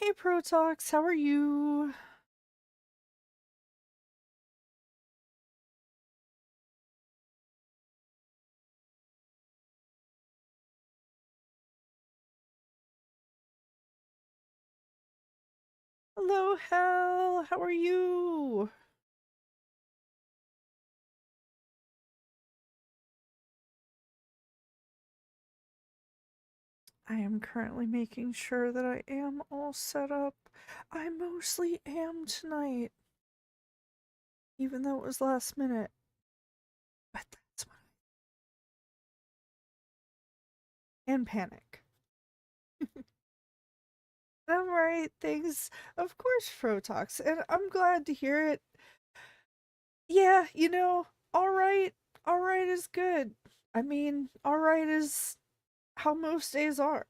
Hey Protox, how are you? Hello, Hell. How are you? I am currently making sure that I am all set up. I mostly am tonight, even though it was last minute. But that's what and panic. I'm right, things of course Protox, and I'm glad to hear it. Yeah, alright is good. I mean, alright is how most days are.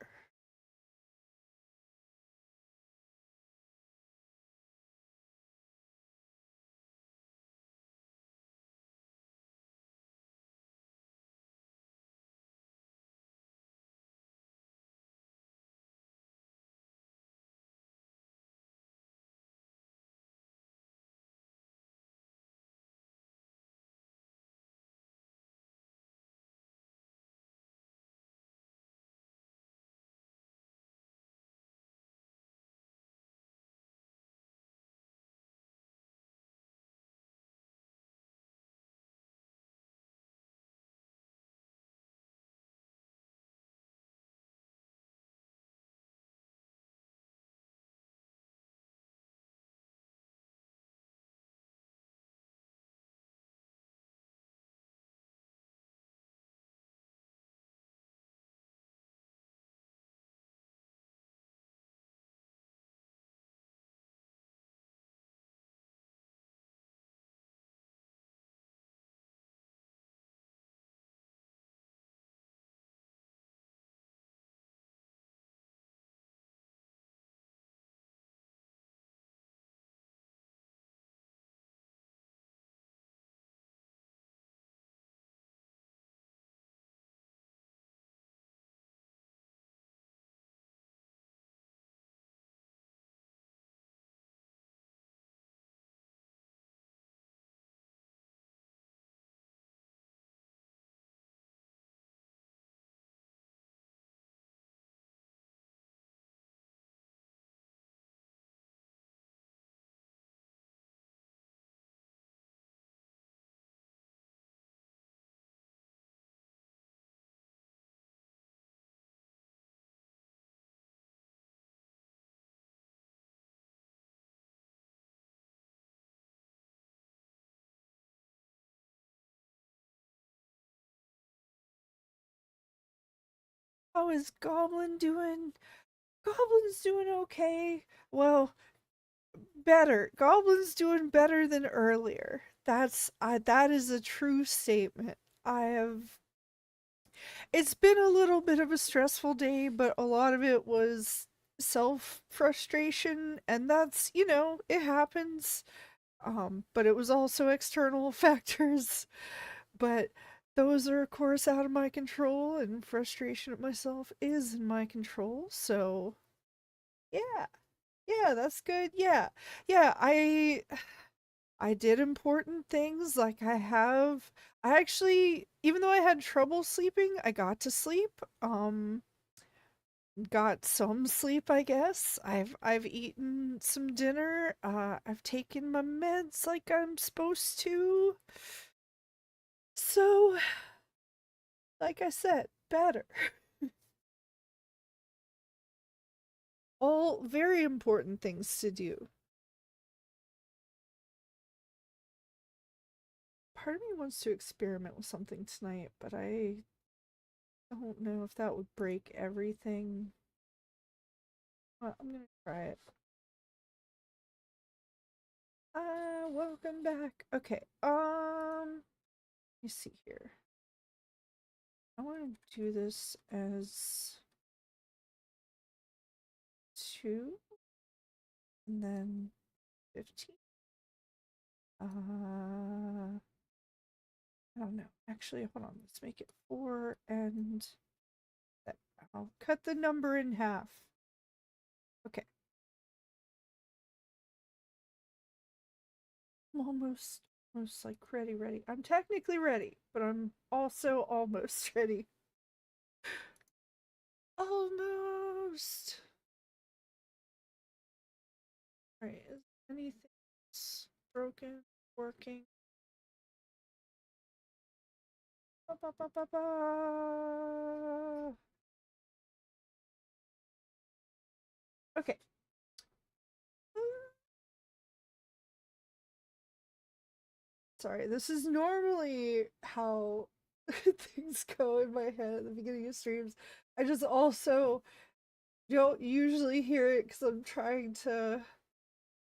How is Goblin doing? Goblin's doing okay. Well, better. Goblin's doing better than earlier. That is a true statement. I have It's been a little bit of a stressful day, but a lot of it was self frustration, and it happens. But it was also external factors, but those are of course out of my control, and frustration at myself is in my control. So, yeah. Yeah, that's good. Yeah. Yeah, I did important things like I actually, even though I had trouble sleeping, I got to sleep. Got some sleep, I guess. I've eaten some dinner. I've taken my meds like I'm supposed to. So, like I said, better. All very important things to do. Part of me wants to experiment with something tonight, but I don't know if that would break everything. Well, I'm gonna try it. Welcome back. Okay, let me see here. I want to do this as 2 and then 15. I don't know. Actually, hold on. Let's make it 4 and I'll cut the number in half. Okay. almost like ready. I'm technically ready, but I'm also almost ready. Almost. Alright, is anything broken? Working? Ba, ba, ba, ba, ba. Okay. Sorry, this is normally how things go in my head at the beginning of streams. I just also don't usually hear it because I'm trying to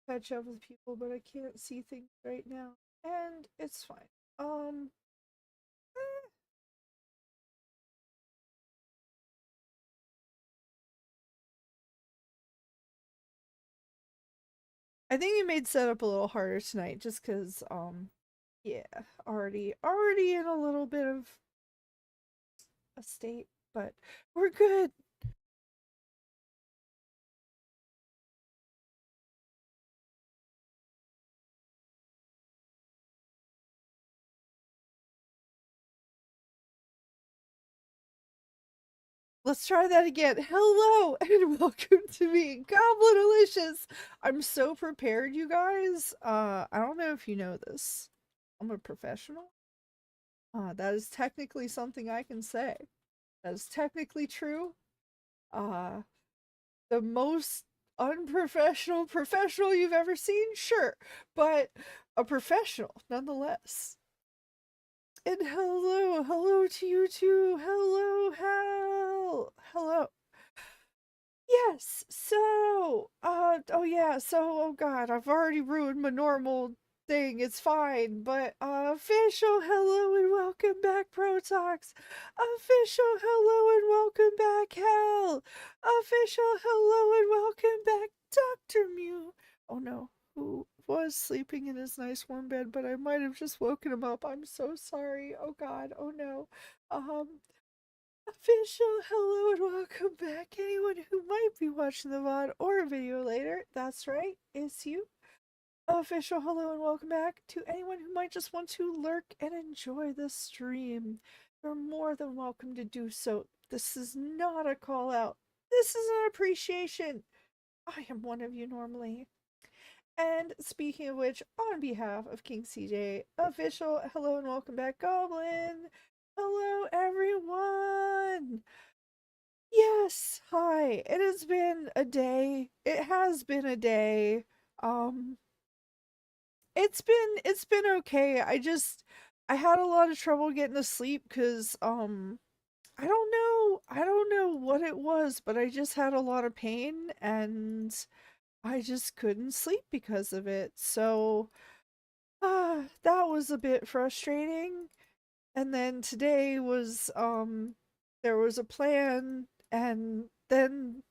catch up with people, but I can't see things right now. And it's fine. Um, I think you made setup a little harder tonight just because, yeah, already in a little bit of a state, but we're good. Let's try that again. Hello and welcome to me, Goblinalicious. I'm so prepared, you guys. I don't know if you know this. I'm a professional. That is technically something I can say. That is technically true. Uh, the most unprofessional professional you've ever seen? Sure. But a professional nonetheless. And hello to you too. Hello. Yes, oh yeah, oh god, I've already ruined my normal thing, it's fine, but, official hello and welcome back, Protox! Official hello and welcome back, Hell! Official hello and welcome back, Dr. Mew! Oh no, who was sleeping in his nice warm bed, but I might have just woken him up, I'm so sorry, oh god, oh no, official hello and welcome back. Anyone who might be watching the VOD or a video later, that's right, it's you. Official hello and welcome back to anyone who might just want to lurk and enjoy the stream. You're more than welcome to do so. This is not a call out. This is an appreciation. I am one of you normally. And speaking of which, on behalf of King CJ, official hello and welcome back, Goblin. Hello, everyone. Yes, hi. It has been a day. It has been a day. Um it's been okay. I had a lot of trouble getting to sleep cuz I don't know what it was, but I just had a lot of pain and I just couldn't sleep because of it. So, that was a bit frustrating. And then today was there was a plan and then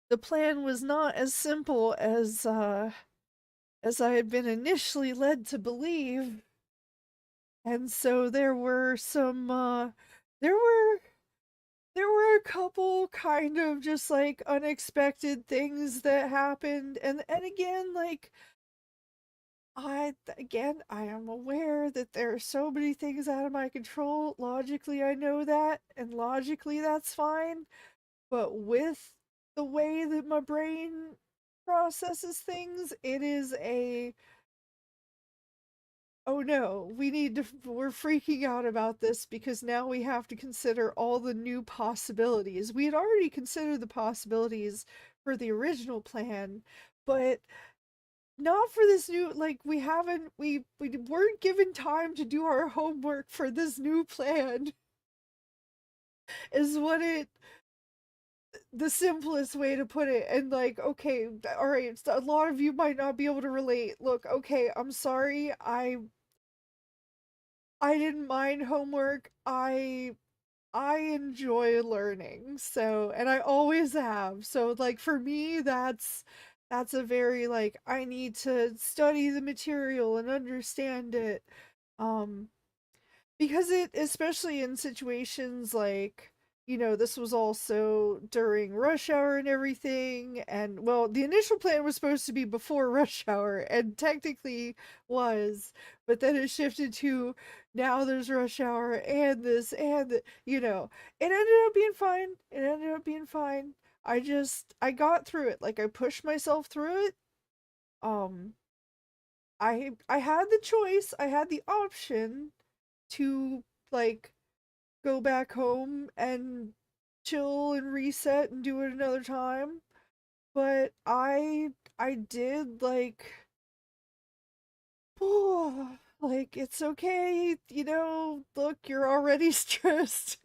the plan was not as simple as I had been initially led to believe. And so there were there were a couple kind of just like unexpected things that happened and again like I am aware that there are so many things out of my control. Logically I know that and logically that's fine. But with the way that my brain processes things, it is a oh no, we're freaking out about this because now we have to consider all the new possibilities. We had already considered the possibilities for the original plan, but not for this new like we weren't given time to do our homework for this new plan is what it the simplest way to put it. And like okay, all right, so a lot of you might not be able to relate. Look, okay, I'm sorry, I didn't mind homework. I enjoy learning, so and I always have. So like for me that's a very like I need to study the material and understand it. Um because it especially in situations like this was also during rush hour and everything. And well, the initial plan was supposed to be before rush hour, and technically was, but then it shifted to now there's rush hour and this and it ended up being fine. It ended up being fine. I got through it. Like I pushed myself through it. Um, I had the choice. I had the option to like go back home and chill and reset and do it another time. But I did like it's okay, look, you're already stressed.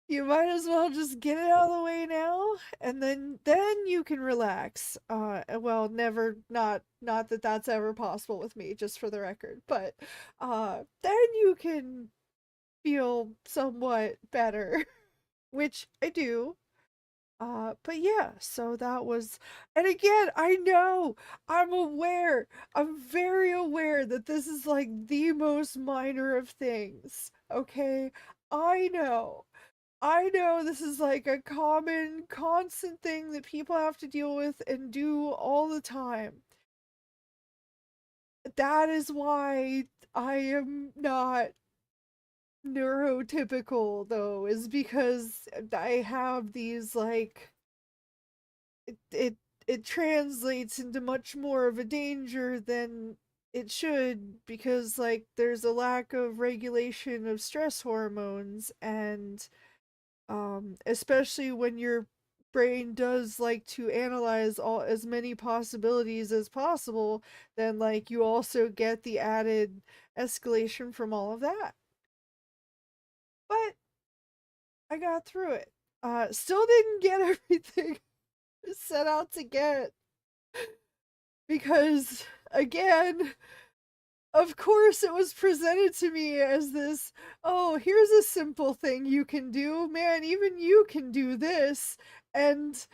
You might as well just get it out of the way now, and then you can relax. Well, never, not that that's ever possible with me, just for the record, but then you can feel somewhat better, which I do. But yeah, so that was, and again, I know, I'm very aware that this is like the most minor of things, okay? I know. I know this is like a common, constant thing that people have to deal with and do all the time. That is why I am not neurotypical, though, is because I have these it translates into much more of a danger than it should, because there's a lack of regulation of stress hormones, and especially when your brain does like to analyze all as many possibilities as possible, then you also get the added escalation from all of that. But I got through it. Still didn't get everything set out to get, because again, of course it was presented to me as this, oh, here's a simple thing you can do, man, even you can do this. And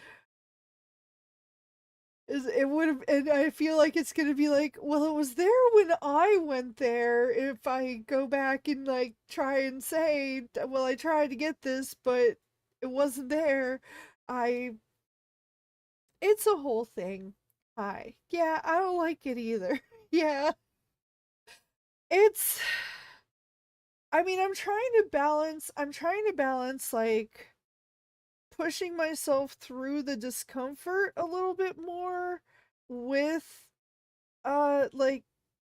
it would have, and I feel like it's gonna be like, well, it was there when I went there. If I go back and try and say, well, I tried to get this, but it wasn't there. I It's a whole thing. Hi. Yeah, I don't like it either. Yeah. It's I mean, I'm trying to balance pushing myself through the discomfort a little bit more with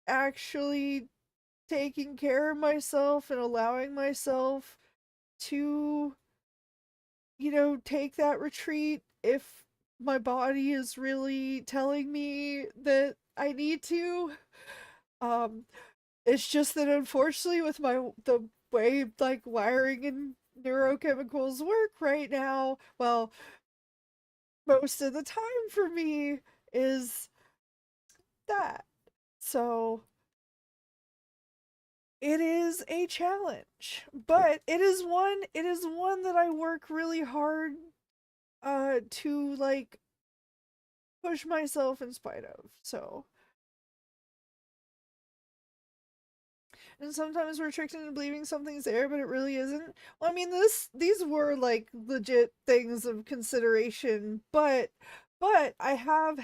actually taking care of myself and allowing myself to take that retreat if my body is really telling me that I need to. Um it's just that unfortunately with the way wiring and neurochemicals work right now, well, most of the time for me is that. So it is a challenge, but it is one that I work really hard to push myself in spite of. So, and sometimes we're tricked into believing something's there, but it really isn't. Well, I mean, these were legit things of consideration, but I have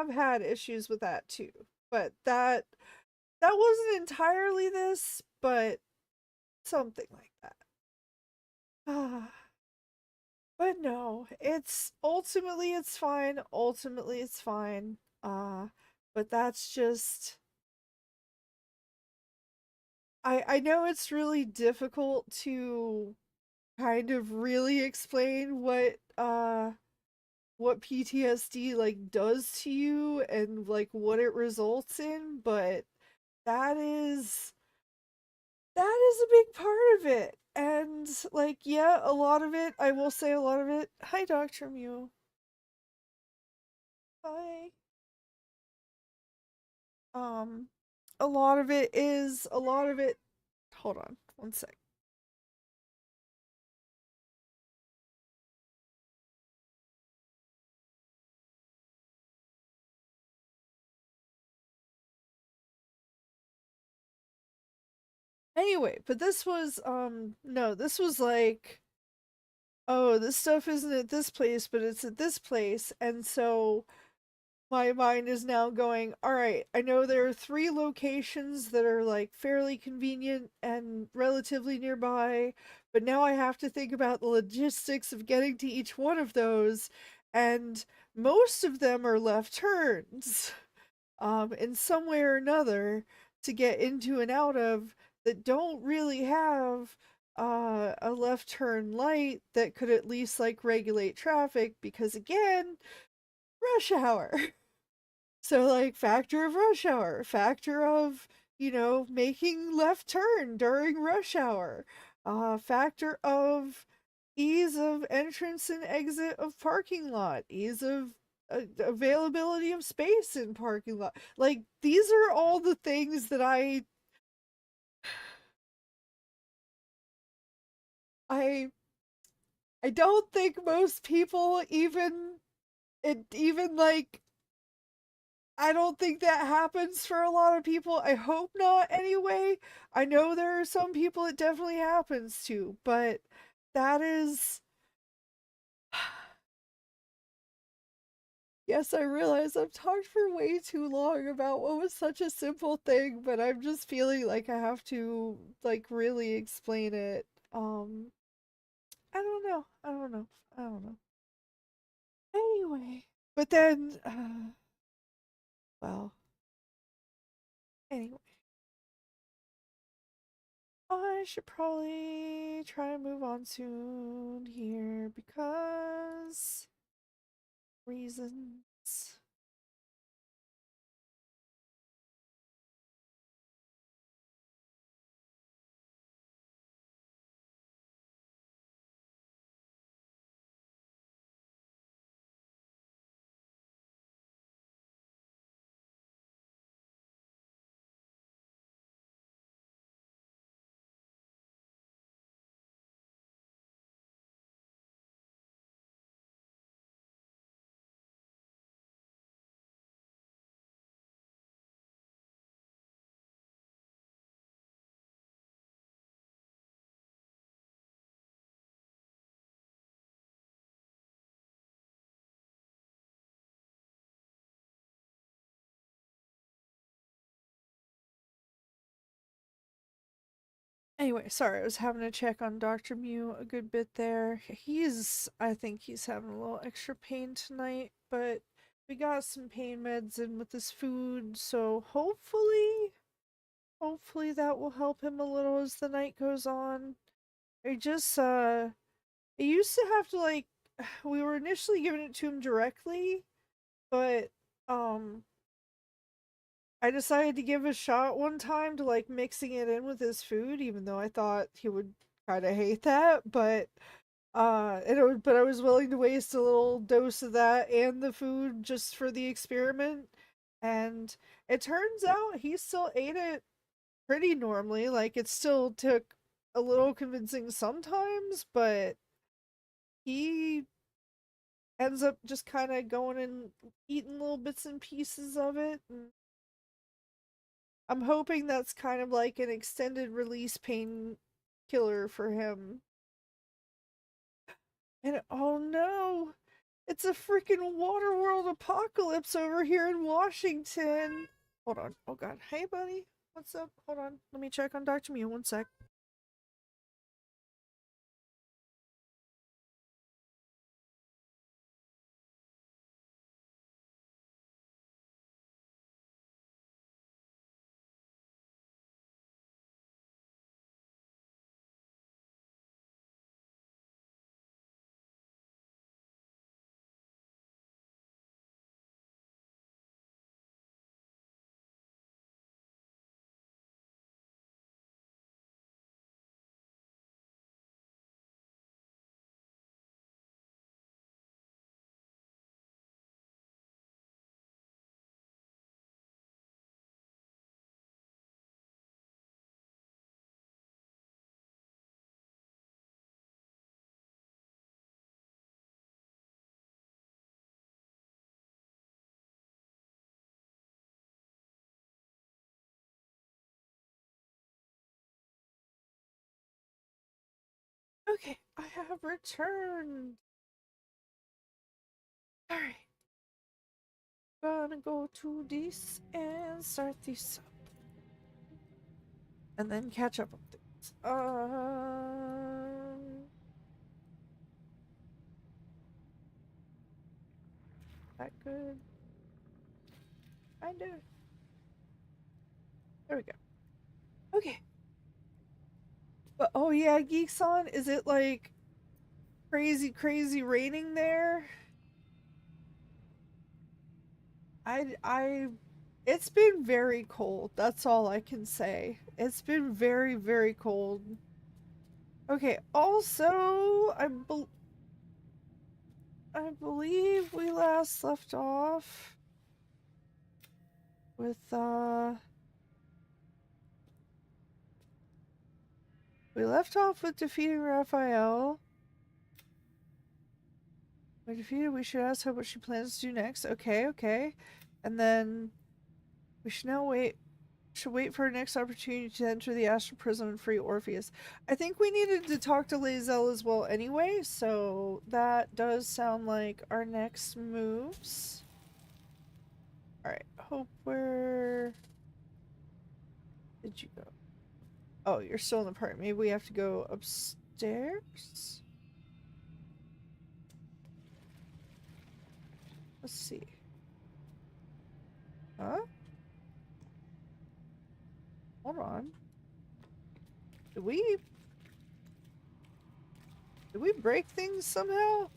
had issues with that too. But that wasn't entirely this, but something like that. Ah, but no, it's fine. Ultimately it's fine. But that's just, I know it's really difficult to kind of really explain what PTSD does to you and what it results in, but that is that is a big part of it. And yeah, a lot of it, I will say a lot of it. Hi, Dr. Mew. Hi. Um a lot of it. Hold on, one sec. Anyway, but this was no, this was like, oh, this stuff isn't at this place, but it's at this place. And so my mind is now going, all right, I know there are three locations that are like fairly convenient and relatively nearby, but now I have to think about the logistics of getting to each one of those, and most of them are left turns, in some way or another to get into and out of, that don't really have a left turn light that could at least like regulate traffic because again, rush hour. So like factor of rush hour, factor of, making left turn during rush hour, factor of ease of entrance and exit of parking lot, ease of availability of space in parking lot. Like these are all the things that I I don't think most people even like, I don't think that happens for a lot of people. I hope not anyway. I know there are some people it definitely happens to, but that is, yes, I realize I've talked for way too long about what was such a simple thing, but I'm just feeling like I have to like really explain it. I don't know. I don't know. I don't know. Anyway, but then well, anyway, I should probably try and move on soon here because reasons. Anyway, sorry, I was having to check on Dr. Mew a good bit there. I think he's having a little extra pain tonight, but we got some pain meds in with his food, so hopefully that will help him a little as the night goes on. I just, I used to have to like, we were initially giving it to him directly, but, um, I decided to give a shot one time to like mixing it in with his food, even though I thought he would kind of hate that. But I was willing to waste a little dose of that and the food just for the experiment. And it turns out he still ate it pretty normally. Like it still took a little convincing sometimes, but he ends up just kind of going and eating little bits and pieces of it. And I'm hoping that's kind of like an extended release pain killer for him. And oh no, it's a freaking Waterworld apocalypse over here in Washington. Hold on. Oh god. Hey buddy. What's up? Hold on. Let me check on Dr. Mew. One sec. Okay, I have returned. Alright. Gonna go to this and start this up. And then catch up on things. That good? Kinda. There we go. Okay. But oh yeah, Geeks On, is it like crazy raining there? I it's been very cold. That's all I can say. It's been very cold. Okay, also I believe we last left off with we left off with defeating Raphael. We defeated, we should ask her what she plans to do next. Okay. And then we should now wait for our next opportunity to enter the astral prison and free Orpheus. I think we needed to talk to Lae'zel as well anyway, so that does sound like our next moves. Alright, hope where did you go? Oh, you're still in the park. Maybe we have to go upstairs? Let's see. Huh? Hold on. Did we break things somehow?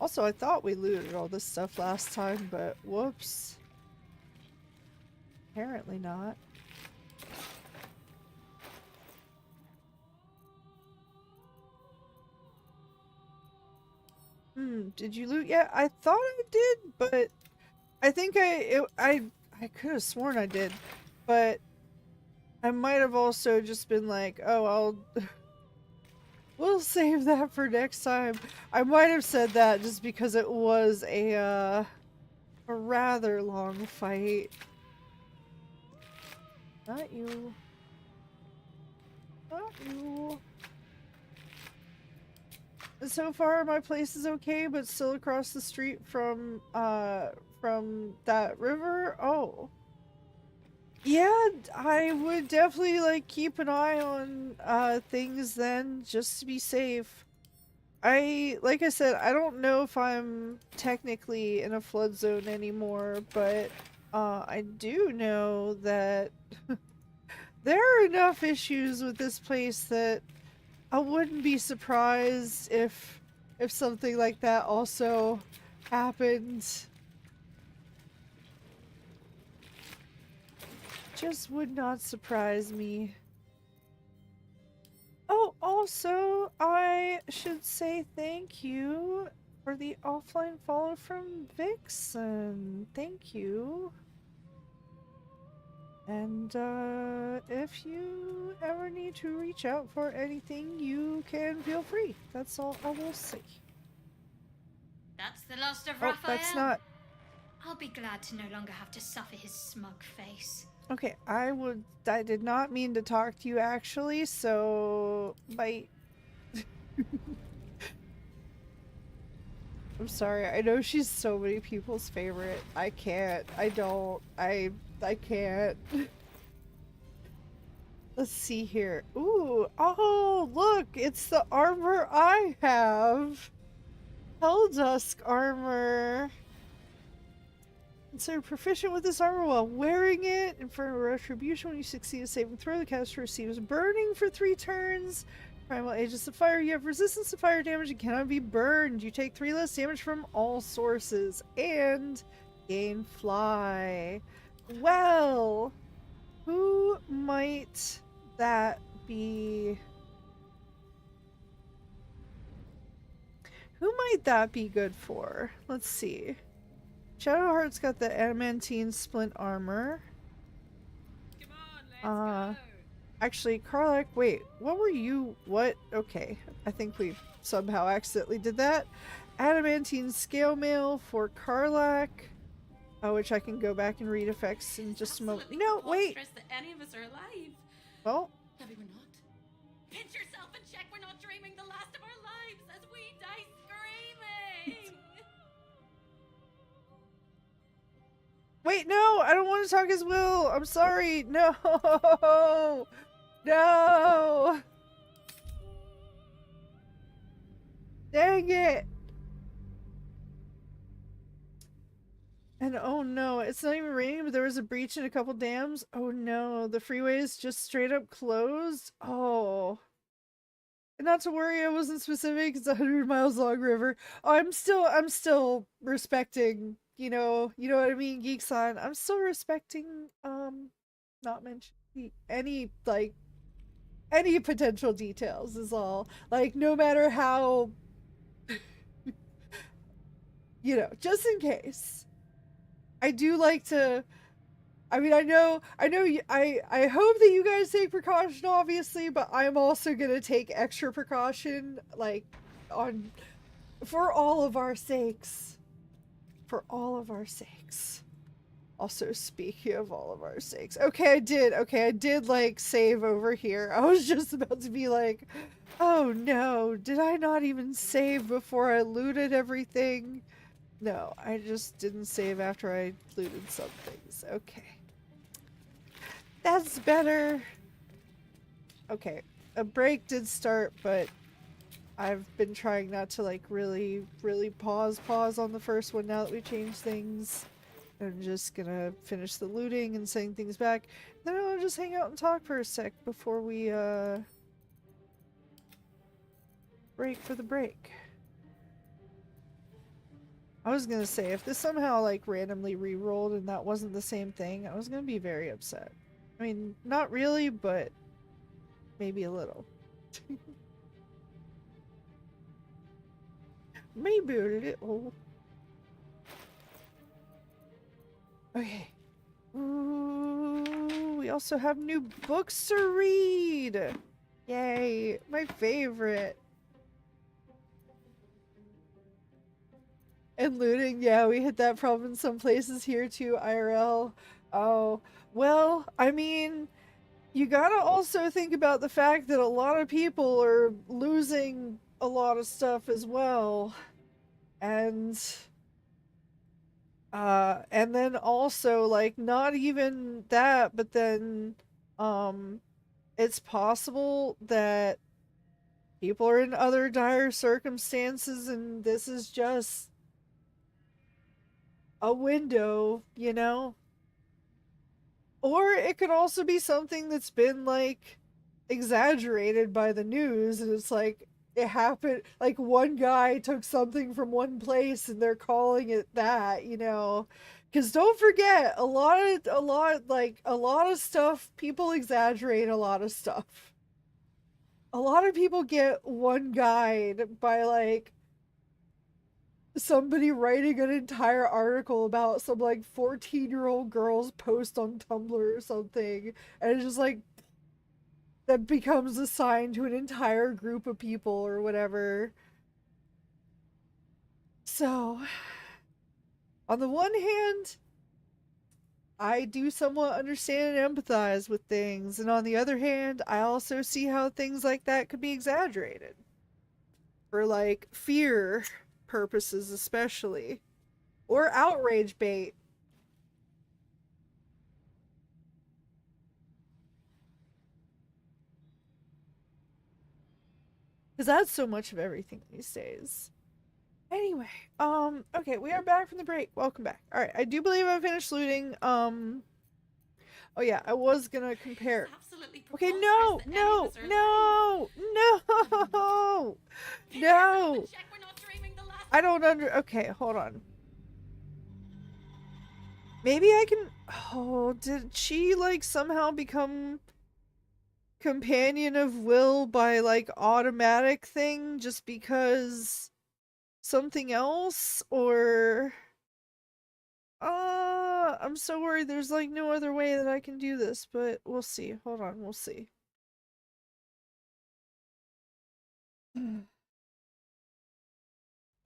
Also, I thought we looted all this stuff last time, but whoops. Apparently not. Did you loot yet? I thought I did, but I think I could have sworn I did, but I might have also just been like, oh, we'll save that for next time. I might have said that just because it was a rather long fight. Not you. Not you. So far, my place is okay, but still across the street from that river? Oh. Yeah, I would definitely, like, keep an eye on, things then, just to be safe. Like I said, I don't know if I'm technically in a flood zone anymore, but, I do know that there are enough issues with this place that I wouldn't be surprised if something like that also happened. Just would not surprise me. Oh, also, I should say thank you for the offline follow from Vixen. Thank you. And if you ever need to reach out for anything, you can feel free. That's all I will say. That's the last of Oh, Raphael. that's not. I'll be glad to no longer have to suffer his smug face. Okay, I did not mean to talk to you actually, so bye. I'm sorry. I know she's so many people's favorite. I can't. I can't. Let's see here. Ooh, oh, look, it's the armor I have. Helldusk armor. Consider proficient with this armor while wearing it. Infernal Retribution. When you succeed a saving throw, the caster receives burning for 3 turns. Primal Aegis of Fire. You have resistance to fire damage and cannot be burned. You take 3 less damage from all sources. And gain fly. Well, who might that be? Who might that be good for? Let's see. Shadowheart's got the adamantine splint armor. Come on, let's go. Actually, Karlak, wait, what were you? What? Okay, I think we somehow accidentally did that. Adamantine scale mail for Karlak. Oh, which I can go back and read effects in just a moment. Absolutely No, wait. preposterous that any of us are alive. Well, Maybe we're not. Pinch yourself and check we're not dreaming the last of our lives as we die screaming. wait, no, I don't want to talk as Will. I'm sorry. No. No. Dang it. And oh no, it's not even raining, but there was a breach in a couple dams. Oh no, the freeway is just straight up closed. Oh. And not to worry, I wasn't specific. It's a 100 miles long river. Oh, I'm still respecting, you know what I mean, Geekson. I'm still respecting, not mentioning any potential details is all. Like, no matter how, just in case. I do like to. I mean, I hope that you guys take precaution, obviously, but I'm also gonna take extra precaution, like, on for all of our sakes. For all of our sakes. Also, speaking of all of our sakes. Okay, I did, like, save over here. I was just about to be like, oh no, did I not even save before I looted everything? No, I just didn't save after I looted some things. Okay. That's better. Okay, a break did start, but I've been trying not to, like, really pause on the first one now that we changed things. I'm just gonna finish the looting and sending things back. Then I'll just hang out and talk for a sec before we break for the break. I was gonna say, if this somehow, like, randomly re-rolled and that wasn't the same thing, I was gonna be very upset. I mean, not really, but maybe a little. Maybe a little. Okay. Ooh, we also have new books to read. Yay, my favorite. And looting, yeah, we hit that problem in some places here too, IRL. Oh, well, I mean, you gotta also think about the fact that a lot of people are losing a lot of stuff as well. And then also, like, not even that, but then um it's possible that people are in other dire circumstances and this is just a window, you know? Or it could also be something that's been, like, exaggerated by the news, and it's like it happened, like, one guy took something from one place and they're calling it that, you know? Because don't forget, a lot of stuff, people exaggerate a lot of stuff. A lot of people get one guide by, like, somebody writing an entire article about some, like, 14-year-old girl's post on Tumblr or something, and it's just like that becomes assigned to an entire group of people or whatever. So, on the one hand, I do somewhat understand and empathize with things, and on the other hand, I also see how things like that could be exaggerated for, like, fear purposes, especially, or outrage bait. Because that's so much of everything these days. Anyway, okay, we are back from the break. Welcome back. Alright, I do believe I finished looting. Oh yeah, I was gonna compare. Absolutely Okay, preposterous no, that any of no, us are no, no, no. check we're not dreaming the last. I don't okay, hold on. Maybe I can, oh, did she, like, somehow become companion of Will by, like, automatic thing just because something else, or I'm so worried there's, like, no other way that I can do this, but we'll see. Hold on, we'll see.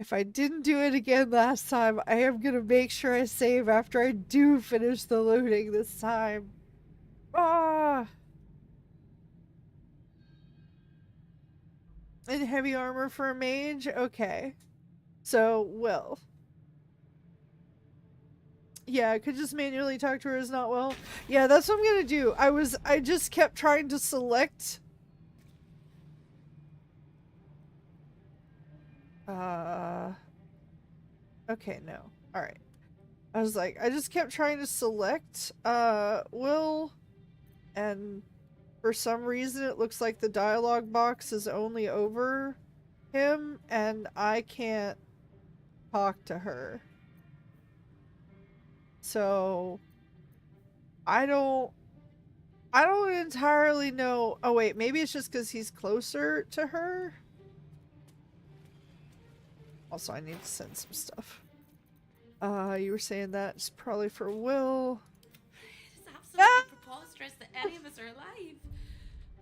If I didn't do it again last time, I am gonna make sure I save after I do finish the looting this time. Ah! And heavy armor for a mage? Okay. So, Will. Yeah, I could just manually talk to her as not Will. Yeah, that's what I'm gonna do. I just kept trying to select... Okay, no. Alright. I was like, I just kept trying to select, Will, and for some reason it looks like the dialogue box is only over him, and I can't talk to her. So, I don't entirely know. Oh wait, maybe it's just because he's closer to her? Also, I need to send some stuff. You were saying that's probably for Will. It is absolutely preposterous that any of us are alive.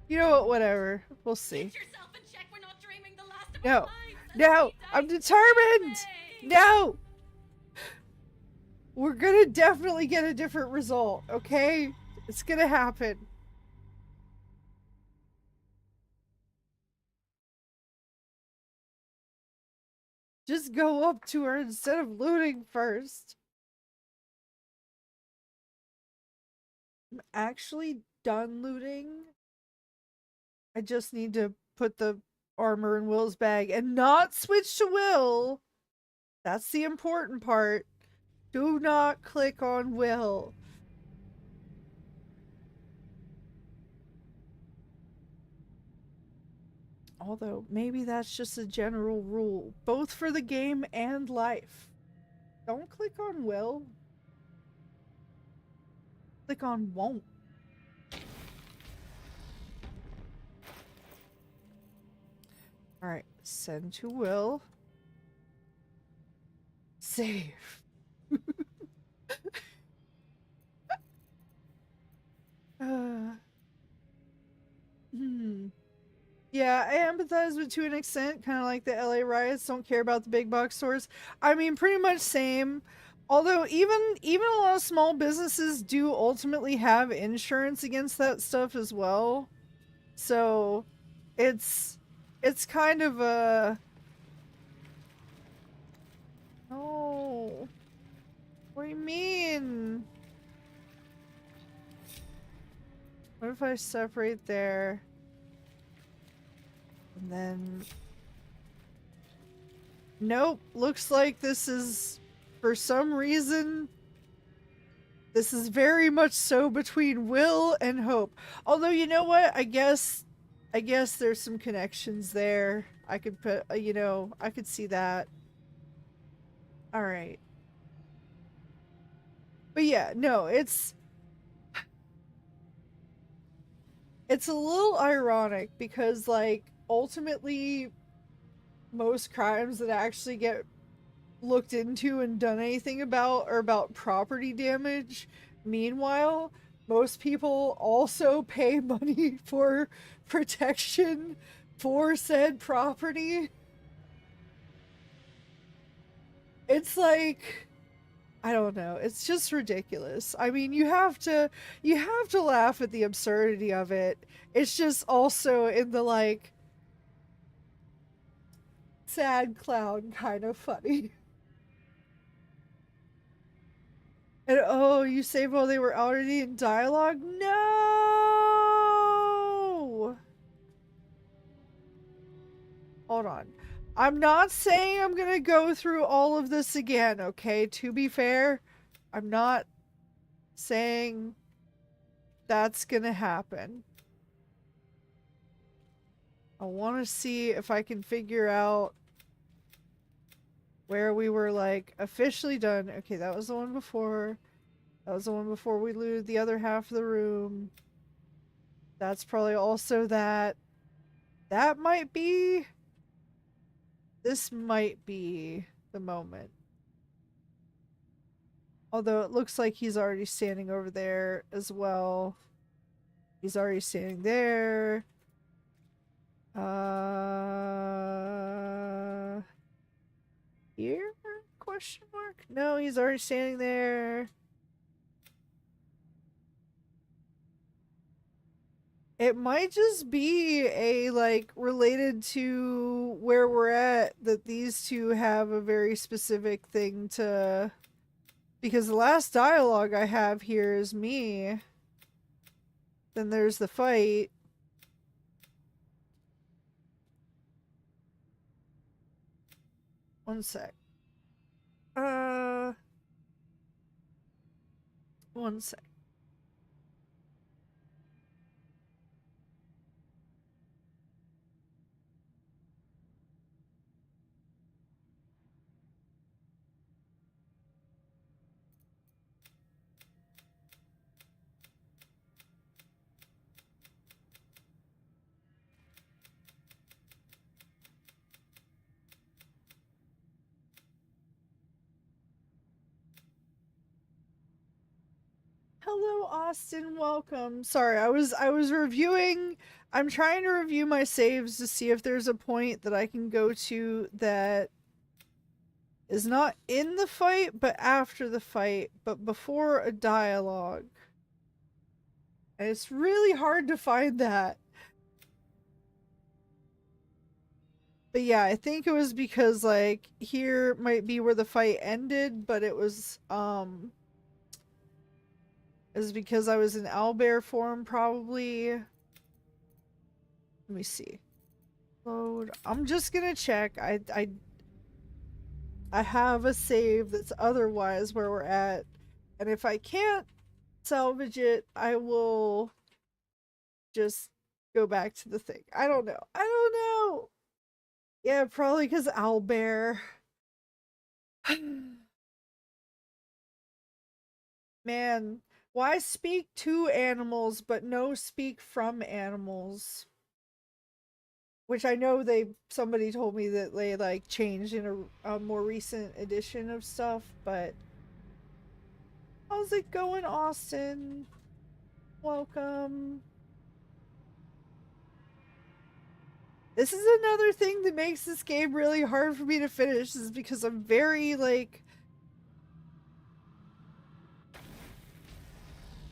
You know what, whatever. We'll see. Pinch yourself and check we're not dreaming the last of No. our lives as No! we die I'm determined! screaming. No! We're gonna definitely get a different result, okay? It's gonna happen. Just go up to her instead of looting first. I'm actually done looting. I just need to put the armor in Will's bag and not switch to Will. That's the important part. Do not click on Will. Although, maybe that's just a general rule, both for the game and life. Don't click on Will. Click on won't. Alright, send to Will. Save. Yeah, I empathize with to an extent, kind of like the LA riots. Don't care about the big box stores. I mean, pretty much same. Although even a lot of small businesses do ultimately have insurance against that stuff as well. So it's kind of a... Oh, what do you mean? What if I separate there? And then... Nope, looks like this is, for some reason, this is very much so between Will and Hope. Although, you know what? I guess there's some connections there. I could put, you know, I could see that. Alright. But yeah, no, it's a little ironic because, like, ultimately, most crimes that actually get looked into and done anything about are about property damage. Meanwhile, most people also pay money for protection for said property. It's like, I don't know, it's just ridiculous. I mean, you have to laugh at the absurdity of it. It's just also in the, like, sad clown kind of funny. And oh, you saved while they were already in dialogue? No! Hold on. I'm not saying I'm gonna go through all of this again, okay? To be fair, I'm not saying that's gonna happen. I want to see if I can figure out where we were, like, officially done. Okay, that was the one before. That was the one before we looted the other half of the room. That's probably also that. That might be... This might be the moment. Although it looks like he's already standing over there as well. He's already standing there. Here? Question mark? No, he's already standing there. It might just be a, like, related to where we're at, that these two have a very specific thing to... Because the last dialogue I have here is me. Then there's the fight. One sec. One sec. Hello, Austin. Welcome. Sorry, I was reviewing. I'm trying to review my saves to see if there's a point that I can go to that is not in the fight, but after the fight, but before a dialogue. And it's really hard to find that. But yeah, I think it was because, like, here might be where the fight ended, but it was because I was in owlbear form, probably. Let me see. Load. I'm just gonna check. I have a save that's otherwise where we're at, and if I can't salvage it, I will just go back to the thing. I don't know. I don't know. Yeah, probably because owlbear. Man, why speak to animals but no speak from animals? Which I know somebody told me that they, like, changed in a more recent edition of stuff, but how's it going, Austin? Welcome. This is another thing that makes this game really hard for me to finish, is because I'm very, like...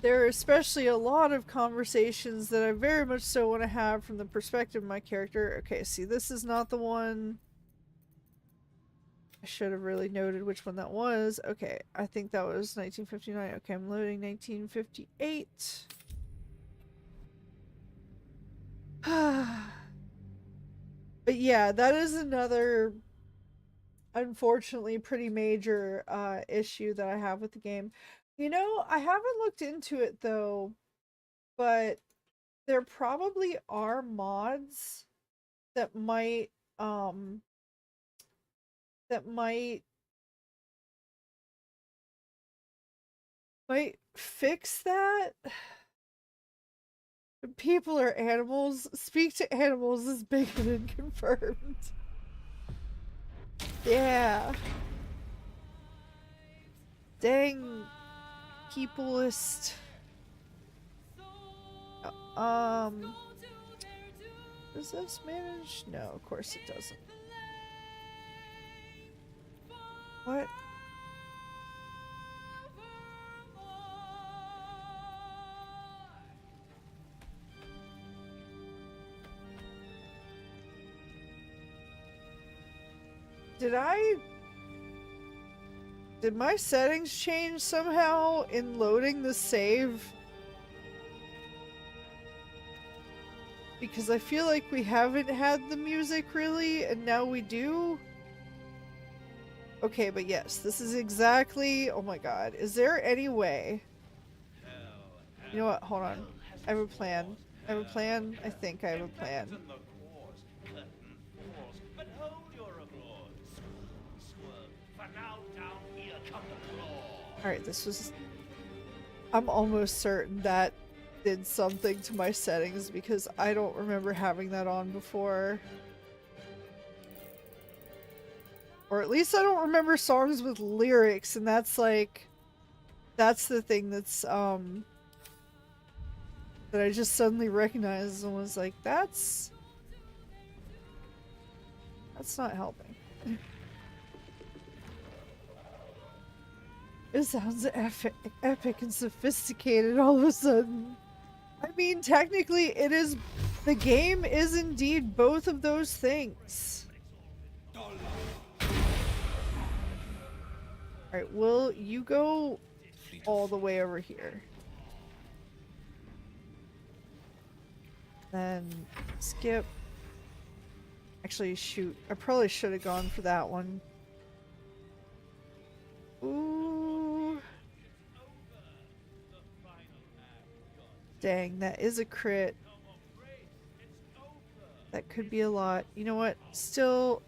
There are especially a lot of conversations that I very much so want to have from the perspective of my character. Okay, see, this is not the one... I should have really noted which one that was. Okay, I think that was 1959. Okay, I'm loading 1958. But yeah, that is another, unfortunately, pretty major issue that I have with the game. You know, I haven't looked into it though, but there probably are mods that might that might fix that. People are animals. Speak to animals is bigger than confirmed. Yeah. Dang. Peopleist. Does this manage? No, of course it doesn't. What? Did my settings change somehow in loading the save? Because I feel like we haven't had the music really, and now we do. Okay, but yes, this is exactly... Oh my god. Is there any way... You know what? Hold on. I have a plan. I have a plan. I think I have a plan. Alright, this was... I'm almost certain that did something to my settings because I don't remember having that on before. Or at least I don't remember songs with lyrics, and that's like... That's the thing that's, that I just suddenly recognized and was like, that's not helping. It sounds epic and sophisticated all of a sudden. I mean, technically, it is. The game is indeed both of those things. Alright, will you go all the way over here? Then skip. Actually, shoot. I probably should have gone for that one. Ooh. Dang, that is a crit. That could be a lot. You know what? Still,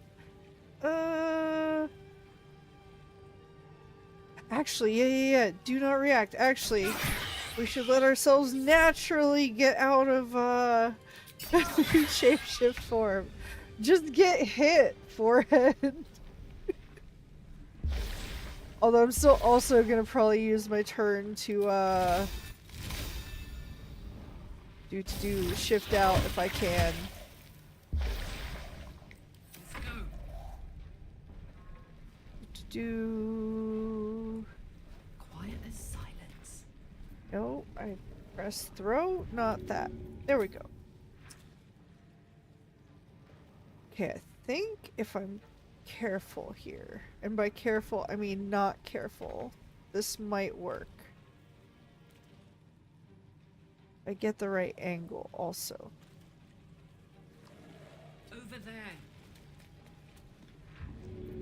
actually, yeah. Do not react. Actually, we should let ourselves naturally get out of, shapeshift form. Just get hit, forehead. Although I'm still also gonna probably use my turn to, do shift out if I can. Do Quiet as silence. no, I press throw, not that. There we go. Okay, I think if I'm careful here, and by careful I mean not careful, this might work. I get the right angle also. Over there.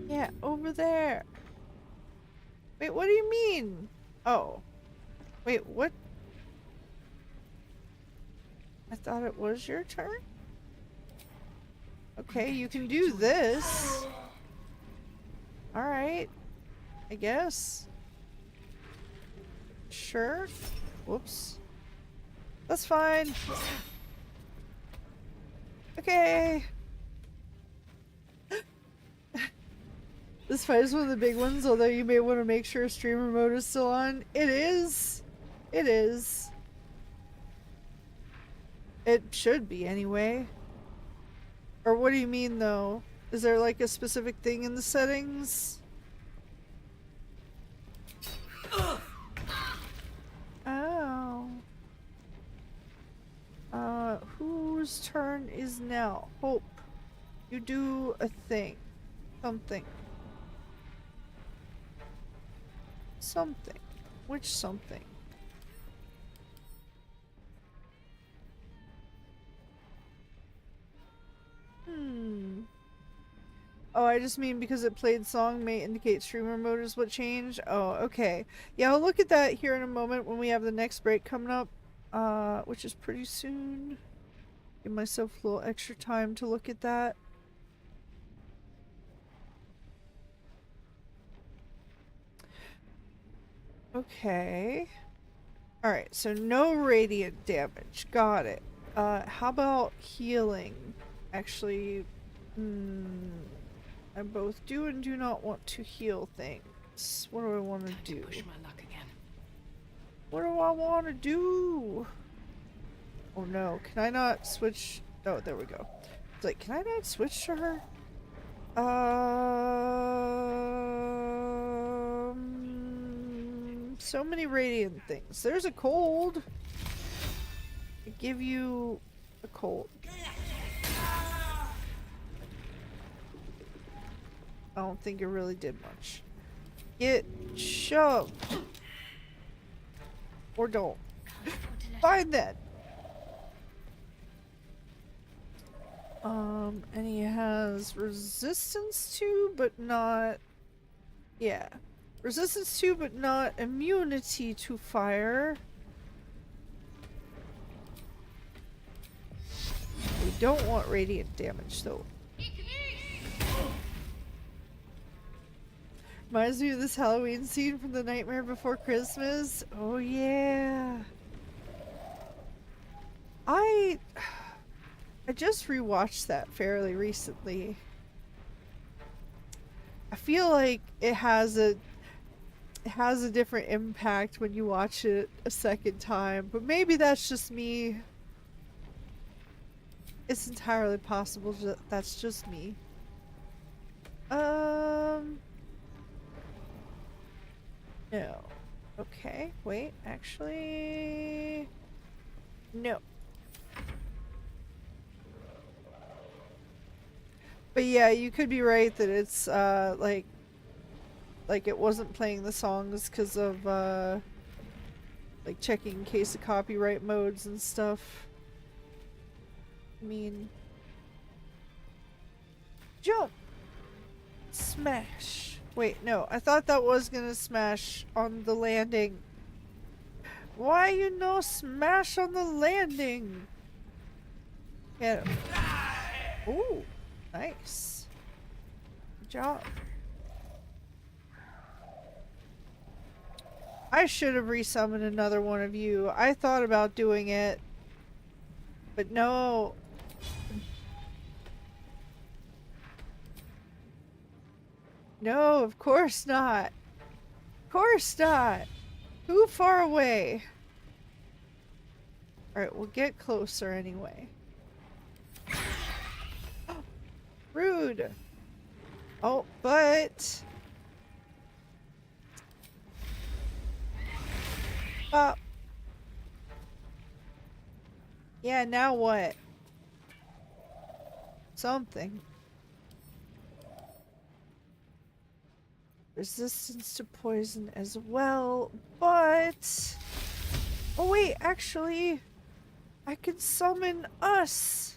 Yeah, over there. Wait, what do you mean? Oh. Wait, what? I thought it was your turn? Okay, you can do this. Alright. I guess. Sure. Whoops. That's fine. Okay. This fight is one of the big ones, although you may want to make sure streamer mode is still on. It is. It is. It should be anyway. Or what do you mean though? Is there like a specific thing in the settings? Oh. Whose turn is now? Hope. You do a thing. Something. Something. Which something? Oh, I just mean because it played song may indicate streamer mode is what changed. Oh, okay. Yeah, I'll look at that here in a moment when we have the next break coming up. Which is pretty soon. Give myself a little extra time to look at that. Okay. Alright, so no radiant damage. Got it. How about healing? Actually, I both do and do not want to heal things. What do I want to do? Push my luck again. What do I want to do? Oh no, can I not switch? Oh, there we go. It's like, can I not switch to her? So many radiant things. There's a cold. I give you a cold. I don't think it really did much. Get shoved. Or don't. Fine then. And he has resistance to, but not... Yeah. Resistance to, but not immunity to fire. We don't want radiant damage, though. Reminds me of this Halloween scene from The Nightmare Before Christmas. Oh yeah. I just rewatched that fairly recently. I feel like it has a different impact when you watch it a second time, but maybe that's just me. It's entirely possible that's just me. No. Okay, wait, actually... No. But yeah, you could be right that it's, like it wasn't playing the songs because of, like checking in case of copyright modes and stuff. I mean... Jump! Smash! Wait, no, I thought that was gonna smash on the landing. Why you no smash on the landing? Get him. Ooh, nice. Good job. I should have resummoned another one of you. I thought about doing it. But no. No, of course not. Of course not. Too far away. Alright, we'll get closer anyway. Rude. Oh, but... Yeah, now what? Something. Resistance to poison as well, but... Oh wait, actually... I can summon us!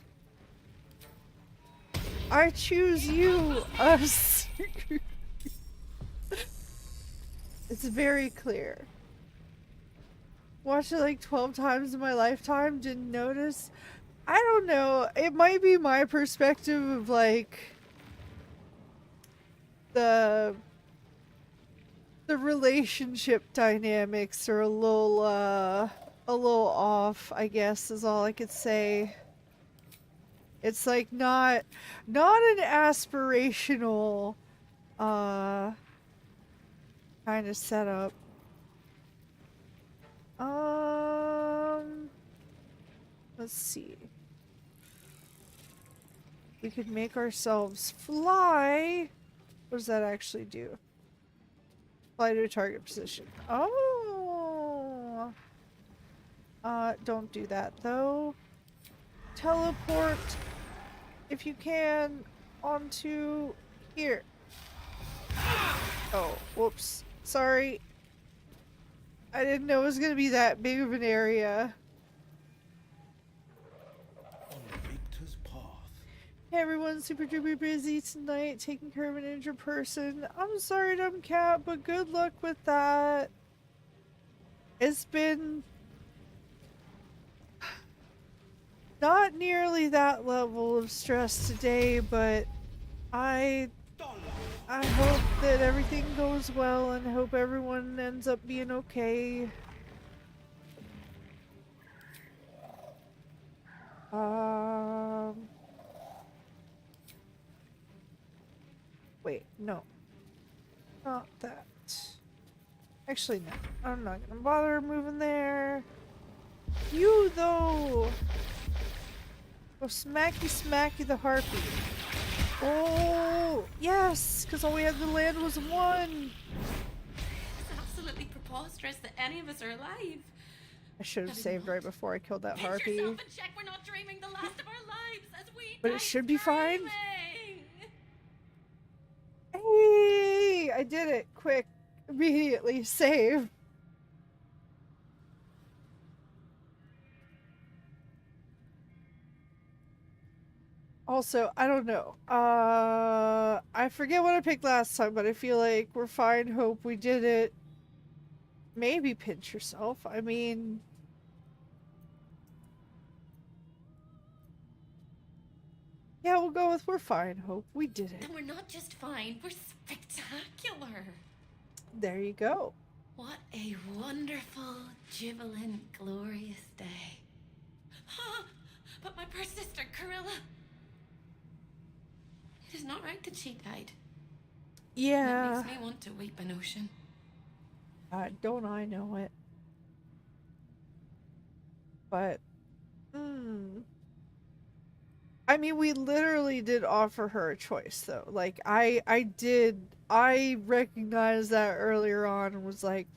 I choose you, us! It's very clear. Watched it like 12 times in my lifetime, didn't notice. I don't know, it might be my perspective of like... The relationship dynamics are a little off, I guess, is all I could say. It's like not an aspirational kind of setup. Let's see. We could make ourselves fly. What does that actually do? Fly to a target position. Oh. Don't do that though. Teleport, if you can, onto here. Oh, whoops. Sorry. I didn't know it was gonna be that big of an area. Hey, everyone's super duper busy tonight taking care of an injured person. I'm sorry, dumb cat, but good luck with that. It's been not nearly that level of stress today, but I hope that everything goes well and hope everyone ends up being okay. Wait, no. Not that. Actually, no. I'm not gonna bother moving there. You, though! Go smacky smacky the harpy. Oh, yes! Because all we had to land was one! It's absolutely preposterous that any of us are alive. I should have saved right before I killed that Pinch harpy. yourself and check we're not dreaming the last of our lives as we But die it should be fine. screaming. Hey! I did it! Quick! Immediately save! Also, I don't know. I forget what I picked last time, but I feel like we're fine. Hope we did it. Maybe pinch yourself. I mean... Yeah, we'll go with we're fine. Hope we did it. And we're not just fine, we're spectacular. There you go. What a wonderful, jubilant, glorious day. But my poor sister, Corilla. It is not right that she died. Yeah. That makes me want to weep an ocean. Don't I know it? But, I mean, we literally did offer her a choice though. Like I recognized that earlier on and was like,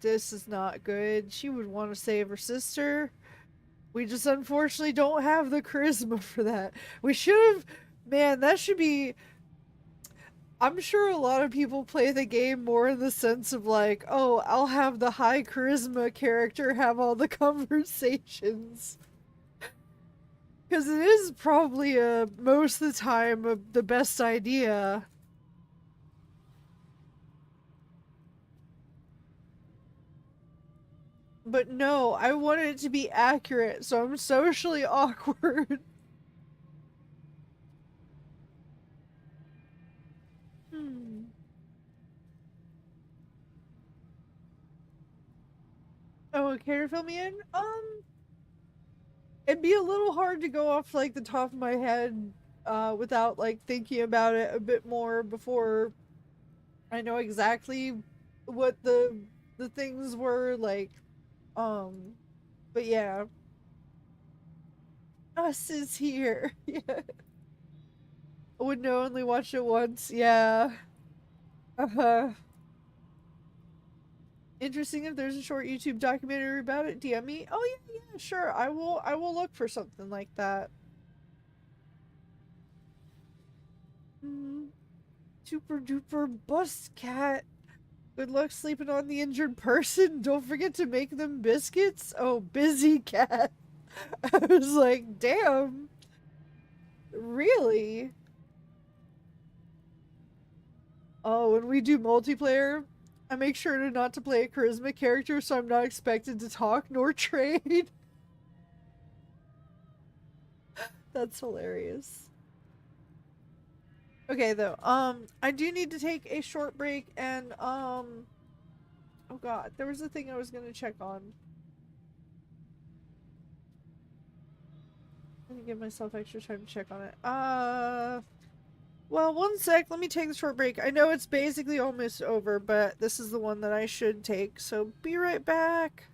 this is not good. She would want to save her sister. We just unfortunately don't have the charisma for that. We should have, man, that should be. I'm sure a lot of people play the game more in the sense of like, oh, I'll have the high charisma character have all the conversations. Because it is probably most of the time the best idea. But no, I wanted it to be accurate, so I'm socially awkward. Hmm. Oh, a character fill me in? It'd be a little hard to go off like the top of my head, without like thinking about it a bit more before I know exactly what the things were like. Um, but yeah, us is here. Yeah, I would know only watch it once. Yeah. Uh-huh. Interesting if there's a short YouTube documentary about it. DM me. Oh yeah, yeah, sure. I will look for something like that. Mm, super duper bust cat. Good luck sleeping on the injured person. Don't forget to make them biscuits. Oh, busy cat. I was like, damn, really? Oh, when we do multiplayer, I make sure to not to play a charisma character so I'm not expected to talk nor trade. That's hilarious. Okay, though. I do need to take a short break and oh god, there was a thing I was gonna check on. Let me give myself extra time to check on it. Well, one sec. Let me take the short break. I know it's basically almost over, but this is the one that I should take. So be right back.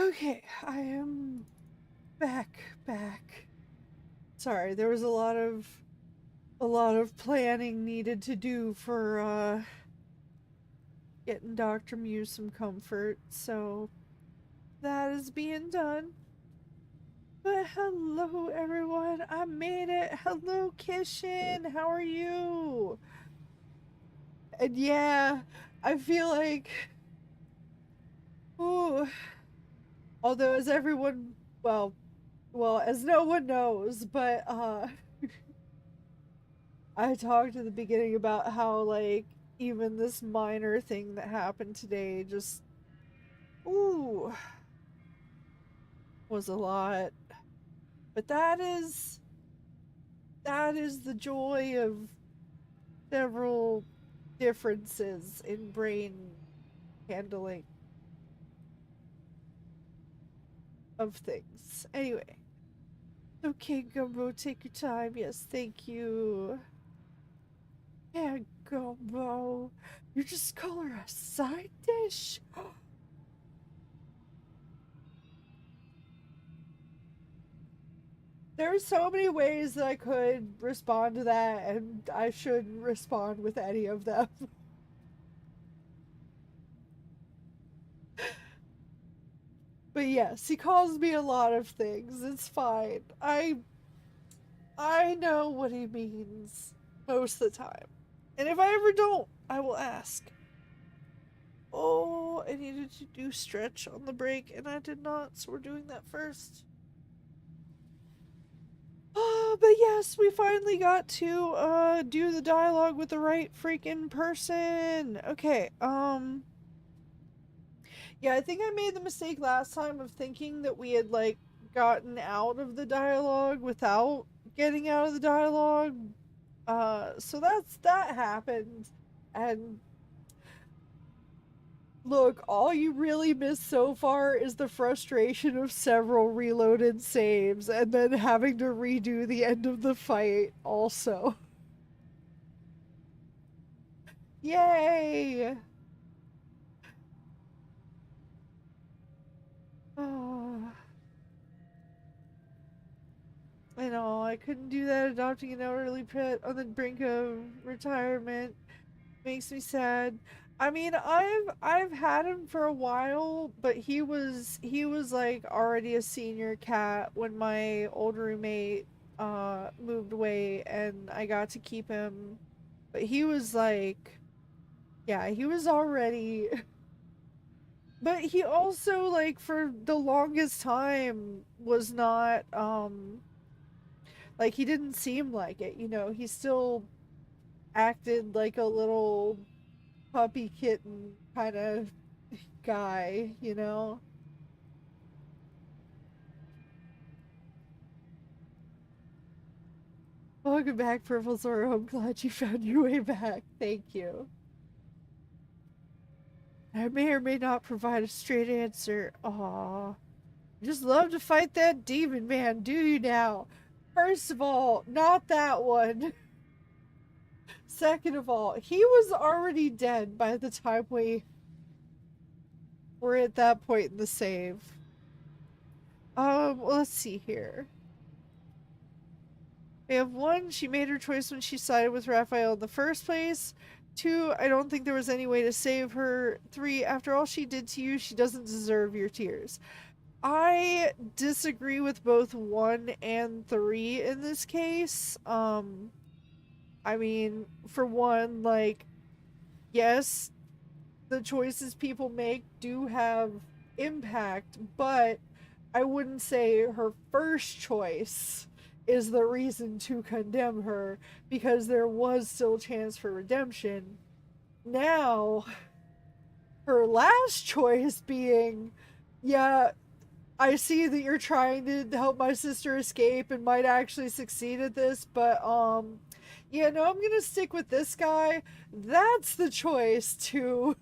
Okay, I am back. Sorry, there was a lot of planning needed to do for getting Dr. Mew some comfort, so that is being done. But hello everyone, I made it. Hello Kishin, how are you? And yeah, I feel like, ooh, although as everyone, as no one knows, but I talked at the beginning about how like even this minor thing that happened today just, ooh, was a lot. But that is the joy of several differences in brain handling of things. Anyway, okay, Gumbo, take your time. Yes, thank you. Yeah, Gumbo. You just call her a side dish? There are so many ways that I could respond to that, and I shouldn't respond with any of them. But yes, he calls me a lot of things. It's fine. I know what he means most of the time. And if I ever don't, I will ask. Oh, I needed to do stretch on the break, and I did not, so we're doing that first. But yes, we finally got to do the dialogue with the right freaking person. Okay, yeah, I think I made the mistake last time of thinking that we had like gotten out of the dialogue without getting out of the dialogue. So that happened. And look, all you really missed so far is the frustration of several reloaded saves and then having to redo the end of the fight also. Yay! Oh, I know, I couldn't do that. Adopting an elderly pet on the brink of retirement makes me sad. I mean, I've had him for a while, but he was like already a senior cat when my old roommate moved away and I got to keep him. But he was like, yeah, he was already but he also like for the longest time was not like he didn't seem like it, he still acted like a little puppy kitten kind of guy. Welcome back, Purple Zoro. I'm glad you found your way back. Thank you. I may or may not provide a straight answer. Aw. You just love to fight that demon man, do you now? First of all, not that one. Second of all, he was already dead by the time we were at that point in the save. Well, let's see here. We have one, she made her choice when she sided with Raphael in the first place. Two, I don't think there was any way to save her. Three, after all she did to you, she doesn't deserve your tears. I disagree with both one and three in this case. I mean, for one, like, yes, the choices people make do have impact, but I wouldn't say her first choice is the reason to condemn her because there was still chance for redemption. Now, her last choice being, yeah, I see that you're trying to help my sister escape and might actually succeed at this, but yeah, no, I'm gonna stick with this guy. That's the choice to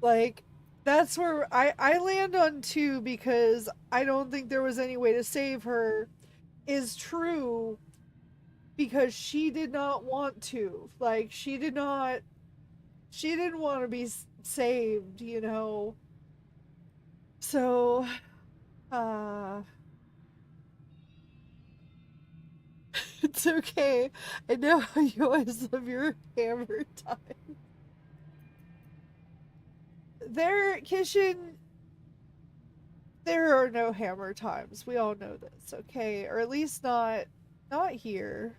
like that's where I land on two because I don't think there was any way to save her is true because she did not want to. Like she didn't want to be saved. So, uh, it's okay. I know you always love your hammer time. There, Kishin, there are no hammer times. We all know this, okay? Or at least not here.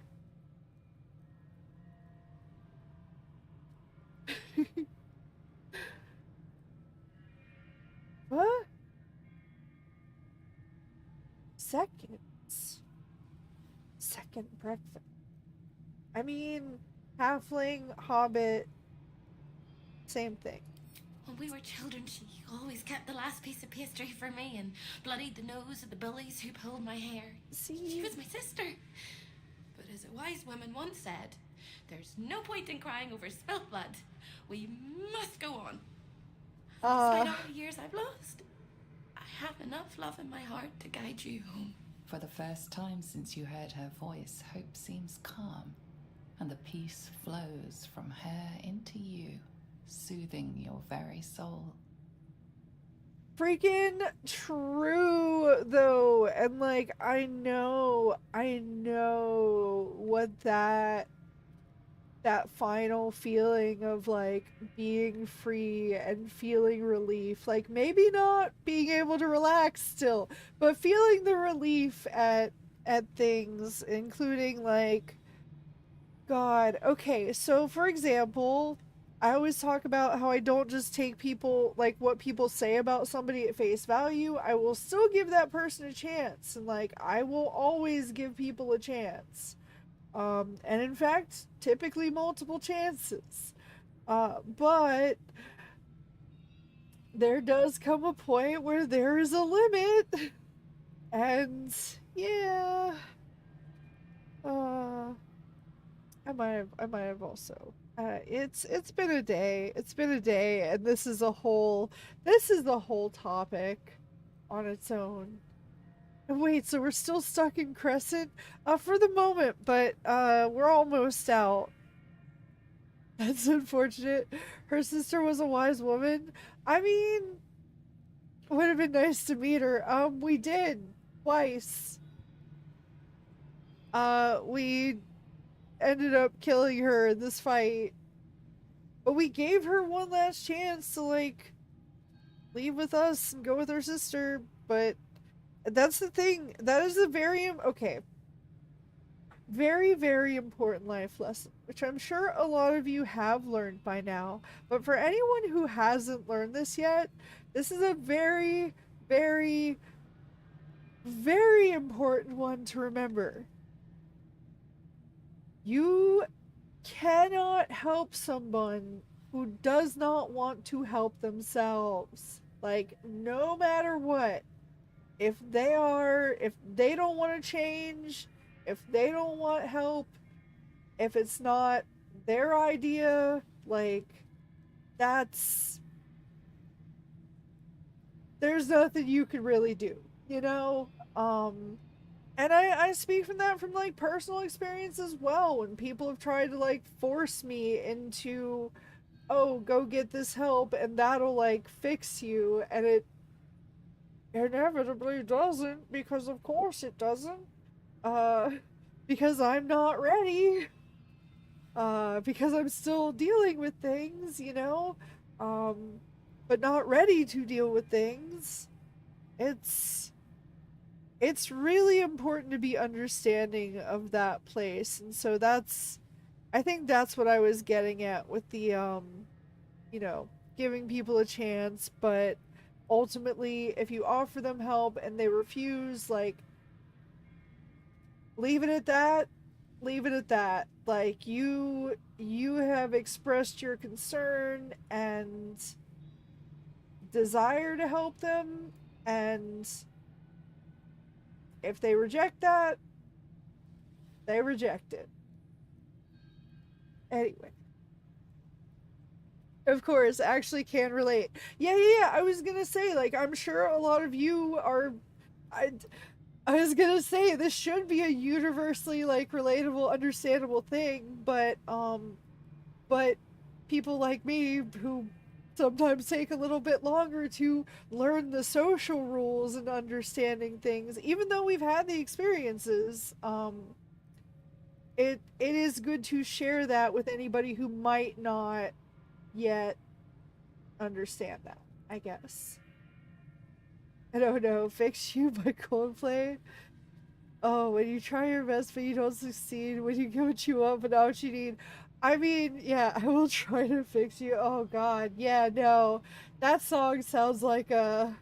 What? Seconds. Second breakfast. I mean, halfling, hobbit, same thing. When we were children, she always kept the last piece of pastry for me and bloodied the nose of the bullies who pulled my hair. See? She was my sister. But as a wise woman once said, there's no point in crying over spilt blood. We must go on. Despite all the years I've lost, I have enough love in my heart to guide you home. For the first time since you heard her voice, hope seems calm, and the peace flows from her into you, soothing your very soul. Freaking true, though. And, like, I know what that final feeling of, like, being free and feeling relief, like, maybe not being able to relax still, but feeling the relief at things, including, like, God. Okay, so for example, I always talk about how I don't just take people, like, what people say about somebody at face value. I will still give that person a chance, and, like, I will always give people a chance. And in fact, typically multiple chances. But there does come a point where there is a limit. And yeah. I might have also. It's been a day. It's been a day, and this is the whole topic on its own. Wait, so we're still stuck in Crescent? For the moment, but we're almost out. That's unfortunate. Her sister was a wise woman. I mean, would have been nice to meet her. We did twice. We ended up killing her in this fight. But we gave her one last chance to, like, leave with us and go with her sister, but that's the thing. That is a very very important life lesson, which I'm sure a lot of you have learned by now. But for anyone who hasn't learned this yet, this is a very, very, very important one to remember. You cannot help someone who does not want to help themselves. Like, no matter what. If they don't want to change, if they don't want help, if it's not their idea, like, there's nothing you can really do, you know? And I speak from that from, like, personal experience as well, when people have tried to, like, force me into, oh, go get this help and that'll, like, fix you, and it inevitably doesn't, because of course it doesn't. Because I'm not ready. Because I'm still dealing with things, you know? But not ready to deal with things. It's really important to be understanding of that place. And so I think that's what I was getting at with the, you know, giving people a chance, but ultimately, if you offer them help and they refuse, like, leave it at that. Leave it at that. Like, you have expressed your concern and desire to help them, and if they reject that, they reject it. Anyway. Of course, actually can relate. Yeah. I was gonna say, like, I'm sure a lot of you are. I was gonna say this should be a universally, like, relatable, understandable thing, but people like me who sometimes take a little bit longer to learn the social rules and understanding things, even though we've had the experiences. It is good to share that with anybody who might not yet understand that, I guess. I don't know. Fix You by Coldplay. Oh, when you try your best but you don't succeed, when you get what you want but not what you need. I mean, yeah, I will try to fix you. Oh god, yeah, no. That song sounds like a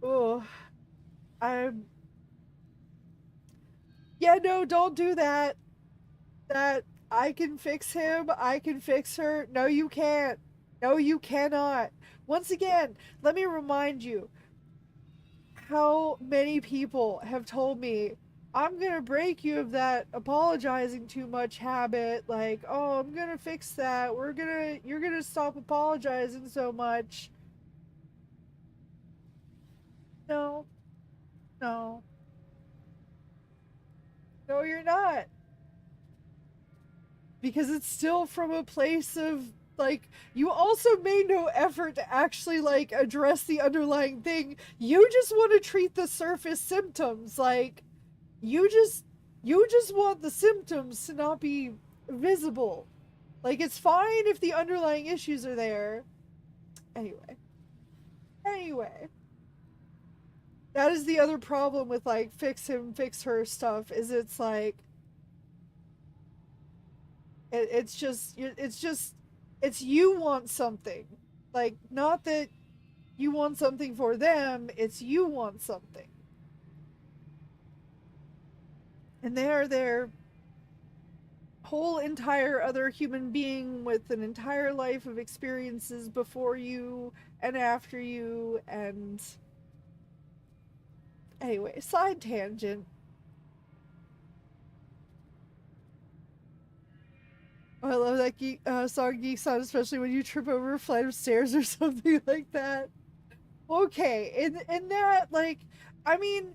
oh, I'm yeah, no, don't do that. That I can fix him, I can fix her. No, you can't. No, you cannot. Once again, let me remind you how many people have told me, I'm gonna break you of that apologizing too much habit. Like, oh, I'm gonna fix that. You're gonna stop apologizing so much. No, no, no, you're not. Because it's still from a place of, like, you also made no effort to actually, like, address the underlying thing. You just want to treat the surface symptoms. Like, you just you just want the symptoms to not be visible. Like, it's fine if the underlying issues are there. Anyway, that is the other problem with, like, fix him fix her stuff, is it's like it's you want something, like, not that you want something for them, it's you want something, and they are their whole entire other human being with an entire life of experiences before you and after you. And anyway, side tangent. Oh, I love that song Geeks On, especially when you trip over a flight of stairs or something like that. Okay, in that, like, I mean,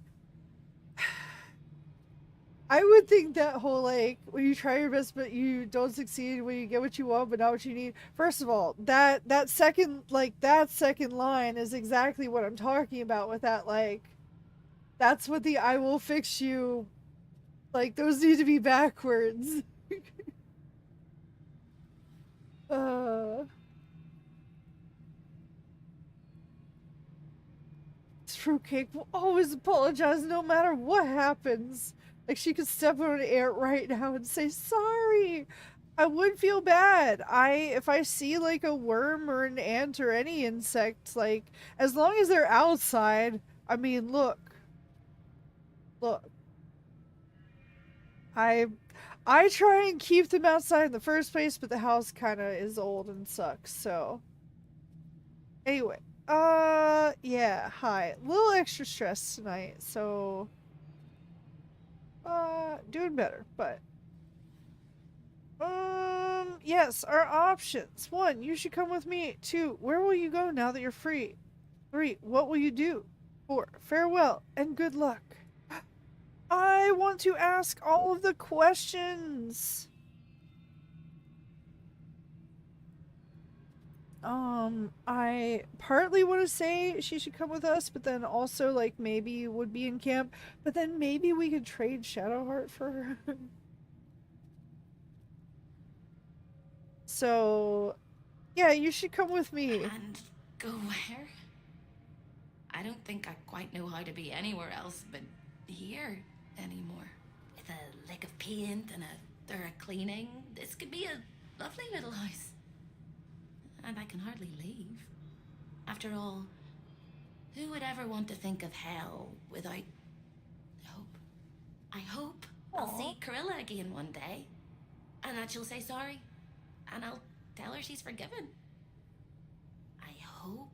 I would think that whole, like, when you try your best but you don't succeed, when you get what you want but not what you need. First of all, that second line is exactly what I'm talking about with that, like, that's what the I will fix you, like, those need to be backwards. uh Fruitcake will always apologize no matter what happens. Like, she could step on an ant right now and say sorry. I would feel bad. If I see, like, a worm or an ant or any insect, like, as long as they're outside, I mean, look. I I try and keep them outside in the first place, but the house kind of is old and sucks. So anyway, yeah, hi. A little extra stress tonight, so doing better, but yes, our options. 1, you should come with me. 2, where will you go now that you're free? 3, what will you do? 4, farewell and good luck. I want to ask all of the questions. I partly want to say she should come with us, but then also, like, maybe would be in camp, but then maybe we could trade Shadowheart for her. So, yeah, you should come with me. And go where? I don't think I quite know how to be anywhere else but here anymore. With a lick of paint and a thorough cleaning, this could be a lovely little house. And I can hardly leave. After all, who would ever want to think of hell without hope? I hope I'll see Corilla again one day, and that she'll say sorry, and I'll tell her she's forgiven. I hope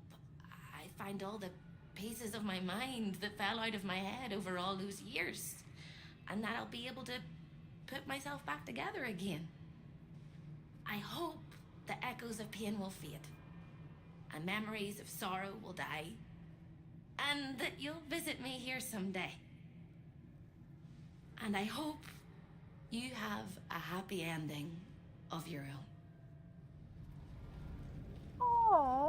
I find all the pieces of my mind that fell out of my head over all those years, and that I'll be able to put myself back together again. I hope the echoes of pain will fade, and memories of sorrow will die, and that you'll visit me here someday. And I hope you have a happy ending of your own. Aww.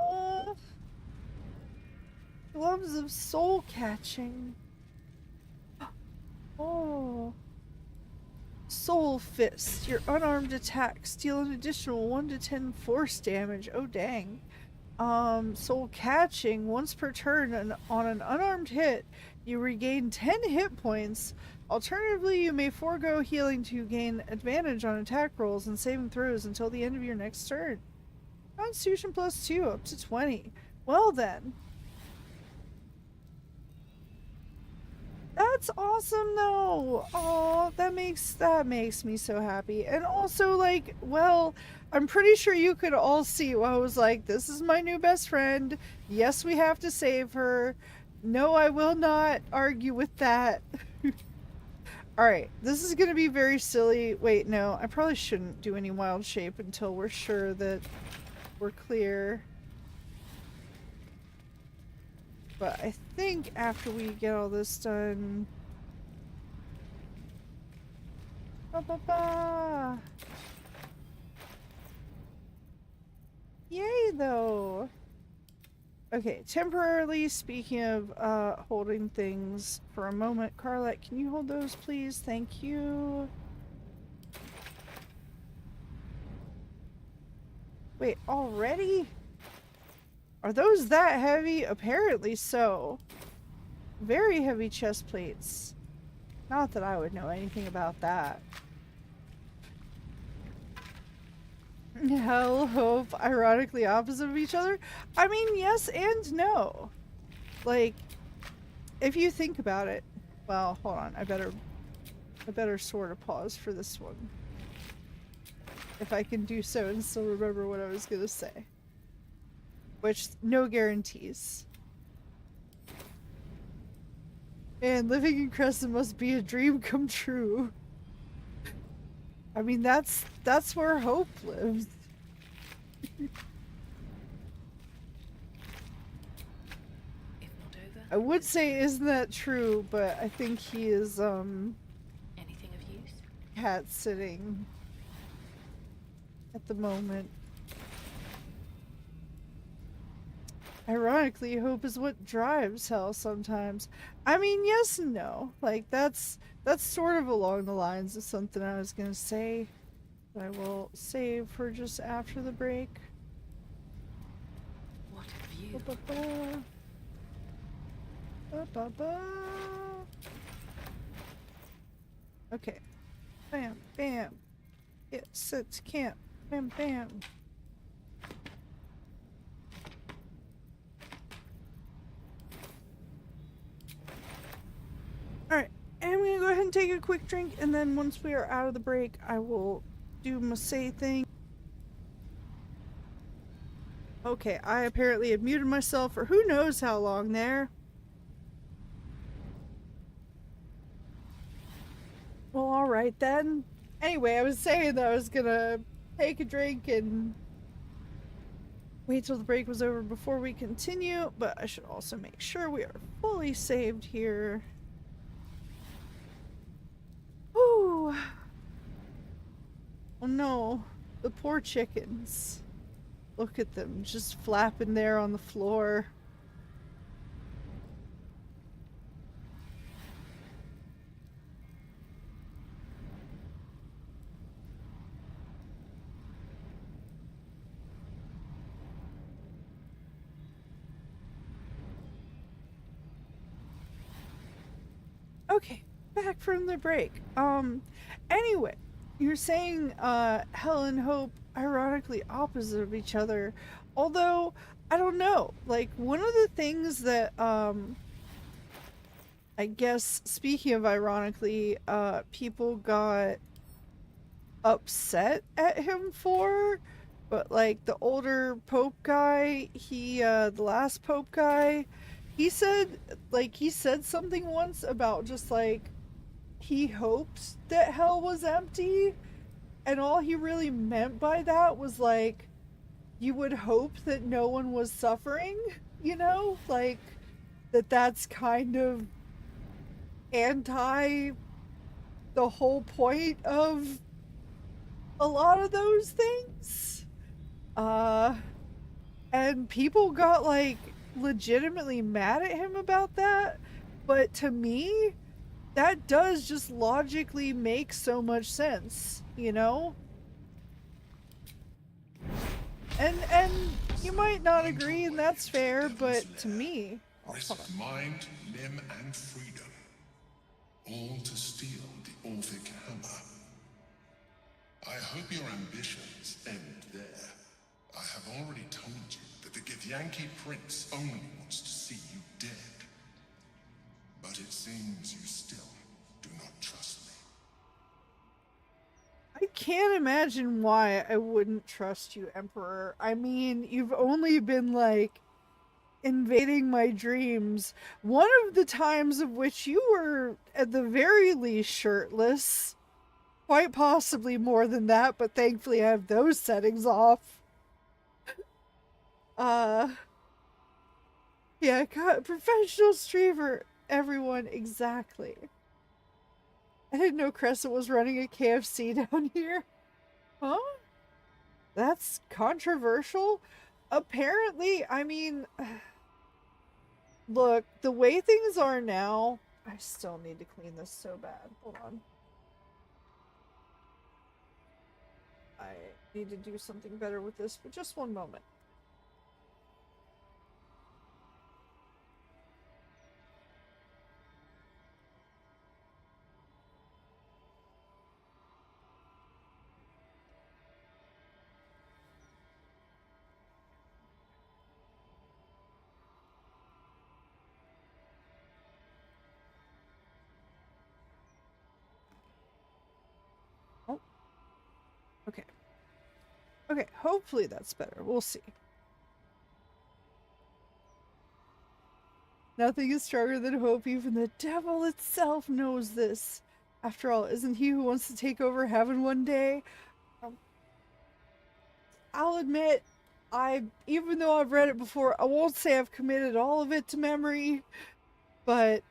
Gloves of soul catching. Oh. Soul Fist. Your unarmed attacks deal an additional 1 to 10 force damage. Oh dang. Soul Catching. Once per turn on an unarmed hit, you regain 10 hit points. Alternatively, you may forego healing to gain advantage on attack rolls and saving throws until the end of your next turn. Constitution plus 2, up to 20. Well then. That's awesome though. Oh, that makes me so happy. And also, like, well, I'm pretty sure you could all see I was like, this is my new best friend. Yes, we have to save her. No, I will not argue with that. Alright, this is gonna be very silly. Wait, no, I probably shouldn't do any wild shape until we're sure that we're clear. But I think after we get all this done... Ba-ba-ba! Yay, though! Okay, temporarily, speaking of holding things for a moment, Carlette, can you hold those, please? Thank you. Wait, already? Are those that heavy? Apparently so. Very heavy chest plates. Not that I would know anything about that. Hell, hope, ironically opposite of each other? I mean, yes and no. Like, if you think about it... Well, hold on. I better sort of pause for this one. If I can do so and still remember what I was gonna say. Which, no guarantees. And living in Crescent must be a dream come true. I mean, that's where hope lives. If not over. I would say, isn't that true? But I think he is, Anything of use? cat sitting at the moment. Ironically, hope is what drives hell sometimes. I mean, yes and no. Like, that's sort of along the lines of something I was gonna say. That I will save for just after the break. What a view. Ba-ba-ba. Ba-ba-ba. Okay. Bam, bam. It sits camp. Bam, bam. Alright, and I'm gonna go ahead and take a quick drink, and then once we are out of the break, I will do my say thing. Okay, I apparently have muted myself for who knows how long there. Well, alright then. Anyway, I was saying that I was gonna take a drink and wait till the break was over before we continue, but I should also make sure we are fully saved here. Ooh. Oh no, the poor chickens. Look at them, just flapping there on the floor. Okay, back from the break. Anyway, you're saying hell and hope ironically opposite of each other. Although, I don't know. Like, one of the things that I guess, speaking of ironically, people got upset at him for, but like the older Pope guy, the last Pope guy, he said something once about just like, he hoped that hell was empty, and all he really meant by that was like, you would hope that no one was suffering, you know? Like, that's kind of anti the whole point of a lot of those things. And people got like legitimately mad at him about that, but to me, that does just logically make so much sense, you know? And you might not Find agree, your and way that's into the fair, devil's but to lair. me, oh, hold Risk on. mind, limb, and freedom. All to steal the Orphic hammer. I hope your ambitions end there. I have already told you that the Githyanki Prince only wants to see you dead. But it seems you still do not trust me. I can't imagine why I wouldn't trust you, Emperor. I mean, you've only been, like, invading my dreams. One of the times of which you were, at the very least, shirtless. Quite possibly more than that, but thankfully I have those settings off. Yeah, God, professional streamer, everyone, exactly. I didn't know Crescent was running a KFC down here. Huh? That's controversial? Apparently, I mean, look, the way things are now, I still need to clean this so bad. Hold on. I need to do something better with this, but just one moment. Oh, okay. Okay, hopefully that's better. We'll see. Nothing is stronger than hope. Even the devil itself knows this. After all, isn't he who wants to take over heaven one day? Um, I'll admit, even though I've read it before, I won't say I've committed all of it to memory, but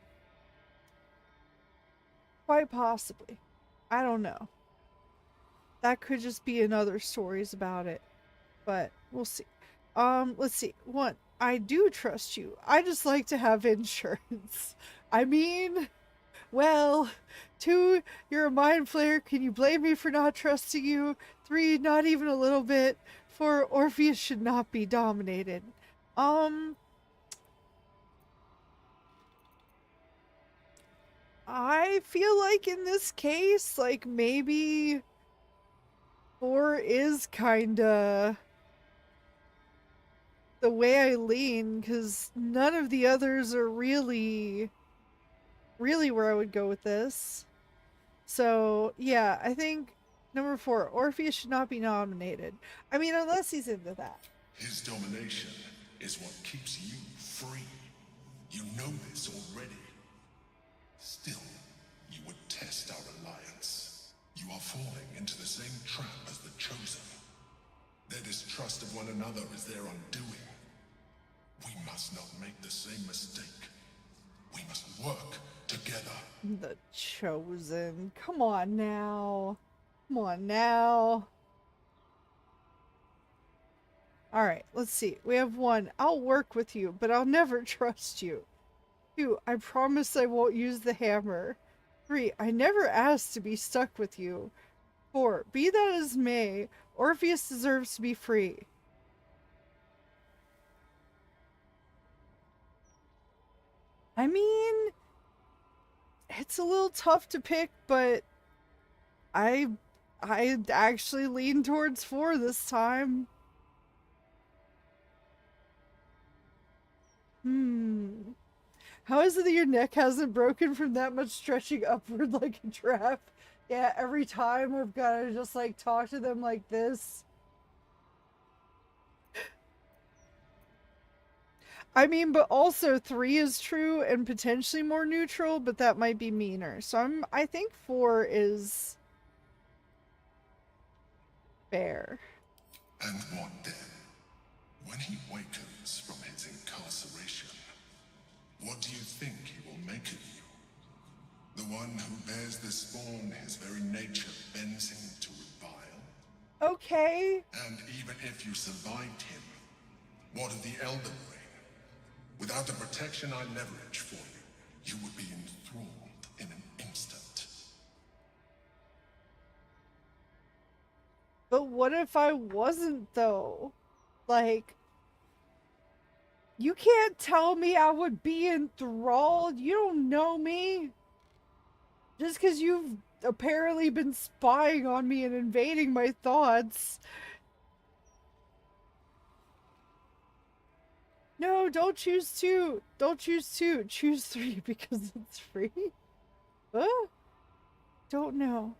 quite possibly. I don't know. That could just be in other stories about it, but we'll see. Let's see. One, I do trust you. I just like to have insurance. I mean, well, 2, you're a mind flayer. Can you blame me for not trusting you? 3, not even a little bit. 4, Orpheus should not be dominated. I feel like in this case, like maybe 4 is kinda the way I lean, because none of the others are really where I would go with this. So yeah, I think number 4, Orpheus should not be nominated. I mean, unless he's into that. His domination is what keeps you free. You know this already. Still, you would test our alliance. You are falling into the same trap as the Chosen. Their distrust of one another is their undoing. We must not make the same mistake. We must work together. The Chosen. Come on now. Come on now. Alright, let's see. We have 1. I'll work with you, but I'll never trust you. 2. I promise I won't use the hammer. 3. I never asked to be stuck with you. 4. Be that as may, Orpheus deserves to be free. I mean, it's a little tough to pick, but I actually lean towards 4 this time. How is it that your neck hasn't broken from that much stretching upward like a giraffe? Yeah, every time I've got to just like talk to them like this. I mean, but also 3 is true and potentially more neutral, but that might be meaner. So I think 4 is fair. And what then? When he wakens from his incarceration, what do you think he will make of you? The one who bears the spawn his very nature bends him to revile? Okay. And even if you survived him, what of the Elden Ring? Without the protection I leverage for you, you would be enthralled in an instant. But what if I wasn't, though? Like, you can't tell me I would be enthralled. You don't know me. Just because you've apparently been spying on me and invading my thoughts. No, don't choose 2. Don't choose 2. Choose 3 because it's free. Huh? Don't know.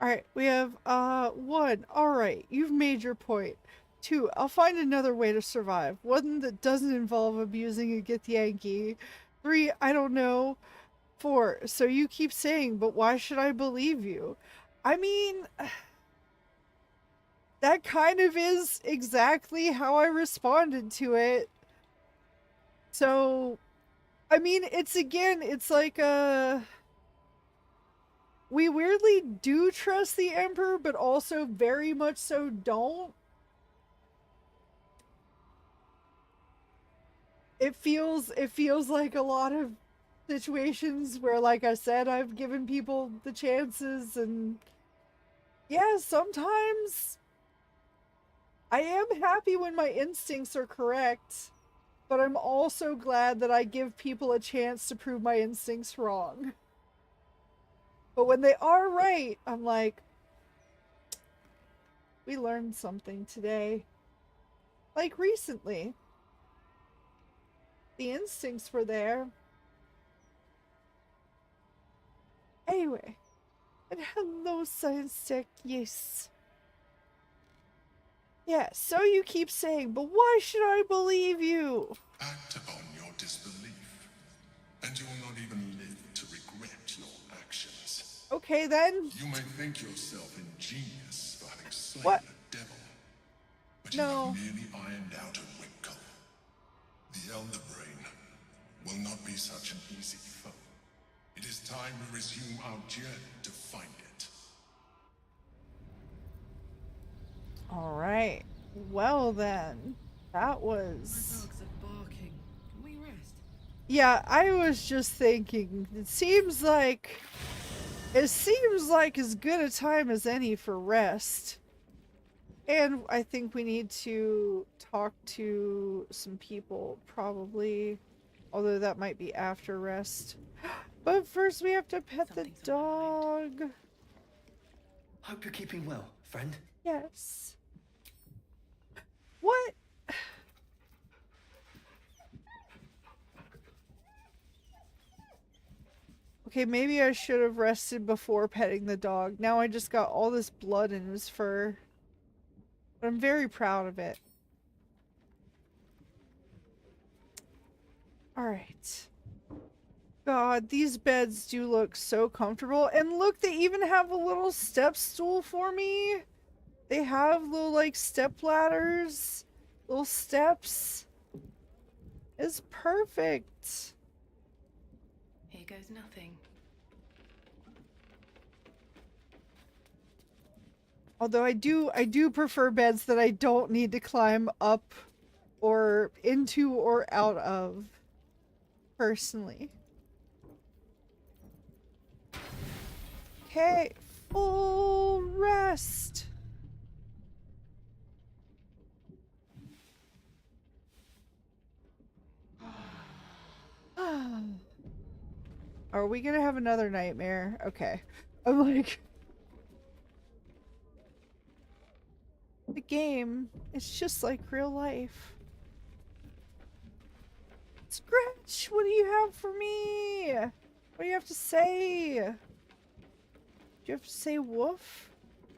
Alright, we have, 1. Alright, you've made your point. 2, I'll find another way to survive. 1 that doesn't involve abusing a Githyanki. 3, I don't know. 4, so you keep saying, but why should I believe you? I mean, that kind of is exactly how I responded to it. So, I mean, it's like we weirdly do trust the Emperor, but also very much so don't. It feels like a lot of situations where, like I said, I've given people the chances, and yeah, sometimes I am happy when my instincts are correct, but I'm also glad that I give people a chance to prove my instincts wrong. But when they are right, I'm like, we learned something today. Like recently. The instincts were there. Anyway. And hello, Science Tech, yes. Yeah, so you keep saying, but why should I believe you? Act upon your disbelief, and you will not even live to regret your actions. Okay, then. You may think yourself ingenious for having slain What? a devil, but you No. have merely ironed out a wrinkle. The Elder Brain will not be such an easy foe. It is time we resume our journey to find it. Alright. Well then. That was... My dogs are barking. Can we rest? Yeah, I was just thinking, it seems like as good a time as any for rest. And I think we need to talk to some people, probably. Although that might be after rest. But first we have to pet Something's the on my dog. Hope you're keeping well, friend. Yes. What? Okay, maybe I should have rested before petting the dog. Now I just got all this blood in his fur. But I'm very proud of it. Alright. God, these beds do look so comfortable. And look, they even have a little step stool for me. They have little, like, step ladders. Little steps. It's perfect. Here goes nothing. Although I do prefer beds that I don't need to climb up or into or out of. Personally. Okay, full rest. Are we gonna have another nightmare? Okay. I'm like... The game is just like real life. Scratch, what do you have for me? What do you have to say? Do you have to say woof?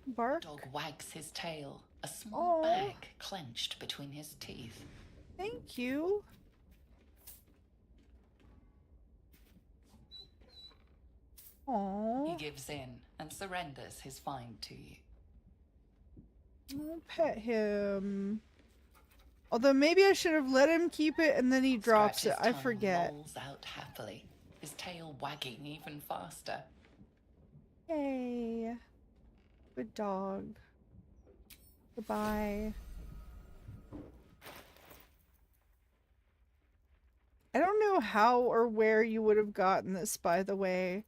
Bark? Dog wags his tail, a small bag clenched between his teeth. Thank you. He Aww. gives in and surrenders his find to you. I'll pet him. Although maybe I should have let him keep it and then he drops it. Scratch's I tongue forget. lolls out happily, his tail wagging even faster. Hey. Good dog. Goodbye. know how or where you would have gotten this, by the way.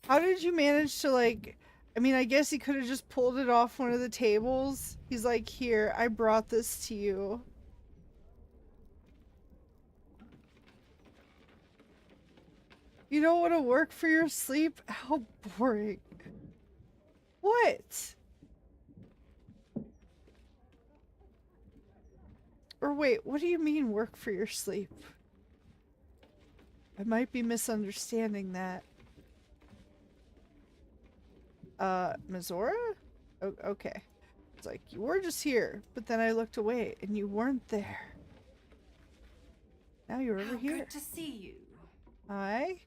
How did you manage to, like... I mean, I guess he could have just pulled it off one of the tables. He's like, here, I brought this to you. You don't want to work for your sleep? How boring. What? Or wait, what do you mean work for your sleep? I might be misunderstanding that. Mizora? Okay. It's like, you were just here, but then I looked away and you weren't there. Now you're over here. Good to see you. Hi?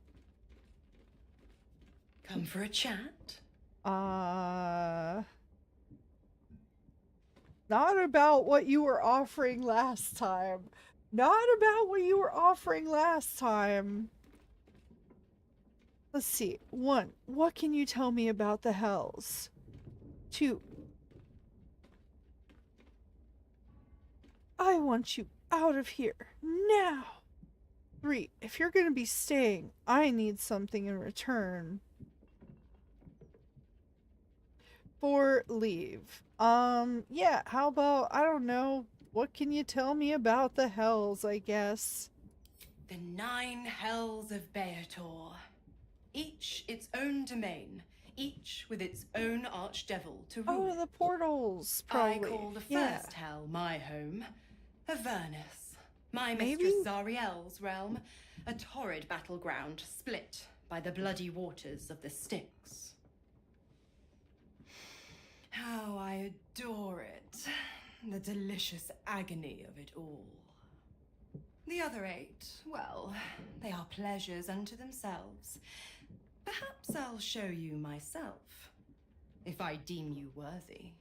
Come for a chat? Not about what you were offering last time. Not about what you were offering last time. Let's see. 1. What can you tell me about the Hells? 2. I want you out of here. Now! 3. If you're gonna be staying, I need something in return. 4. Leave. Yeah, how about, I don't know, what can you tell me about the Hells, I guess? The 9 hells of Beator. Each its own domain, each with its own archdevil to rule. Oh, the portals, probably. I call the Yeah. first hell my home, Avernus. My Maybe? mistress Zariel's realm, a torrid battleground split by the bloody waters of the Styx. How I adore it, the delicious agony of it all. The other 8, well, they are pleasures unto themselves. Perhaps I'll show you myself, if I deem you worthy.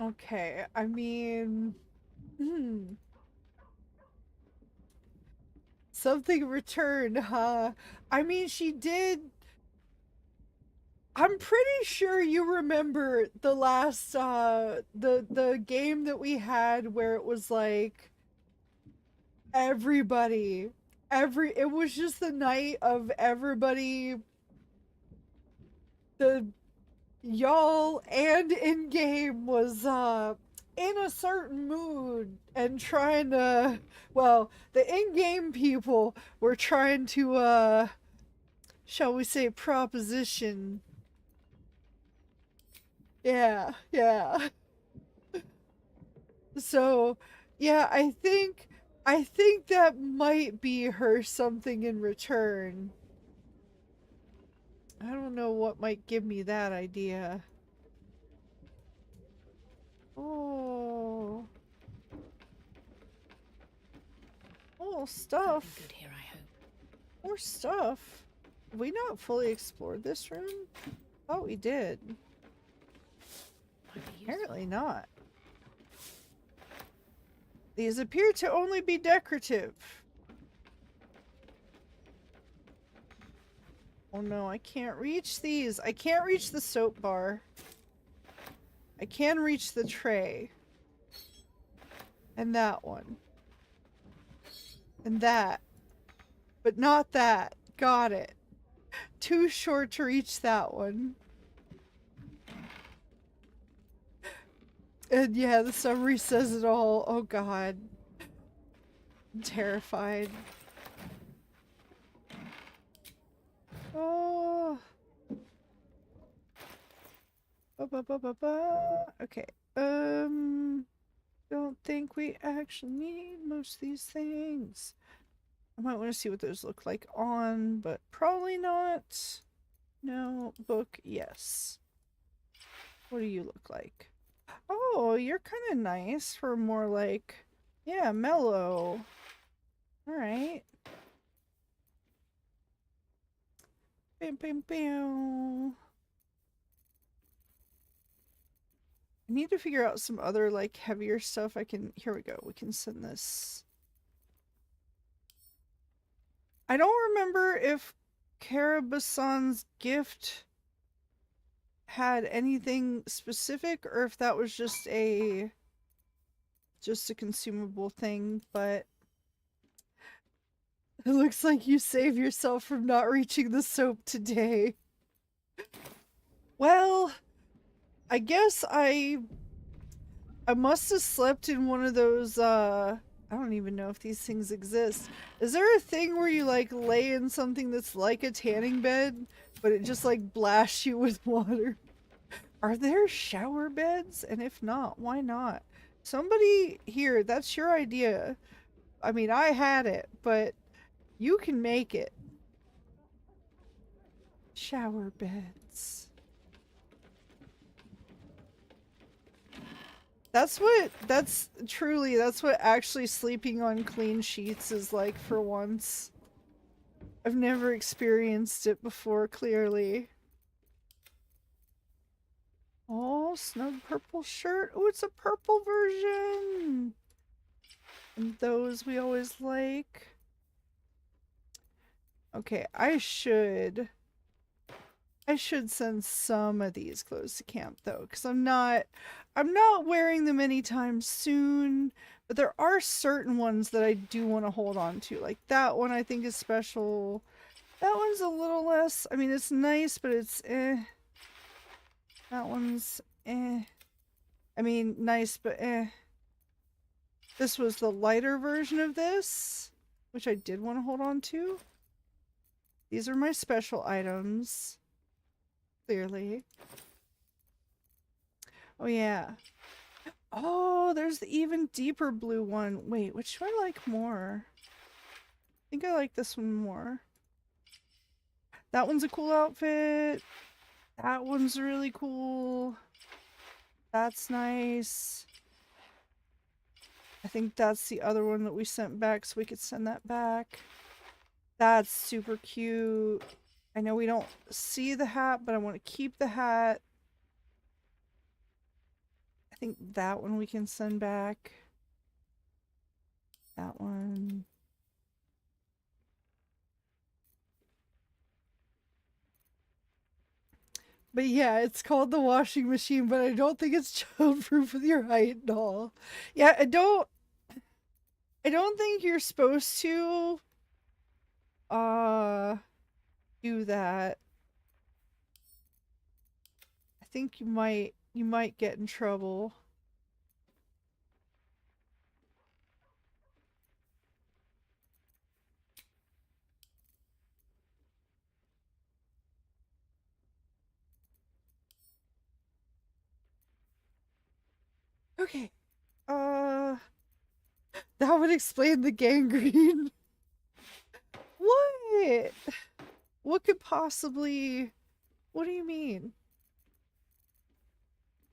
Okay, I mean... Something returned, huh? I mean, she did... I'm pretty sure you remember the last, the game that we had where it was like... Everybody... It was just the night of everybody... Y'all and in-game was, in a certain mood and trying to, well, the in-game people were trying to, shall we say, proposition. Yeah. So, yeah, I think that might be her something in return. I don't know what might give me that idea. Oh, stuff. Good here, I hope. More stuff. Have we not fully explored this room? Oh, we did. Apparently not. These appear to only be decorative. Oh no, I can't reach these. I can't reach the soap bar. I can reach the tray. And that one. And that. But not that. Got it. Too short to reach that one. And yeah, the summary says it all. Oh god. I'm terrified. Oh. Okay. Don't think we actually need most of these things. I might want to see what those look like on, but probably not. No. Book, yes. What do you look like? Oh, you're kind of nice for more like, yeah, mellow. Alright. Bam, bam, bam. I need to figure out some other, like, heavier stuff I can... Here we go. We can send this. I don't remember if Karabasan's gift had anything specific or if that was just a just a consumable thing, but it looks like you saved yourself from not reaching the soap today. Well, I guess I must have slept in one of those, I don't even know if these things exist. Is there a thing where you, like, lay in something that's like a tanning bed, but it just, like, blasts you with water? Are there shower beds? And if not, why not? Somebody here, that's your idea. I mean, I had it, but you can make it. Shower beds. That's what actually sleeping on clean sheets is like for once. I've never experienced it before, clearly. Oh, snug purple shirt. Oh, it's a purple version. And those we always like. Okay, I should send some of these clothes to camp though, because I'm not wearing them anytime soon, but there are certain ones that I do want to hold on to. Like that one I think is special. That one's a little less, I mean it's nice, but it's eh. That one's eh. I mean nice, but eh. This was the lighter version of this, which I did want to hold on to. These are my special items. Clearly. Oh yeah. Oh, there's the even deeper blue one. Wait, which do I like more? I think I like this one more. That one's a cool outfit. That one's really cool. That's nice. I think that's the other one that we sent back, so we could send that back. That's super cute. I know we don't see the hat, but I want to keep the hat. I think that one we can send back. That one. But yeah, it's called the washing machine, but I don't think it's childproof with your height and all. Yeah, I don't think you're supposed to do that. I think you might get in trouble. Okay. That would explain the gangrene. What? What could possibly... What do you mean?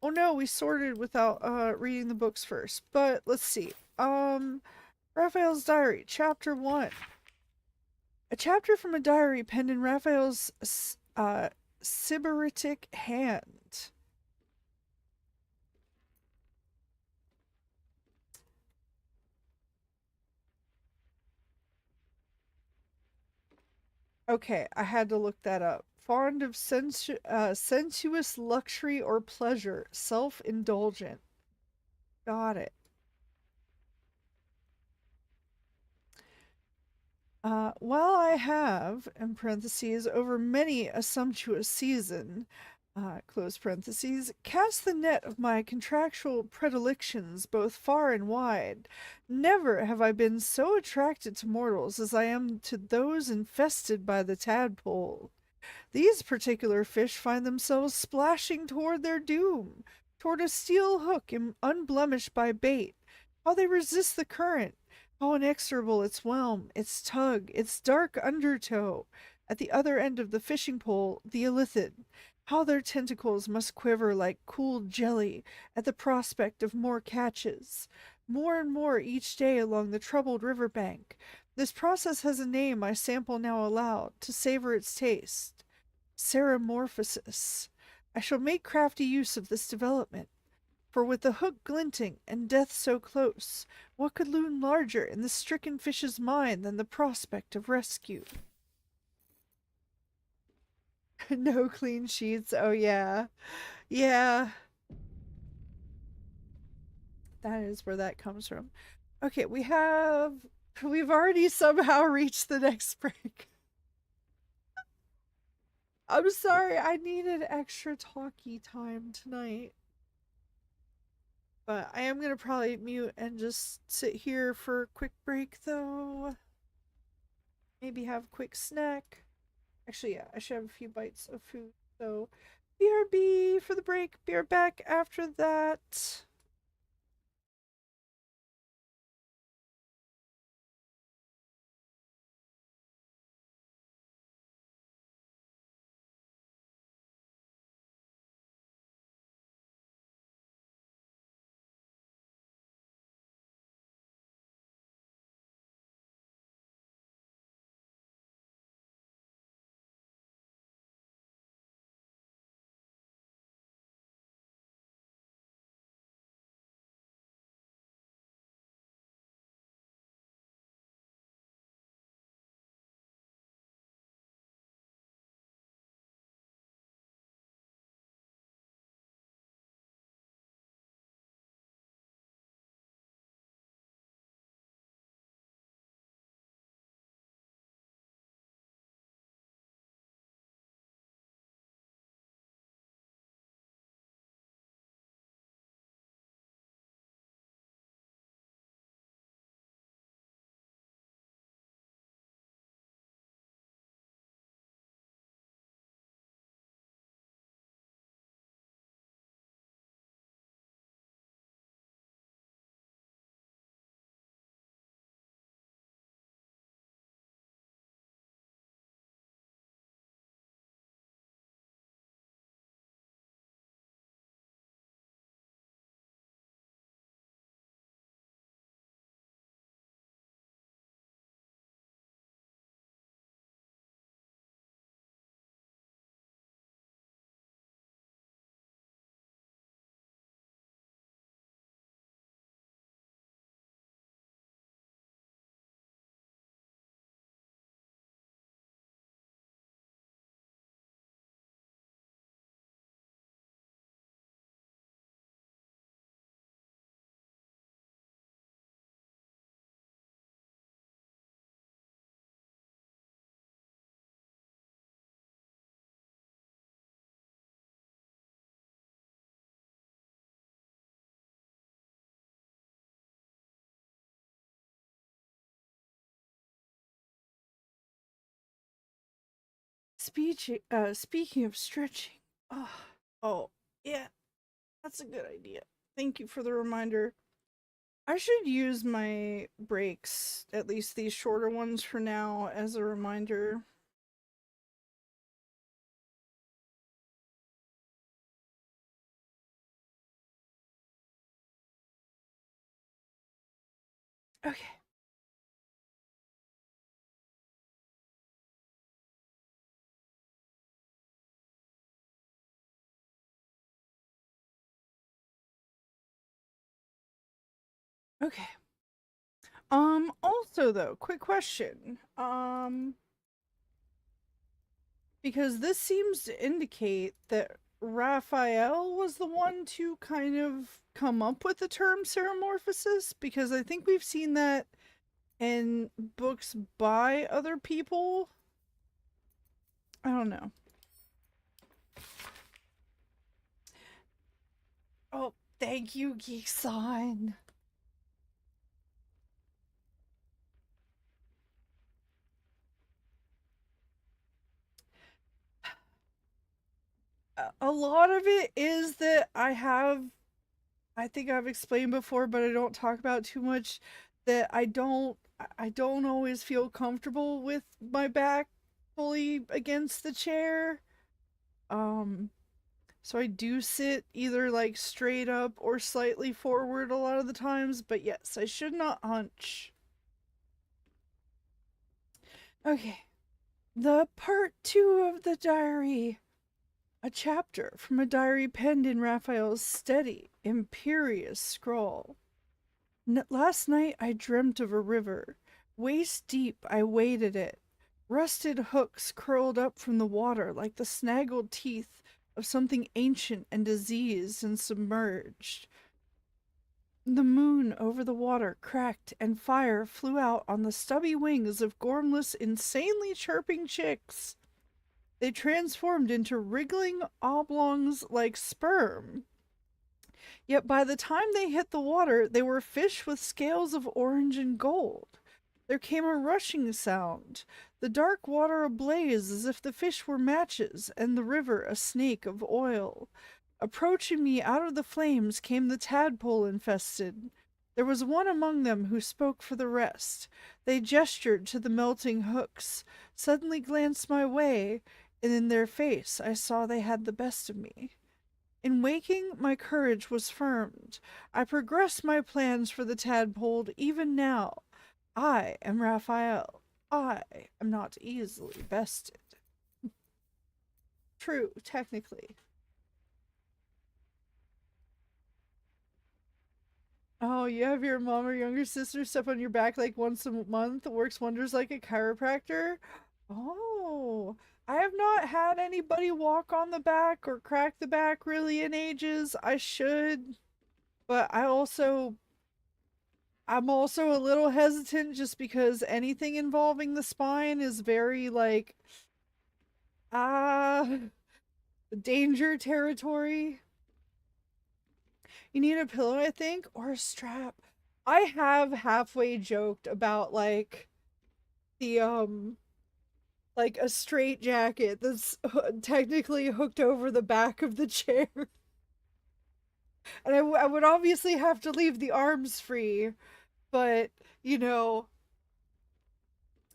Oh no, we sorted without reading the books first. But let's see. Raphael's diary, chapter 1. A chapter from a diary penned in Raphael's sybaritic hand. Okay, I had to look that up. Fond of sensuous luxury or pleasure, self-indulgent. Got it. While I have, in parentheses, over many a sumptuous season, close parentheses, cast the net of my contractual predilections both far and wide, never have I been so attracted to mortals as I am to those infested by the tadpole. These particular fish find themselves splashing toward their doom, toward a steel hook unblemished by bait. How they resist the current! How inexorable its whelm, its tug, its dark undertow! At the other end of the fishing pole, the illithid. How their tentacles must quiver like cooled jelly at the prospect of more catches. More and more each day along the troubled river bank. This process has a name I sample now aloud, to savor its taste. Ceramorphosis. I shall make crafty use of this development. For with the hook glinting and death so close, what could loom larger in the stricken fish's mind than the prospect of rescue? No clean sheets. Oh yeah. Yeah. That is where that comes from. Okay, we've already somehow reached the next break. I'm sorry, I needed extra talky time tonight. But I am gonna probably mute and just sit here for a quick break though. Maybe have a quick snack. Actually, yeah, I should have a few bites of food. So, BRB for the break. Be right back after that. Speaking of stretching. Oh, oh, yeah, that's a good idea. Thank you for the reminder. I should use my breaks, at least these shorter ones for now, as a reminder. Okay. Okay. Also though, quick question. Because this seems to indicate that Raphael was the one to kind of come up with the term seromorphosis, because I think we've seen that in books by other people. I don't know. Oh, thank you, Geekson. A lot of it is that I think I've explained before, but I don't talk about too much, that I don't always feel comfortable with my back fully against the chair. Um so I do sit either like straight up or slightly forward a lot of the times, but yes, I should not hunch. Okay. The part 2 of the diary. A chapter from a diary penned in Raphael's steady, imperious scrawl. Last night I dreamt of a river. Waist deep I waded it. Rusted hooks curled up from the water like the snaggled teeth of something ancient and diseased and submerged. The moon over the water cracked, and fire flew out on the stubby wings of Gormless' insanely chirping chicks. They transformed into wriggling oblongs like sperm. Yet by the time they hit the water, they were fish with scales of orange and gold. There came a rushing sound, the dark water ablaze as if the fish were matches, and the river a snake of oil. Approaching me out of the flames came the tadpole infested. There was one among them who spoke for the rest. They gestured to the melting hooks, suddenly glanced my way, and in their face I saw they had the best of me. In waking, my courage was firmed. I progressed my plans for the tadpole even now. I am Raphael. I am not easily bested. True, technically. Oh, you have your mom or younger sister step on your back like once a month, works wonders like a chiropractor? Oh, I have not had anybody walk on the back or crack the back really in ages. I should, but I'm also a little hesitant just because anything involving the spine is very like ah danger territory. You need a pillow, I think, or a strap. I have halfway joked about the like a straight jacket that's technically hooked over the back of the chair. And I would obviously have to leave the arms free, but you know,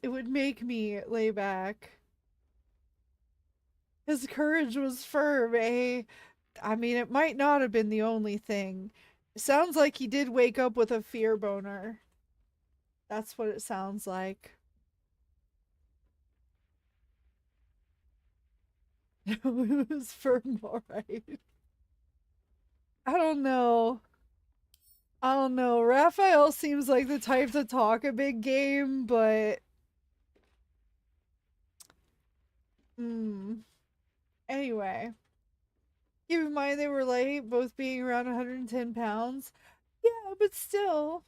it would make me lay back. His courage was firm, eh? I mean, it might not have been the only thing. It sounds like he did wake up with a fear boner. That's what it sounds like. It was firm, alright. I don't know. I don't know. Raphael seems like the type to talk a big game, but anyway. Keep in mind they were light, both being around 110 pounds. Yeah, but still.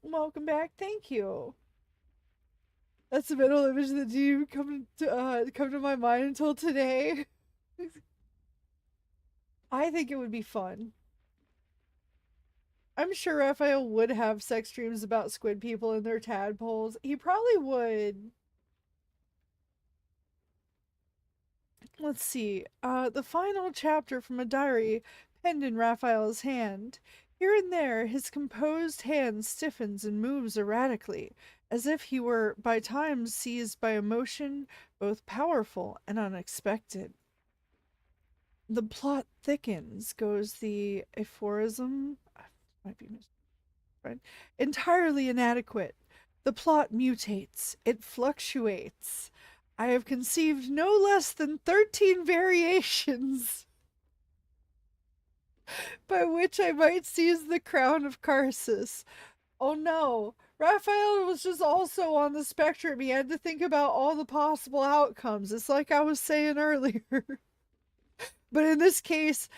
Welcome back. Thank you. That's the middle image that didn't come to my mind until today. I think it would be fun. I'm sure Raphael would have sex dreams about squid people and their tadpoles. He probably would. Let's see. The final chapter from a diary penned in Raphael's hand. Here and there, his composed hand stiffens and moves erratically, as if he were by times seized by emotion both powerful and unexpected. The plot thickens, goes the aphorism. Might be right. Entirely inadequate. The plot mutates. It fluctuates. I have conceived no less than 13 variations by which I might seize the crown of Karsus. Oh no, Raphael was just also on the spectrum. He had to think about all the possible outcomes. It's like I was saying earlier. But in this case,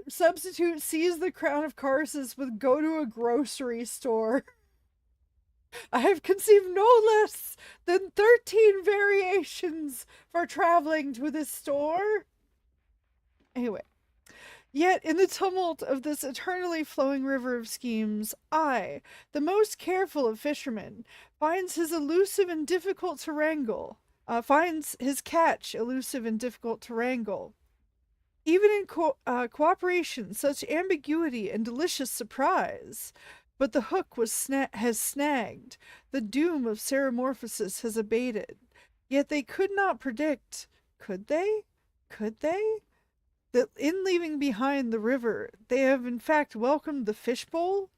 substitute seize the crown of Karsus with go to a grocery store. I have conceived no less than 13 variations for traveling to this store. Anyway, yet in the tumult of this eternally flowing river of schemes, I, the most careful of fishermen, finds his catch elusive and difficult to wrangle. Even in cooperation, such ambiguity and delicious surprise. But the hook has snagged. The doom of Ceramorphosis has abated. Yet they could not predict, could they? Could they? That in leaving behind the river, they have in fact welcomed the fishbowl?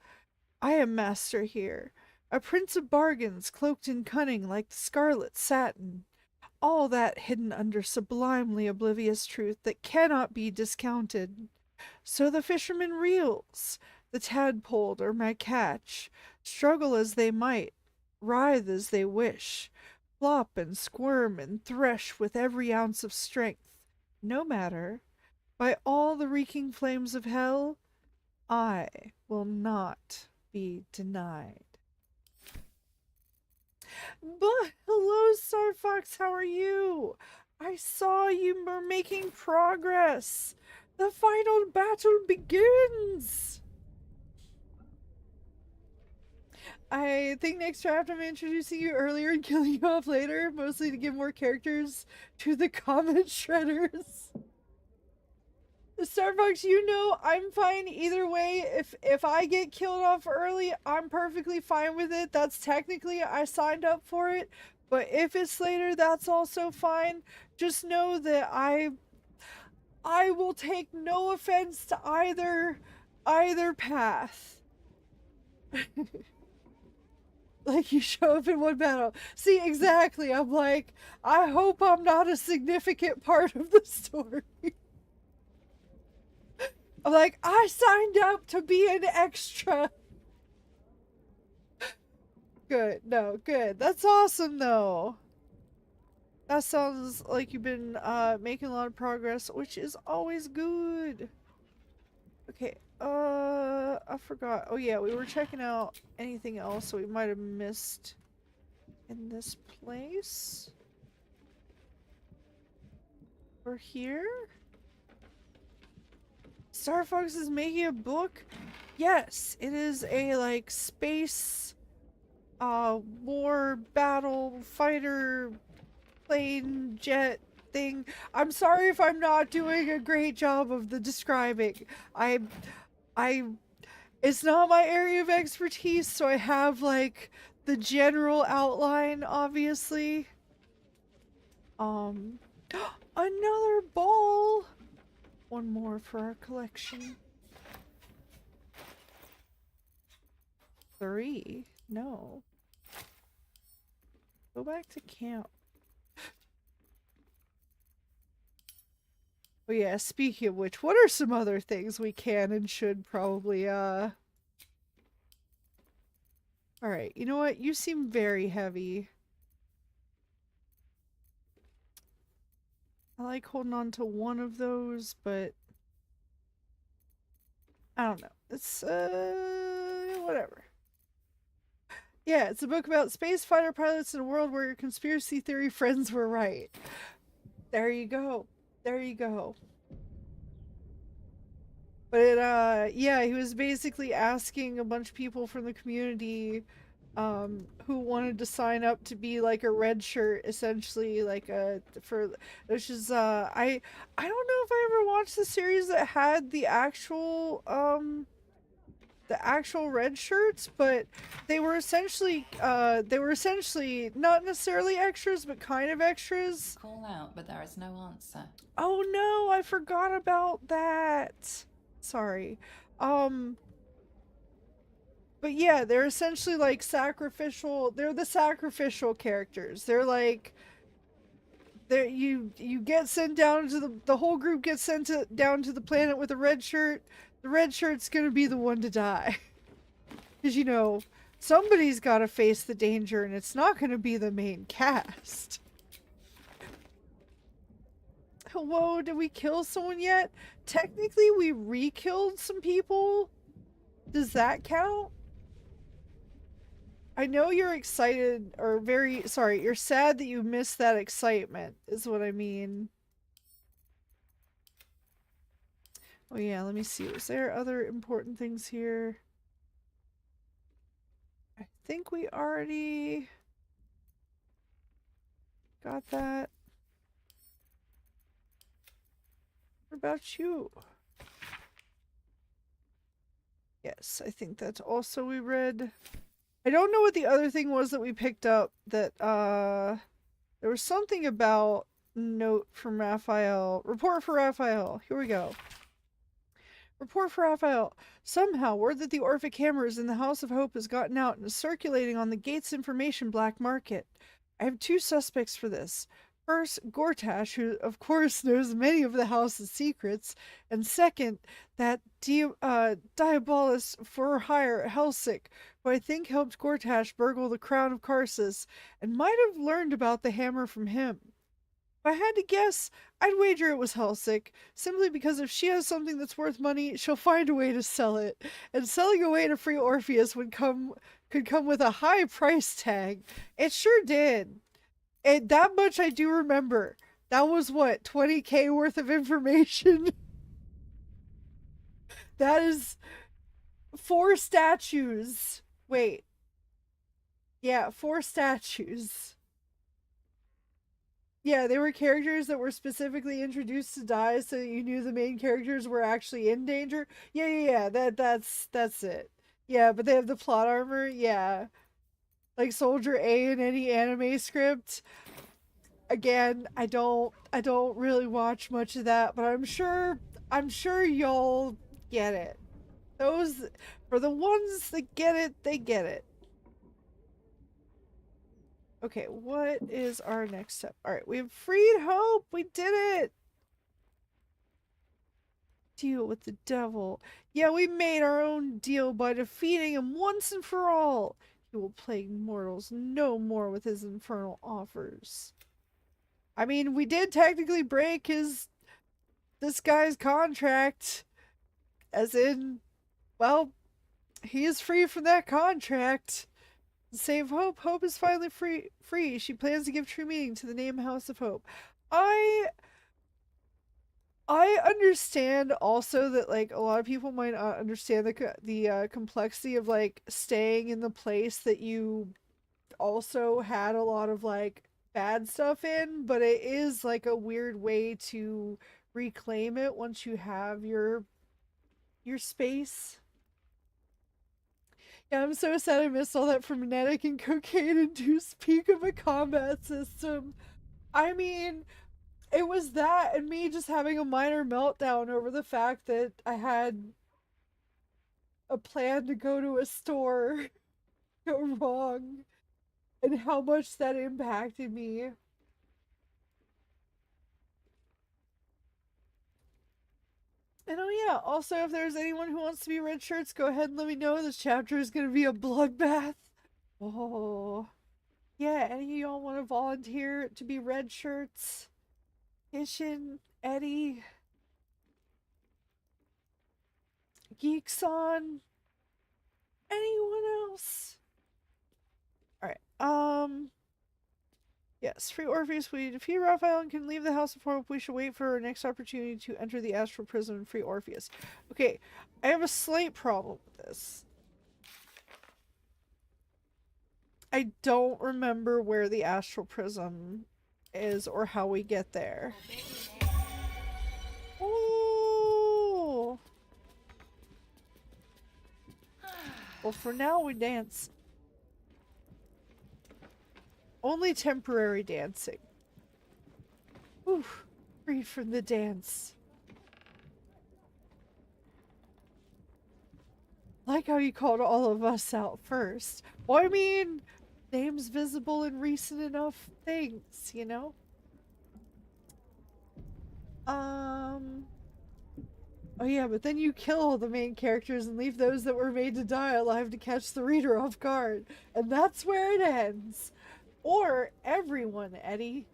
I am master here, a prince of bargains cloaked in cunning like scarlet satin. All that hidden under sublimely oblivious truth that cannot be discounted. So the fisherman reels. The tadpole or my catch, struggle as they might, writhe as they wish, flop and squirm and thresh with every ounce of strength. No matter. By all the reeking flames of hell, I will not be denied. But hello, Star Fox, how are you? I saw you were making progress. The final battle begins. I think next draft I'm introducing you earlier and killing you off later, mostly to give more characters to the comment shredders. Starbucks, you know I'm fine either way. If I get killed off early, I'm perfectly fine with it. That's technically I signed up for it. But if it's later, that's also fine. Just know that I will take no offense to either path. Like, you show up in one battle. See, exactly. I'm like, I hope I'm not a significant part of the story. I'm like, I signed up to be an extra. Good. No, good. That's awesome, though. That sounds like you've been making a lot of progress, which is always good. Okay, I forgot. Oh yeah, we were checking out anything else, so we might have missed in this place. Or here? Star Fox is making a book? Yes, it is a, like, space, war, battle, fighter, plane, jet thing. I'm sorry if I'm not doing a great job of the describing. It's not my area of expertise, so I have, like, the general outline, obviously. Another ball! One more for our collection. 3? No. Go back to camp. Oh yeah, speaking of which, what are some other things we can and should probably, Alright, you know what? You seem very heavy. I like holding on to one of those, but I don't know. It's, whatever. Yeah, it's a book about space fighter pilots in a world where your conspiracy theory friends were right. There you go. There you go. But it, yeah, he was basically asking a bunch of people from the community, who wanted to sign up to be like a red shirt, essentially, like which is, I don't know if I ever watched the series that had the actual red shirts, but they were essentially not necessarily extras, but kind of extras. Call out, but there is no answer. Oh no, I forgot about that. Sorry. But yeah, they're essentially like sacrificial. They're the sacrificial characters. They're like, you get sent down to the whole group gets sent down to the planet with a red shirt. The red shirt's gonna be the one to die. Because, you know, somebody's gotta face the danger, and it's not gonna be the main cast. Hello, did we kill someone yet? Technically, we re-killed some people. Does that count? I know you're excited, or sorry, you're sad that you missed that excitement, is what I mean. Oh yeah, let me see. Was there other important things here? I think we already got that. What about you? Yes, I think that's also we read. I don't know what the other thing was that we picked up that, there was something about note from Raphael. Report for Raphael. Here we go. Report for Raphael. Somehow, word that the Orphic Hammer is in the House of Hope has gotten out and is circulating on the Gates Information black market. I have 2 suspects for this. First, Gortash, who of course knows many of the house's secrets, and second, that Diabolus for hire Helsik, who I think helped Gortash burgle the crown of Karsus, and might have learned about the hammer from him. If I had to guess, I'd wager it was Hellsick, simply because if she has something that's worth money, she'll find a way to sell it. And selling away to free Orpheus could come with a high price tag. It sure did. And that much I do remember. That was what, 20K worth of information? That is 4 statues. Wait. Yeah, 4 statues. Yeah, they were characters that were specifically introduced to die so that you knew the main characters were actually in danger. Yeah, that's it. Yeah, but they have the plot armor, yeah. Like Soldier A in any anime script. Again, I don't really watch much of that, but I'm sure y'all get it. Those, for the ones that get it, they get it. Okay, what is our next step? Alright, we have freed Hope! We did it! Deal with the devil. Yeah, we made our own deal by defeating him once and for all. He will plague mortals no more with his infernal offers. I mean, we did technically break this guy's contract. As in, well, he is free from that contract. Save Hope. Hope is finally free. She plans to give true meaning to the name House of Hope. I understand also that like a lot of people might not understand the complexity of like staying in the place that you also had a lot of like bad stuff in, but it is like a weird way to reclaim it once you have your space. Yeah, I'm so sad I missed all that frenetic and cocaine-induced peak of a combat system. I mean, it was that and me just having a minor meltdown over the fact that I had a plan to go to a store go wrong and how much that impacted me. And oh yeah, also if there's anyone who wants to be red shirts, go ahead and let me know. This chapter is going to be a bloodbath. Oh. Yeah, any of y'all want to volunteer to be red shirts? Ishin, Eddie, Geekson, anyone else? Alright, yes, free Orpheus. We defeat Raphael and can leave the House of Hope. We should wait for our next opportunity to enter the Astral Prism and free Orpheus. Okay, I have a slight problem with this. I don't remember where the Astral Prism is or how we get there. Oh! Well, for now we dance. Only temporary dancing. Oof, free from the dance. Like how you called all of us out first. Well, I mean, names visible in recent enough things, you know? Oh yeah, but then you kill all the main characters and leave those that were made to die alive to catch the reader off guard. And that's where it ends. Or everyone, Eddie.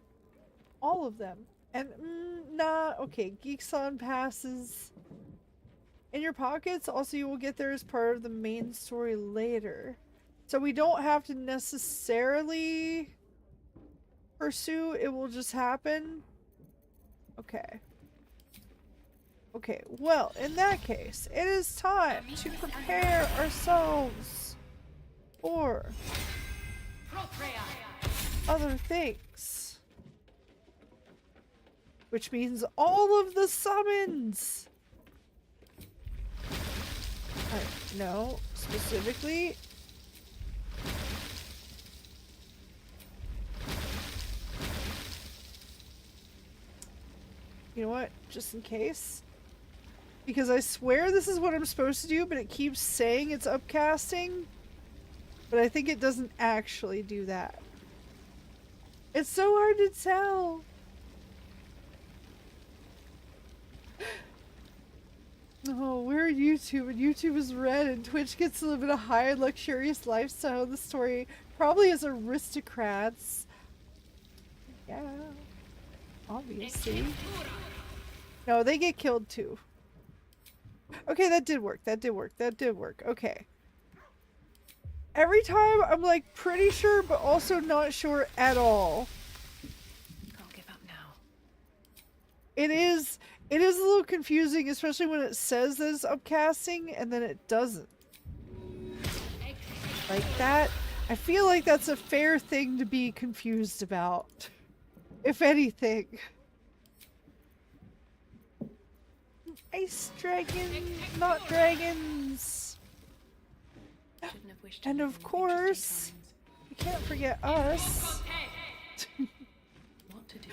All of them. And, nah, okay, Geekson passes. In your pockets, also you will get there as part of the main story later. So we don't have to necessarily pursue, it will just happen. Okay. Okay, well, in that case, it is time to prepare ourselves for other things. Which means all of the summons! Alright, no, specifically... You know what? Just in case. Because I swear this is what I'm supposed to do, but it keeps saying it's upcasting. But I think it doesn't actually do that. It's so hard to tell. Oh, we're YouTube, and YouTube is red, and Twitch gets to live in a high and luxurious lifestyle. The story probably is aristocrats. Yeah. obviously. No, they get killed too. Okay, that did work. That did work. That did work. Okay. Every time I'm like pretty sure, but also not sure at all. Can't give up now. It is a little confusing, especially when it says that it's upcasting and then it doesn't. Like that. I feel like that's a fair thing to be confused about. If anything. Ice dragon, not dragons. Shouldn't have wished And of anything course, interesting you can't forget us. times. What to do?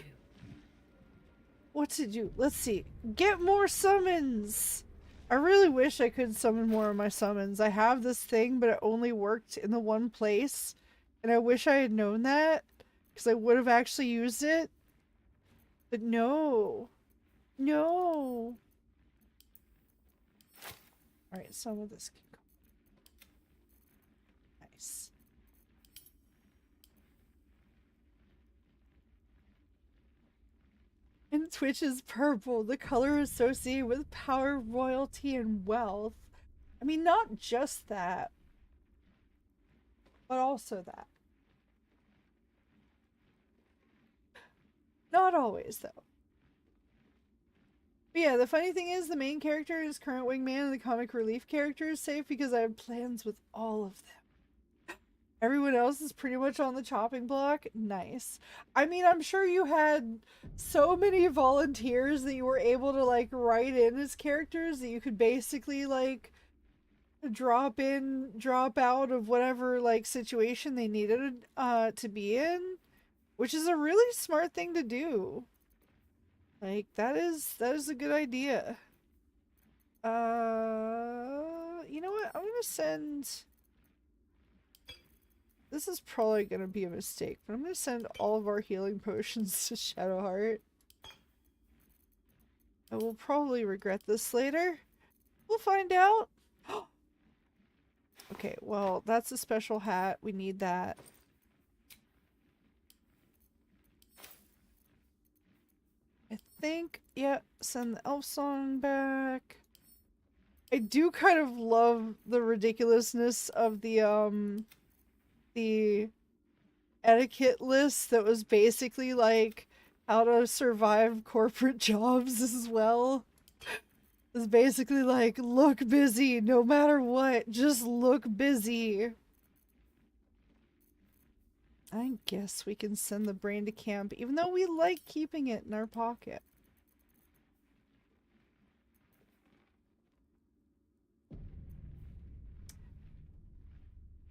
What to do? Let's see. Get more summons! I really wish I could summon more of my summons. I have this thing, but it only worked in the one place. And I wish I had known that, because I would have actually used it. But no. No. Alright, some of this can go. Nice. And Twitch is purple, the color associated with power, royalty, and wealth. I mean, not just that, but also that. Not always, though. But yeah, the funny thing is the main character is current wingman and the comic relief character is safe because I have plans with all of them. Everyone else is pretty much on the chopping block. Nice. I mean, I'm sure you had so many volunteers that you were able to like write in as characters that you could basically like drop in, drop out of whatever like situation they needed to be in, which is a really smart thing to do. Like that is a good idea. You know what? I'm gonna send. This is probably gonna be a mistake, but I'm gonna send all of our healing potions to Shadowheart. I will probably regret this later. We'll find out. Okay, well, that's a special hat. We need that. I think, yeah, send the elf song back. I do kind of love the ridiculousness of the etiquette list that was basically like how to survive corporate jobs as well. It's basically like, look busy no matter what, just look busy. I guess we can send the brain to camp, even though we like keeping it in our pocket.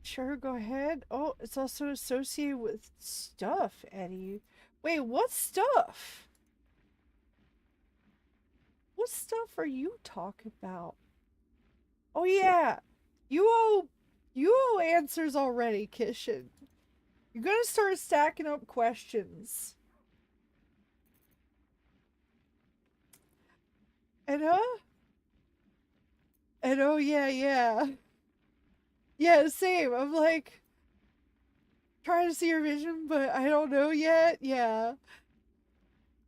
Sure, go ahead. Oh, it's also associated with stuff, Eddie. Wait, what stuff? What stuff are you talking about? Oh yeah, you owe answers already, Kishin. You're gonna start stacking up questions. And oh yeah. Yeah, same. I'm like trying to see your vision, but I don't know yet. Yeah.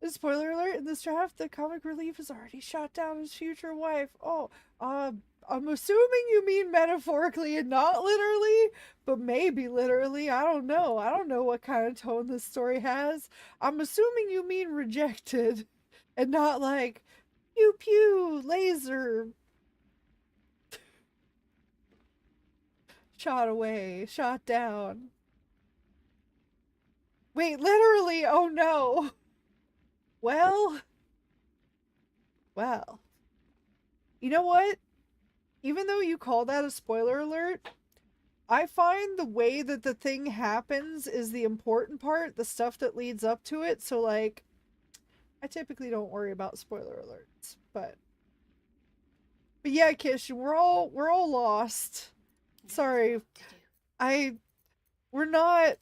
Spoiler alert, in this draft, the comic relief has already shot down his future wife. Oh, I'm assuming you mean metaphorically and not literally, but maybe literally. I don't know. I don't know what kind of tone this story has. I'm assuming you mean rejected and not like pew pew, laser. Shot away, shot down. Wait, literally, oh no. Well. You know what? Even though you call that a spoiler alert, I find the way that the thing happens is the important part, the stuff that leads up to it. So like, I typically don't worry about spoiler alerts, but yeah, Kish, we're all lost. Sorry. We're not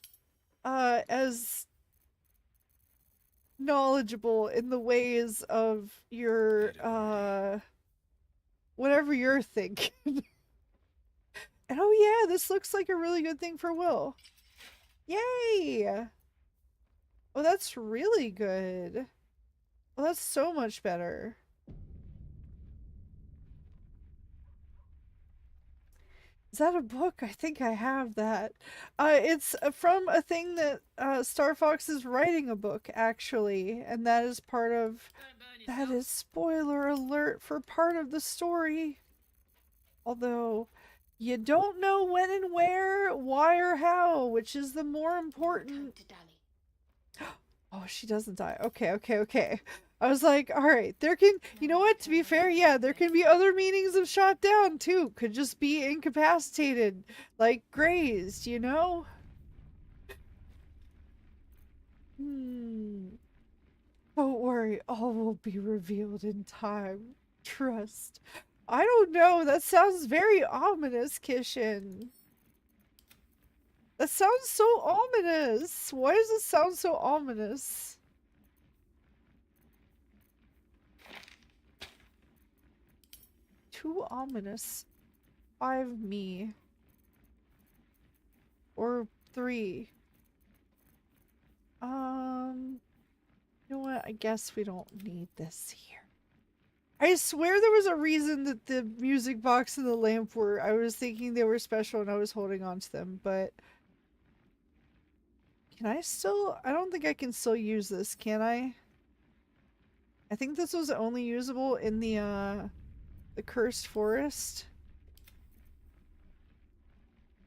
as knowledgeable in the ways of your whatever you're thinking. And oh yeah, this looks like a really good thing for Will. Yay! Oh, that's really good. Well, that's so much better. Is that a book? I think I have that. It's from a thing that Star Fox is writing a book, actually, and that is part of. That is spoiler alert for part of the story. Although, you don't know when and where, why or how, which is the more important. Oh, she doesn't die. Okay, okay, okay. I was like, alright, there can, you know what, to be fair, yeah, there can be other meanings of shot down, too. Could just be incapacitated, like grazed, you know? Hmm. Don't worry, all will be revealed in time. Trust. I don't know, that sounds very ominous, Kishin. That sounds so ominous. Why does it sound so ominous? Too ominous. 5 me. Or 3. You know what? I guess we don't need this here. I swear there was a reason that the music box and the lamp were. I was thinking they were special and I was holding on to them, but can I still? I don't think I can still use this, can I? I think this was only usable in the cursed forest.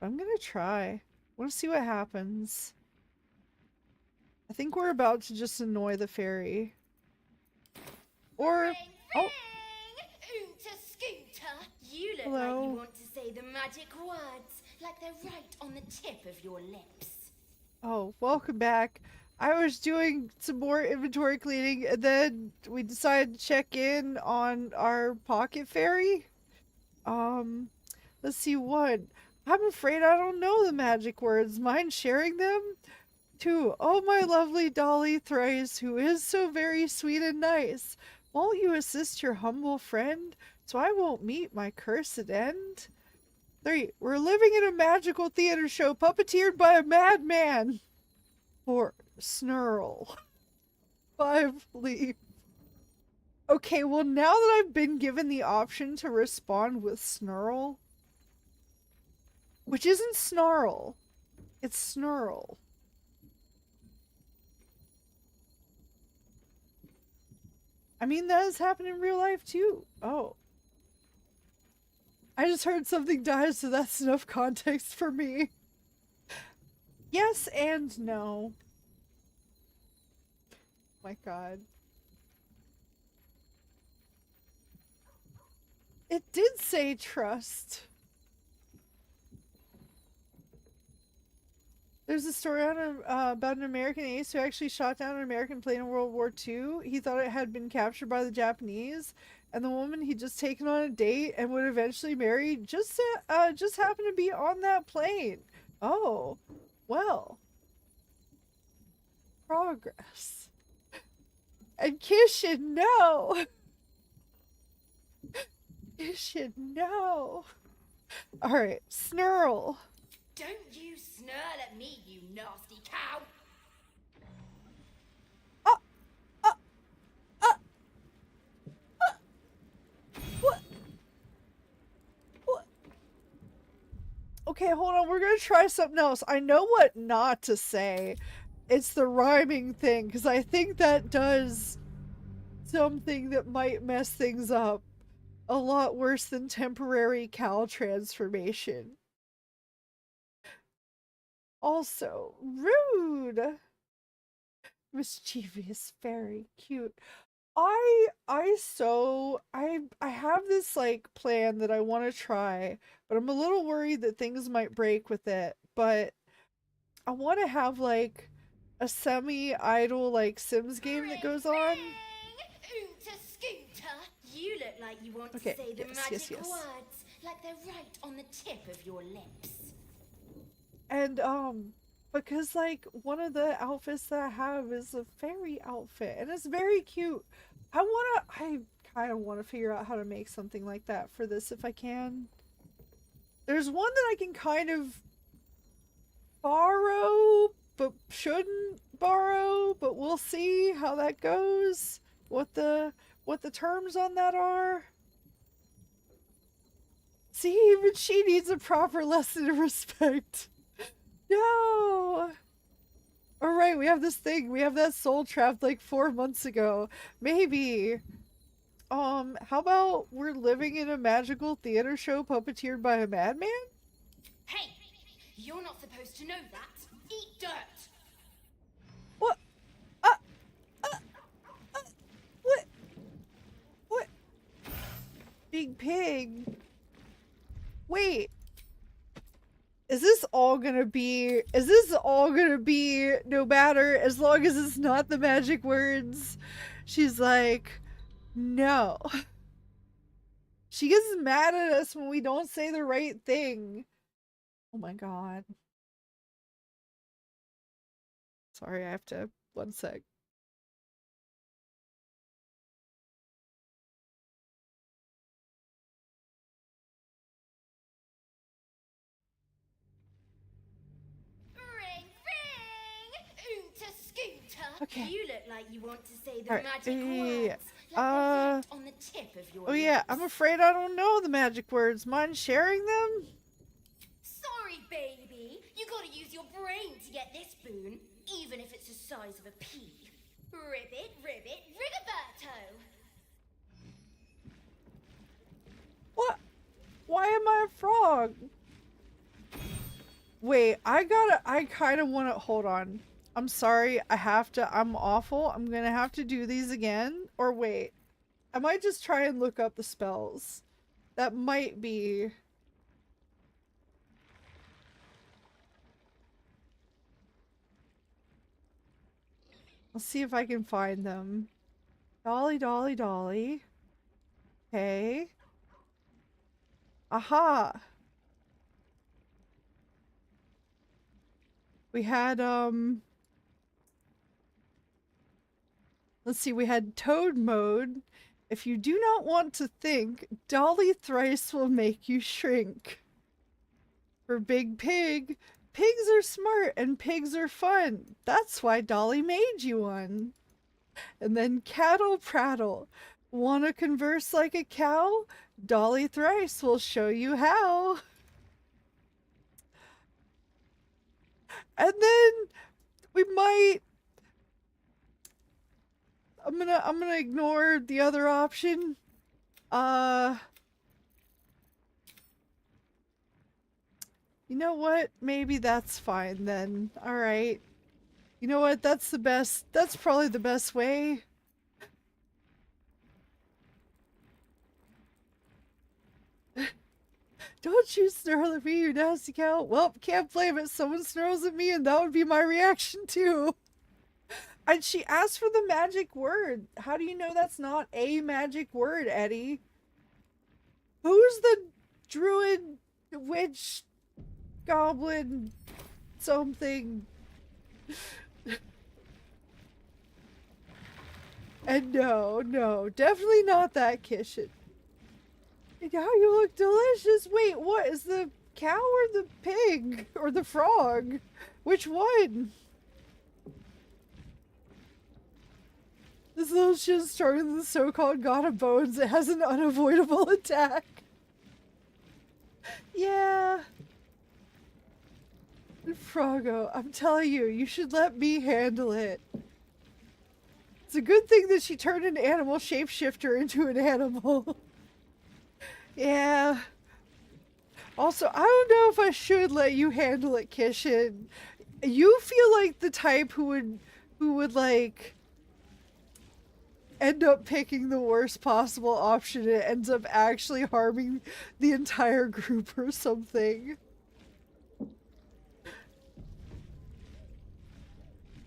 I'm gonna try. I want to see what happens. I think we're about to just annoy the fairy. Or Ring, oh, ring! Oonta Scooter! You look Hello. like you want to say the magic words, like they're right on the tip of your lips. oh, welcome back. I was doing some more inventory cleaning and then we decided to check in on our pocket fairy. Let's see what. I'm afraid I don't know the magic words. Mind sharing them? 2. Oh, my lovely Dolly Thrice, who is so very sweet and nice. Won't you assist your humble friend, so I won't meet my cursed end? 3. We're living in a magical theater show puppeteered by a madman. 4. Snurl. 5. Leave. Okay, well now that I've been given the option to respond with snurl, which isn't snarl, it's snurl. I mean, that has happened in real life too. Oh. I just heard something dies, so that's enough context for me. Yes and no. My god. It did say trust. There's a story on about an American ace who actually shot down an American plane in World War II. He thought it had been captured by the Japanese, and the woman he'd just taken on a date and would eventually marry just happened to be on that plane. Oh, well. Progress. And Kishin, no! Kishin, no! Alright, Snurl. Don't you snarl at me, you nasty cow! What? What? Okay, hold on. We're gonna try something else. I know what not to say. It's the rhyming thing, because I think that does something that might mess things up a lot worse than temporary cow transformation. Also, rude. Mischievous, very cute. I have this like plan that I want to try, but I'm a little worried that things might break with it. But I want to have like a semi-idle like Sims game that goes on. Oonta Scooter! You look like you want Okay, to say the yes, magic yes. words, like they're right on the tip of your lips. And because like one of the outfits that I have is a fairy outfit and it's very cute. I kind of want to figure out how to make something like that for this if I can. There's one that I can kind of borrow but shouldn't borrow, but we'll see how that goes. what the terms on that are. See, even she needs a proper lesson of respect. No. All right, we have this thing. We have that soul trapped like 4 months ago. Maybe. How about we're living in a magical theater show puppeteered by a madman? Hey, you're not supposed to know that. Eat dirt. What? What? What? Big pig. Wait. Is this all gonna be no matter, as long as it's not the magic words? She's like, no. She gets mad at us when we don't say the right thing. Oh my god. Sorry, I have to, 1 sec. Ring, ring! Oonta scooter. Okay. You look like you want to say the Alright, magic yeah. words. Like the on the tip of your Oh yeah, lips. I'm afraid I don't know the magic words. Mind sharing them? Sorry, baby. You gotta use your brain to get this boon, even if it's the size of a pea. Ribbit, ribbit, Rigoberto. What? Why am I a frog? Wait, I kind of want to, hold on. I'm sorry, I'm awful. I'm gonna have to do these again. Or wait, I might just try and look up the spells. That might be... Let's see if I can find them. Dolly, dolly, dolly. Okay. Aha! We had, let's see, we had Toad mode. If you do not want to think, Dolly thrice will make you shrink. For Big Pig, pigs are smart and pigs are fun. That's why Dolly made you one. And then Cattle Prattle. Wanna converse like a cow? Dolly thrice will show you how. And then we might... I'm gonna ignore the other option. You know what? Maybe that's fine then. Alright. You know what? That's probably the best way. Don't you snarl at me, you nasty cow. Well, can't blame it. Someone snarls at me and that would be my reaction too. And she asked for the magic word. How do you know that's not a magic word, Eddie? Who's the druid, witch, goblin, something? And no, definitely not that kitchen. And now you look delicious. Wait, what? Is the cow or the pig? Or the frog? Which one? This little shit started with the so-called god of bones. It has an unavoidable attack. Yeah. Froggo, I'm telling you, you should let me handle it. It's a good thing that she turned an animal shapeshifter into an animal. Yeah. Also, I don't know if I should let you handle it, Kishin. You feel like the type who would like end up picking the worst possible option and it ends up actually harming the entire group or something.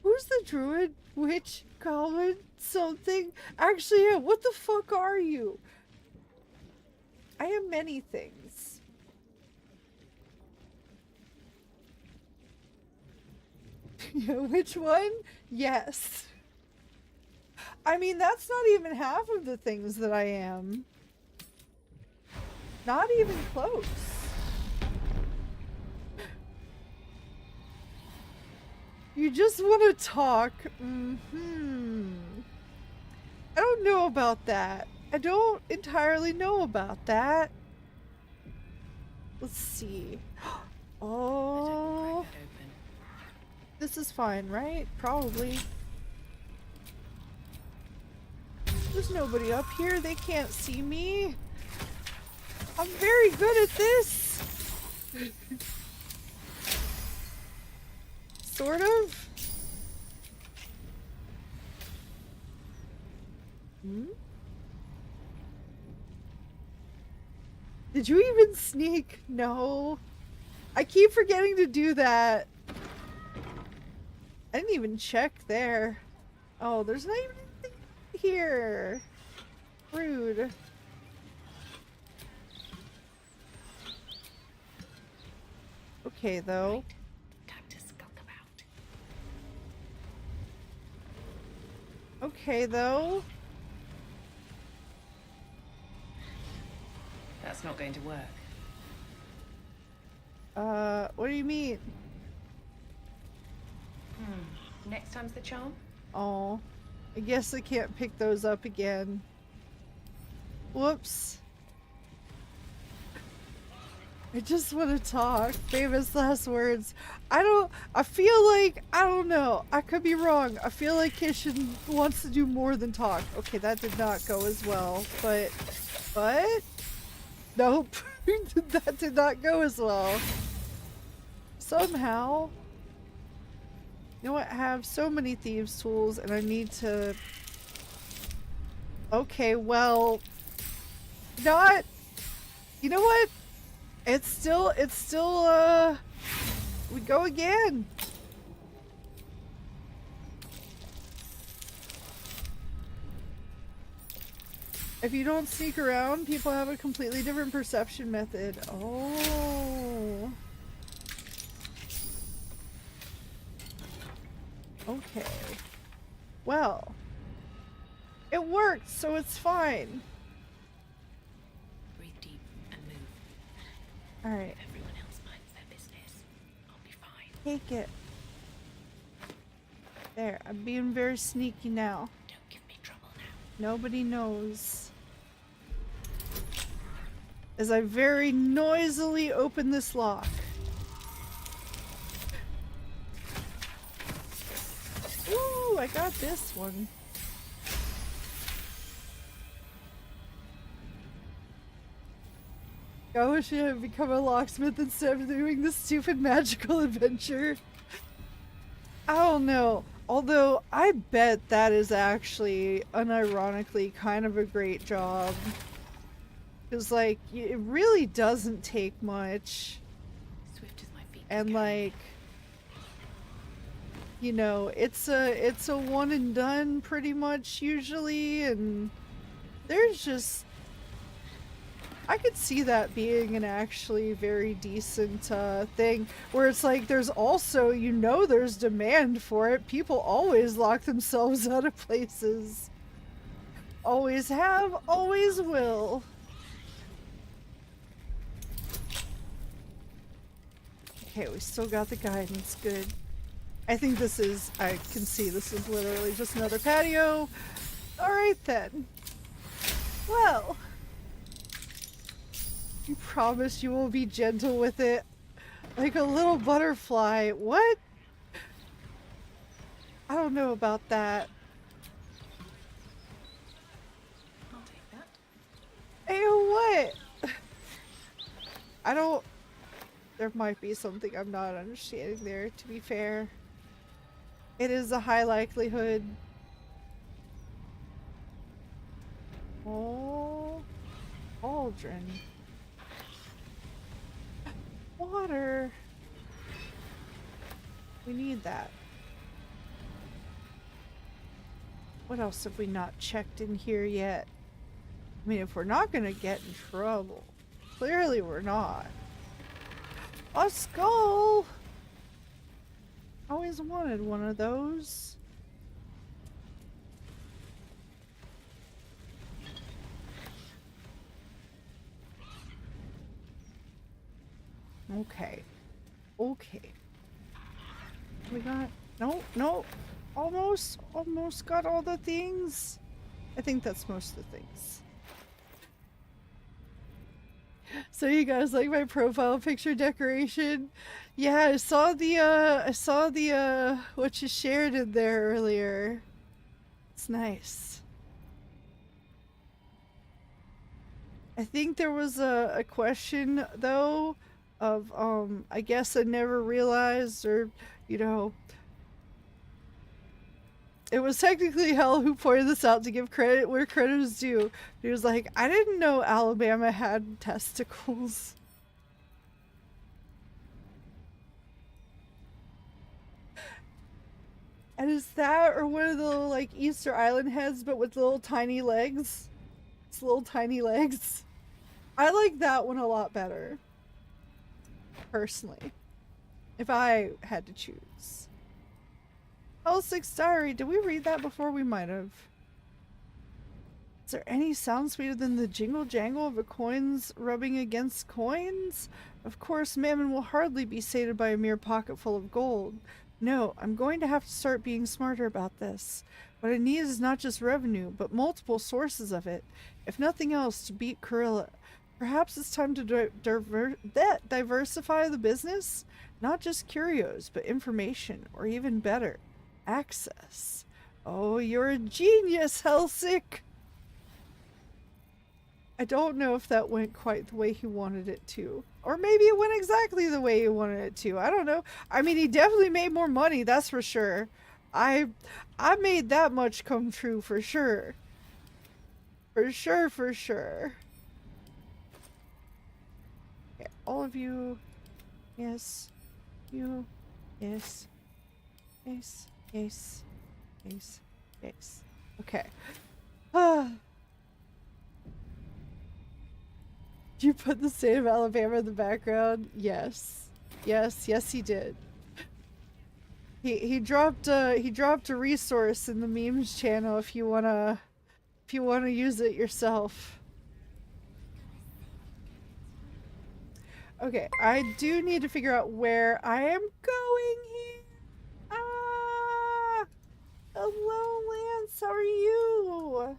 Who's the druid? Witch? Goblin? Something? Actually, yeah, what the fuck are you? I am many things. Yeah, which one? Yes. I mean, that's not even half of the things that I am. Not even close. You just want to talk. I don't know about that. I don't entirely know about that. Let's see. Oh, Crack that open. this is fine, right? Probably. There's nobody up here. They can't see me. I'm very good at this. Sort of. Hmm? Did you even sneak? No. I keep forgetting to do that. I didn't even check there. Oh, there's not even anything here. Rude. Okay, though. Time to skulk about. Okay, though. That's not going to work. What do you mean? Next time's the charm? Oh, I guess I can't pick those up again. Whoops. I just want to talk. Famous last words. I feel like, I don't know. I could be wrong. I feel like Kishin wants to do more than talk. Okay, that did not go as well, but, nope. That did not go as well. Somehow. You know what? I have so many thieves' tools and I need to... Okay, well... Not... You know what? It's still, we go again. If you don't sneak around, people have a completely different perception method. Oh. Okay. Well. It worked, so it's fine. Breathe deep and move. Alright. Everyone else minds their business. I'll be fine. Take it. There, I'm being very sneaky now. Don't give me trouble now. Nobody knows. As I very noisily open this lock. Ooh, I got this one. I wish I had become a locksmith instead of doing this stupid magical adventure. I don't know. Although, I bet that is actually, unironically, kind of a great job. Because, like, it really doesn't take much. Swift as my feet. And, like, you know, it's a one and done pretty much usually, and there's just... I could see that being an actually very decent thing, where it's like there's also, you know, there's demand for it. People always lock themselves out of places. Always have, always will. Okay, we still got the guidance, good. I think this is, I can see this is literally just another patio. Alright then. Well. You promise you will be gentle with it. Like a little butterfly. What? I don't know about that. I'll take that. Hey, what? I don't... There might be something I'm not understanding there, to be fair. It is a high likelihood. Oh. Cauldron. Water. We need that. What else have we not checked in here yet? I mean, if we're not gonna get in trouble. Clearly we're not. A skull! Always wanted one of those. Okay. Okay. We got... No, no. Almost got all the things. I think that's most of the things. So you guys like my profile picture decoration? Yeah, I saw the what you shared in there earlier. It's nice. I think there was a question though of I guess I never realized, or you know, it was technically Hell who pointed this out to give credit where credit is due. He was like, I didn't know Alabama had testicles. And is that or one of the little like Easter Island heads but with little tiny legs? It's little tiny legs. I like that one a lot better. Personally. If I had to choose. L6 Diary, did we read that before? We might have. Is there any sound sweeter than the jingle jangle of the coins rubbing against coins? Of course, Mammon will hardly be sated by a mere pocket full of gold. No, I'm going to have to start being smarter about this. What I need is not just revenue, but multiple sources of it. If nothing else, to beat Corilla. Perhaps it's time to diversify the business? Not just curios, but information, or even better, access. Oh, you're a genius, Helsik! I don't know if that went quite the way he wanted it to. Or maybe it went exactly the way he wanted it to. I don't know. I mean, he definitely made more money, that's for sure. I made that much come true for sure. For sure, for sure. Okay, all of you. Yes. You. Yes. Yes. Yes. Yes. Yes. Okay. Did you put the state of Alabama in the background? Yes. Yes, yes he did. He dropped a resource in the memes channel if you wanna use it yourself. Okay, I do need to figure out where I am going here. Ah! Hello, Lance, how are you?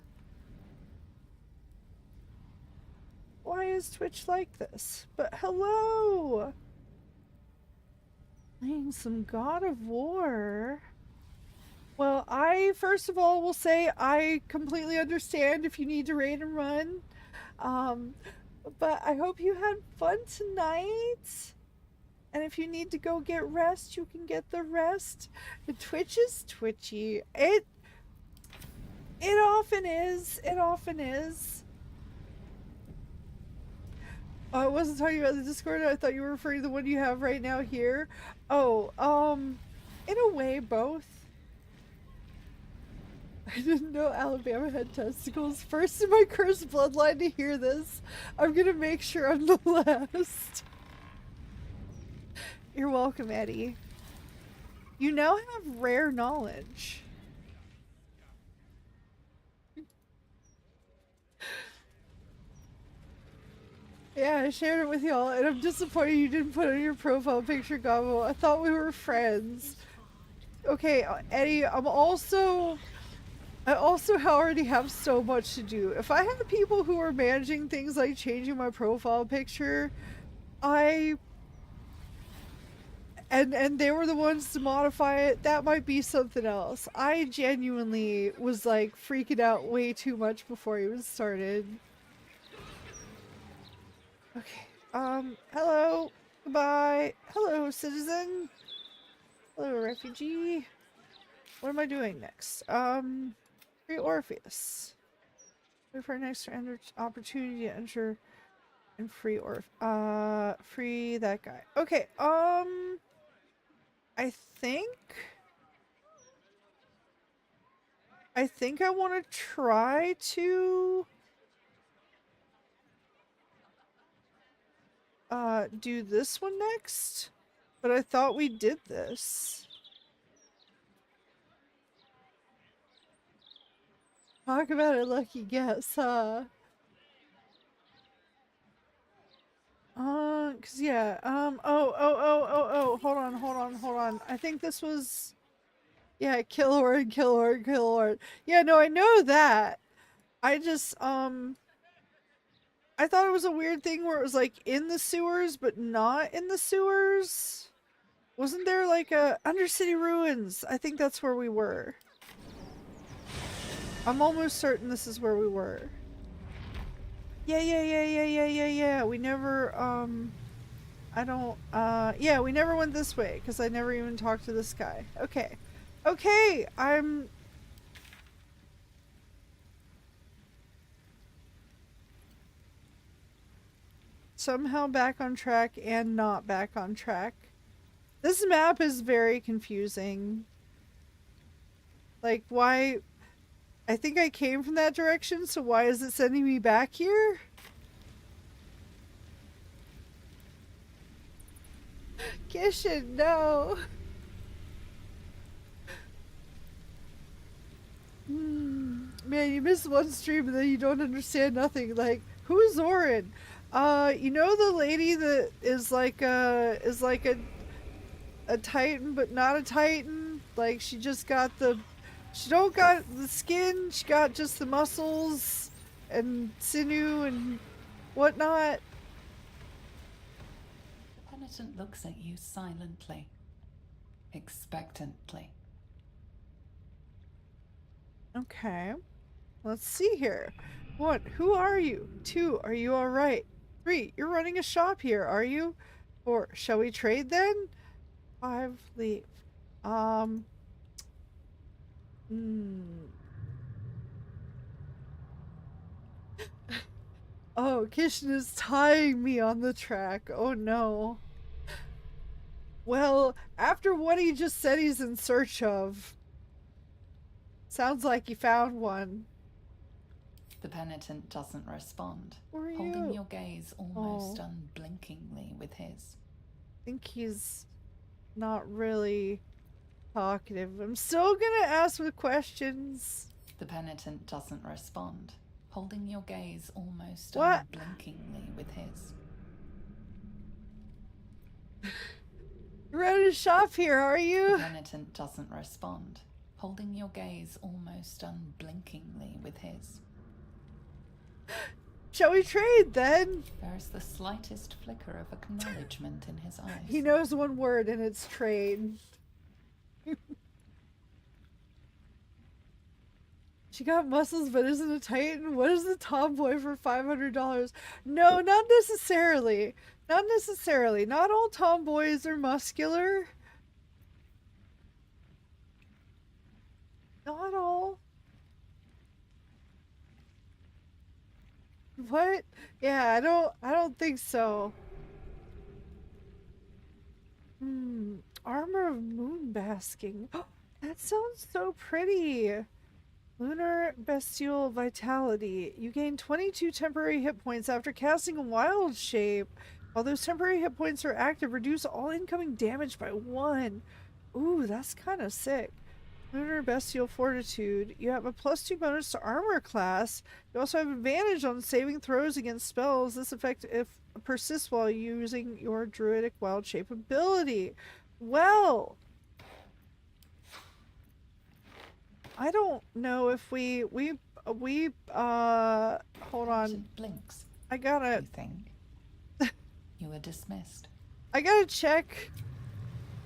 Why is Twitch like this? But hello! Playing some God of War. Well, I first of all will say I completely understand if you need to raid and run. But I hope you had fun tonight. And if you need to go get rest, you can get the rest. The Twitch is twitchy. It often is. It often is. Oh, I wasn't talking about the Discord. I thought you were referring to the one you have right now here. Oh, in a way, both. I didn't know Alabama had testicles. First in my cursed bloodline to hear this. I'm gonna make sure I'm the last. You're welcome, Eddie. You now have rare knowledge. Yeah, I shared it with y'all, and I'm disappointed you didn't put on your profile picture, Gobo. I thought we were friends. Okay, Eddie, I also already have so much to do. If I had people who are managing things like changing my profile picture, and they were the ones to modify it, that might be something else. I genuinely was like freaking out way too much before he was started. Okay. Hello. Goodbye. Hello, citizen. Hello, refugee. What am I doing next? Free Orpheus. Wait for our next opportunity to enter and free free that guy. Okay, I think I want to try to do this one next, but I thought we did this. Talk about a lucky guess, huh? Cause yeah, hold on. I think this was, yeah, Killhorde. Yeah, no, I know that. I just, I thought it was a weird thing where it was like in the sewers, but not in the sewers. Wasn't there like a Undercity Ruins? I think that's where we were. I'm almost certain this is where we were. Yeah. We never, I don't, yeah, we never went this way because I never even talked to this guy. Okay. Okay, I'm... somehow back on track and not back on track. This map is very confusing. Like, why... I think I came from that direction, so why is it sending me back here? Kishin, no! Man, you miss one stream and then you don't understand nothing. Like, who's Zoran? You know the lady that is like a titan but not a titan? Like, she just got she don't got the skin, she got just the muscles and sinew and whatnot. The penitent looks at you silently, expectantly. Okay. Let's see here. 1, who are you? 2, are you alright? 3, you're running a shop here, are you? 4, shall we trade then? 5, leave. Oh, Kishin is tying me on the track. Oh no. Well, after what he just said he's in search of, sounds like he found one. The penitent doesn't respond, Who are holding you? your gaze almost unblinkingly with his. I think he's not really talkative. I'm still gonna ask with questions. The penitent doesn't respond, holding your gaze almost What? unblinkingly with his. You're at a shop here, are The you? penitent doesn't respond, holding your gaze almost unblinkingly with his. Shall we trade then? There is the slightest flicker of acknowledgement in his eyes. He knows one word and it's trade. She got muscles but isn't a titan? What is the tomboy for $500? No, not necessarily. Not necessarily. Not all tomboys are muscular. Not all. What? Yeah, I don't think so. Armor of moon basking. Oh, that sounds so pretty. Lunar bestial vitality. You gain 22 temporary hit points after casting a wild shape. While those temporary hit points are active, reduce all incoming damage by 1. Ooh, that's kind of sick. Lunar bestial fortitude. You have a +2 bonus to armor class. You also have advantage on saving throws against spells. This effect persists while using your druidic wild shape ability. Well, I don't know if we hold on. It blinks. I gotta You think? You are dismissed. I gotta check.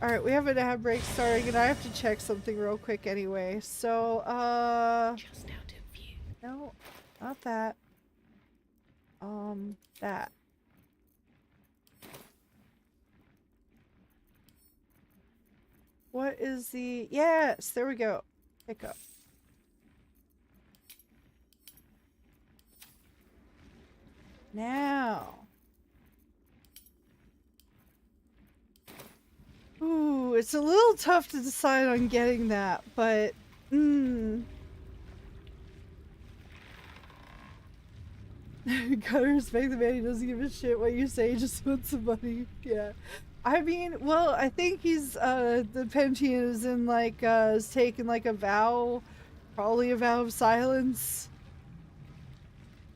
Alright, we have an ad break starting and I have to check something real quick anyway. So, Just out of view. no, not that. That. What is the... Yes, there we go. Pick up. Now. Ooh, it's a little tough to decide on getting that, but... Gotta respect the man, he doesn't give a shit what you say, he just wants some money. Yeah. I mean, well, I think he's, the Pentian is in, like, is taking, like, a vow, probably a vow of silence.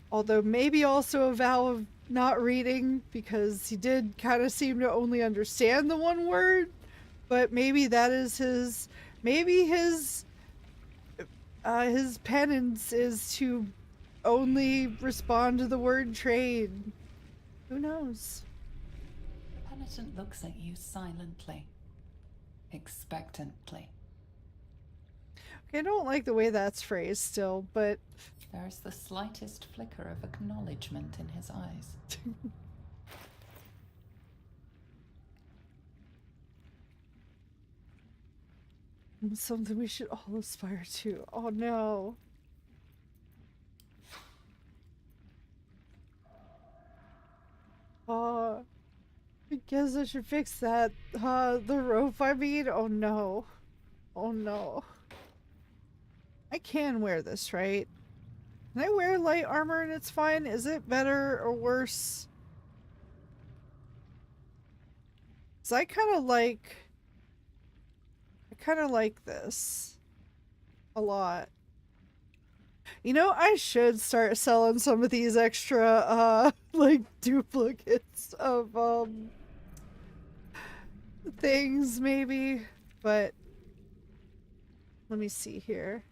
Although maybe also a vow of not reading, because he did kind of seem to only understand the one word. But maybe that is his, maybe his penance is to only respond to the word trade. Who knows? The penitent looks at you silently, expectantly. Okay, I don't like the way that's phrased still, but There is the slightest flicker of acknowledgement in his eyes. something we should all aspire to. Oh no. I guess I should fix that. The rope, I mean? Oh no. Oh no. I can wear this, right? Can I wear light armor and it's fine? Is it better or worse? 'Cause I kind of like this a lot. You know, I should start selling some of these extra, like, duplicates of, things, maybe. But, let me see here.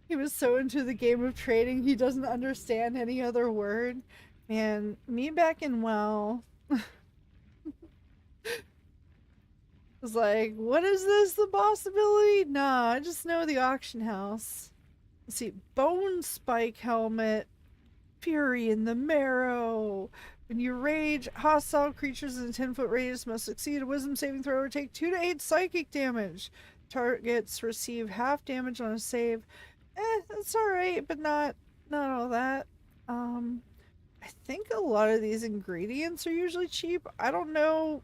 He was so into the game of trading, he doesn't understand any other word. Man, me back in WoW was like, what is this, the boss ability? Nah, I just know the auction house. Let's see, Bone Spike Helmet, Fury in the Marrow. When you rage, hostile creatures in a 10-foot radius must succeed a wisdom saving throw or take 2 to 8 psychic damage. Targets receive half damage on a save. That's alright, but not all that. I think a lot of these ingredients are usually cheap. I don't know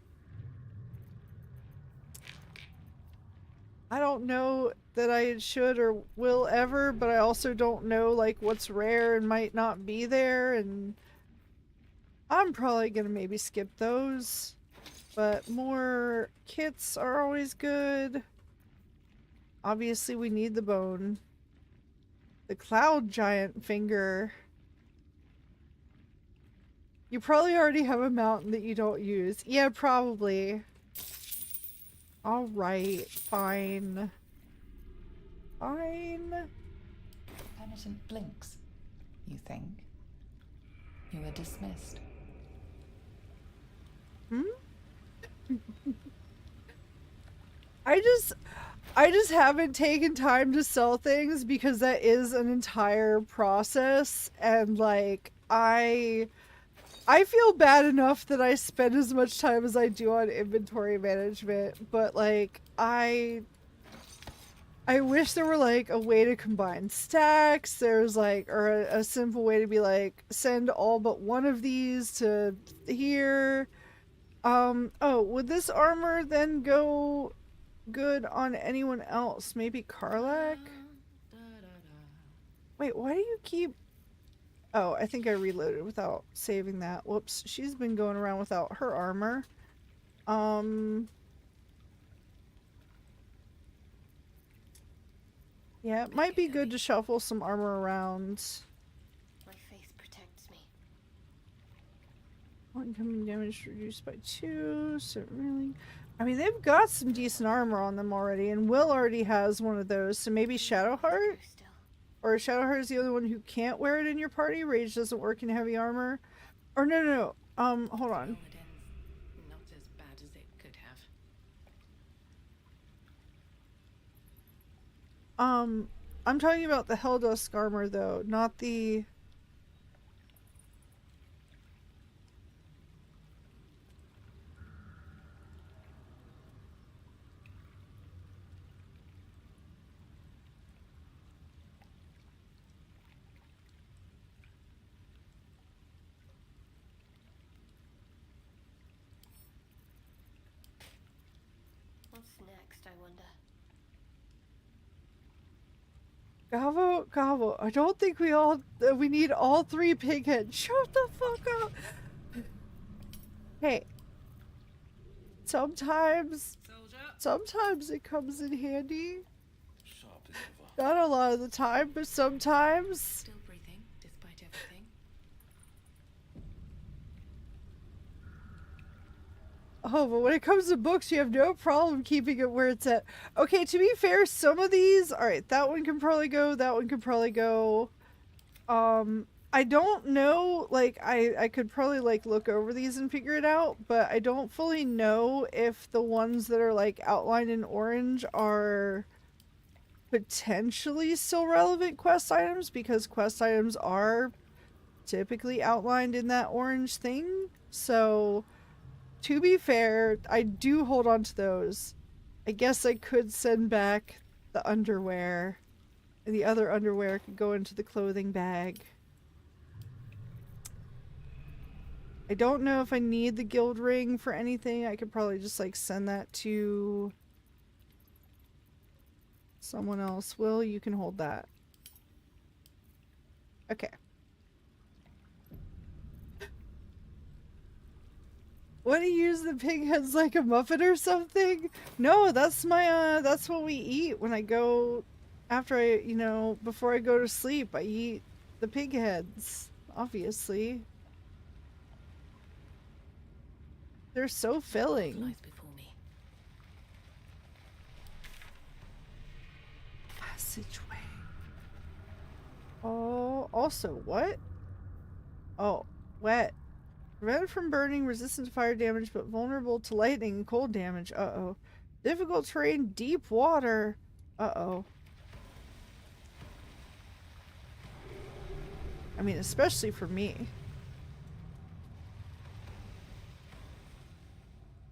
that I should or will ever, but I also don't know like what's rare and might not be there, and I'm probably gonna maybe skip those. But more kits are always good. Obviously we need the bone. The cloud giant finger. You probably already have a mountain that you don't use. Yeah, probably. Alright, fine. Fine. Penitent blinks. You think. You are dismissed. I just haven't taken time to sell things because that is an entire process, and like I feel bad enough that I spend as much time as I do on inventory management, but like I wish there were like a way to combine stacks. There's like, or a simple way to be like, send all but one of these to here. Oh, would this armor then go good on anyone else? Maybe Karlak? Wait, why do you keep... Oh, I think I reloaded without saving that. Whoops, she's been going around without her armor. Yeah, it might be good to shuffle some armor around. My faith protects me. Incoming damage reduced by 2, so really... I mean, they've got some decent armor on them already, and Will already has one of those, so maybe Shadowheart? Or Shadowheart is the only one who can't wear it in your party? Rage doesn't work in heavy armor? Or no. Hold on. Not as bad as it could have. I'm talking about the Helldusk armor, though, not the... What's next, I wonder? Gobbo, I don't think we need all 3 pigheads. Shut the fuck up! Hey. Sometimes it comes in handy. Sharp as ever. Not a lot of the time, but sometimes. Still breathing, despite everything. Oh, but when it comes to books, you have no problem keeping it where it's at. Okay, to be fair, some of these... Alright, that one can probably go, that one can probably go. I don't know, like, I could probably, like, look over these and figure it out, but I don't fully know if the ones that are, like, outlined in orange are potentially still relevant quest items, because quest items are typically outlined in that orange thing. So, to be fair, I do hold on to those. I guess I could send back the underwear, and the other underwear could go into the clothing bag. I don't know if I need the guild ring for anything. I could probably just, like, send that to someone else. Will, you can hold that. Okay. What, do you use the pig heads like a muffin or something? No, that's my, that's what we eat when I go, after I, you know, before I go to sleep, I eat the pig heads, obviously. They're so filling. Lies before me. Passageway. Oh, also, what? Oh, wet. Prevented from burning, resistant to fire damage, but vulnerable to lightning and cold damage. Uh-oh. Difficult terrain, deep water. Uh-oh. I mean, especially for me.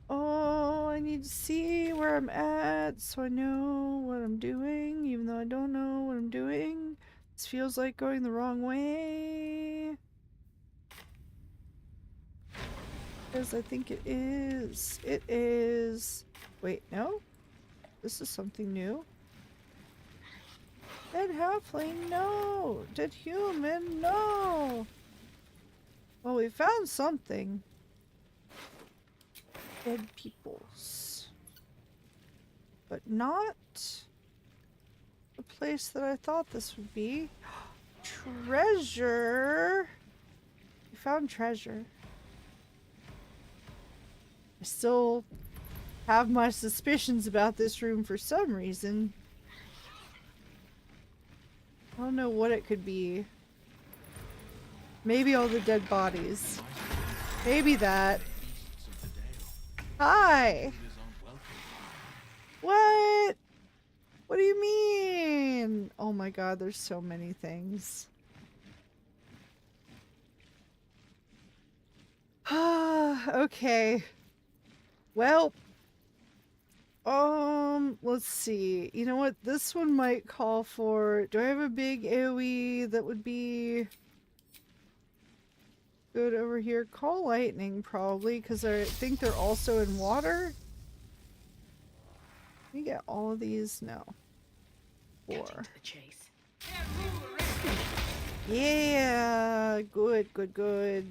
Oh, I need to see where I'm at so I know what I'm doing, even though I don't know what I'm doing. This feels like going the wrong way. Because I think it is. It is. Wait, no? This is something new. Dead halfling, no! Dead human, no! Well, we found something. Dead peoples. But not the place that I thought this would be. Treasure! We found treasure. I still have my suspicions about this room for some reason. I don't know what it could be. Maybe all the dead bodies. Maybe that. Hi! What? What do you mean? Oh my god, there's so many things. Okay. Well, let's see. You know what? This one might call for... Do I have a big AoE that would be good over here? Call lightning, probably, because I think they're also in water. Can you get all of these? No. 4. To the chase. Yeah! Good, good, good.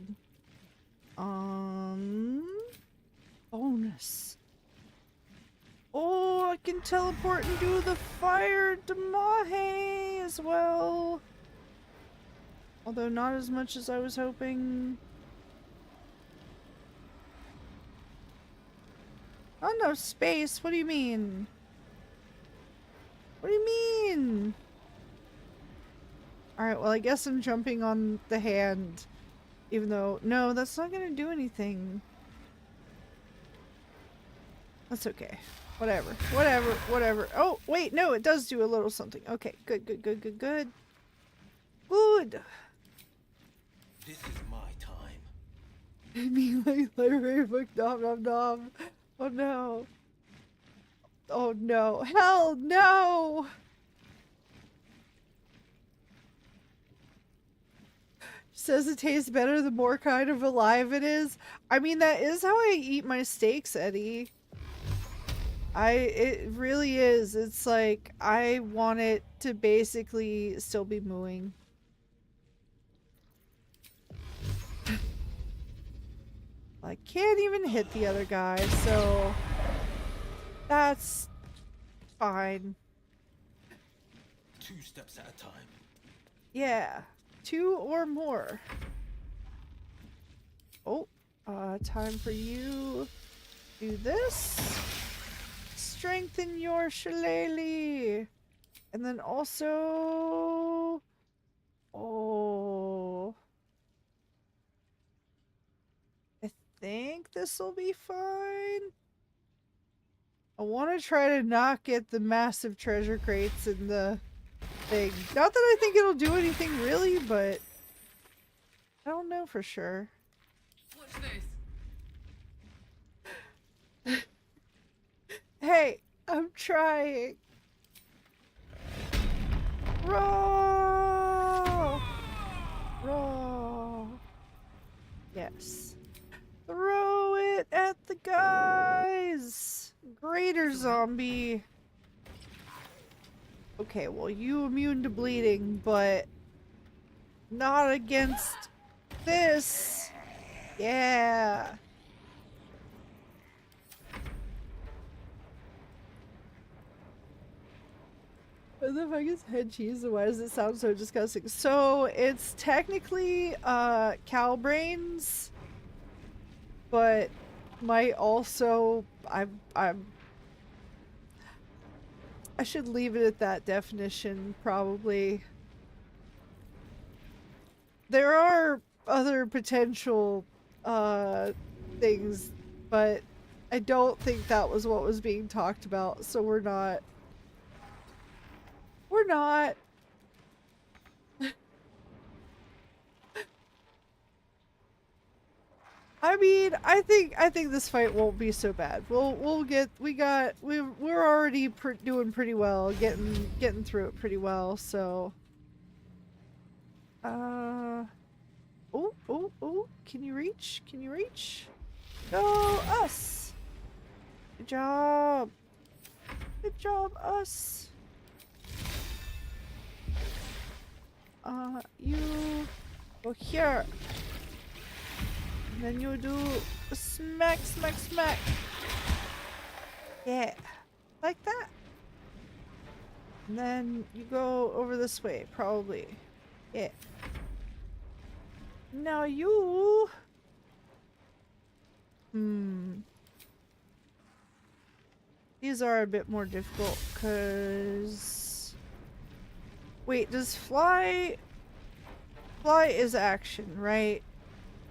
Bonus. Oh, I can teleport and do the fire Damahe as well. Although not as much as I was hoping. Oh no, space. What do you mean? What do you mean? Alright, well I guess I'm jumping on the hand. Even though, no, that's not gonna do anything. That's okay. Whatever. Whatever. Whatever. Oh, wait, no, it does do a little something. Okay, good, good, good, good, good. Good! This is my time. I mean, like, library book, nom, nom, nom. Oh no. Oh no. Hell no! Says it tastes better the more kind of alive it is. I mean, that is how I eat my steaks, Eddie. It really is. It's like, I want it to basically still be mooing. I can't even hit the other guy, so that's fine. 2 steps at a time. Yeah, 2 or more. Oh, time for you. Do this. Strengthen your shillelagh. And then also... Oh... I think this will be fine. I want to try to not get the massive treasure crates in the thing. Not that I think it'll do anything really, but I don't know for sure. Watch this. Hey, I'm trying. Roll! Roll. Yes. Throw it at the guys! Greater zombie. Okay, well, you immune to bleeding, but not against this. Yeah. What the fuck is head cheese and why does it sound so disgusting? So it's technically cow brains, but might also I should leave it at that definition probably. There are other potential things, but I don't think that was what was being talked about, so we're not. I mean, I think this fight won't be so bad. We're already doing pretty well, getting through it pretty well. So, oh, can you reach? Can you reach? Go us! Good job. Good job, us. You go here. And then you do smack, smack, smack. Yeah. Like that. And then you go over this way, probably. Yeah. Now you... These are a bit more difficult, because... Wait, does fly... Fly is action, right?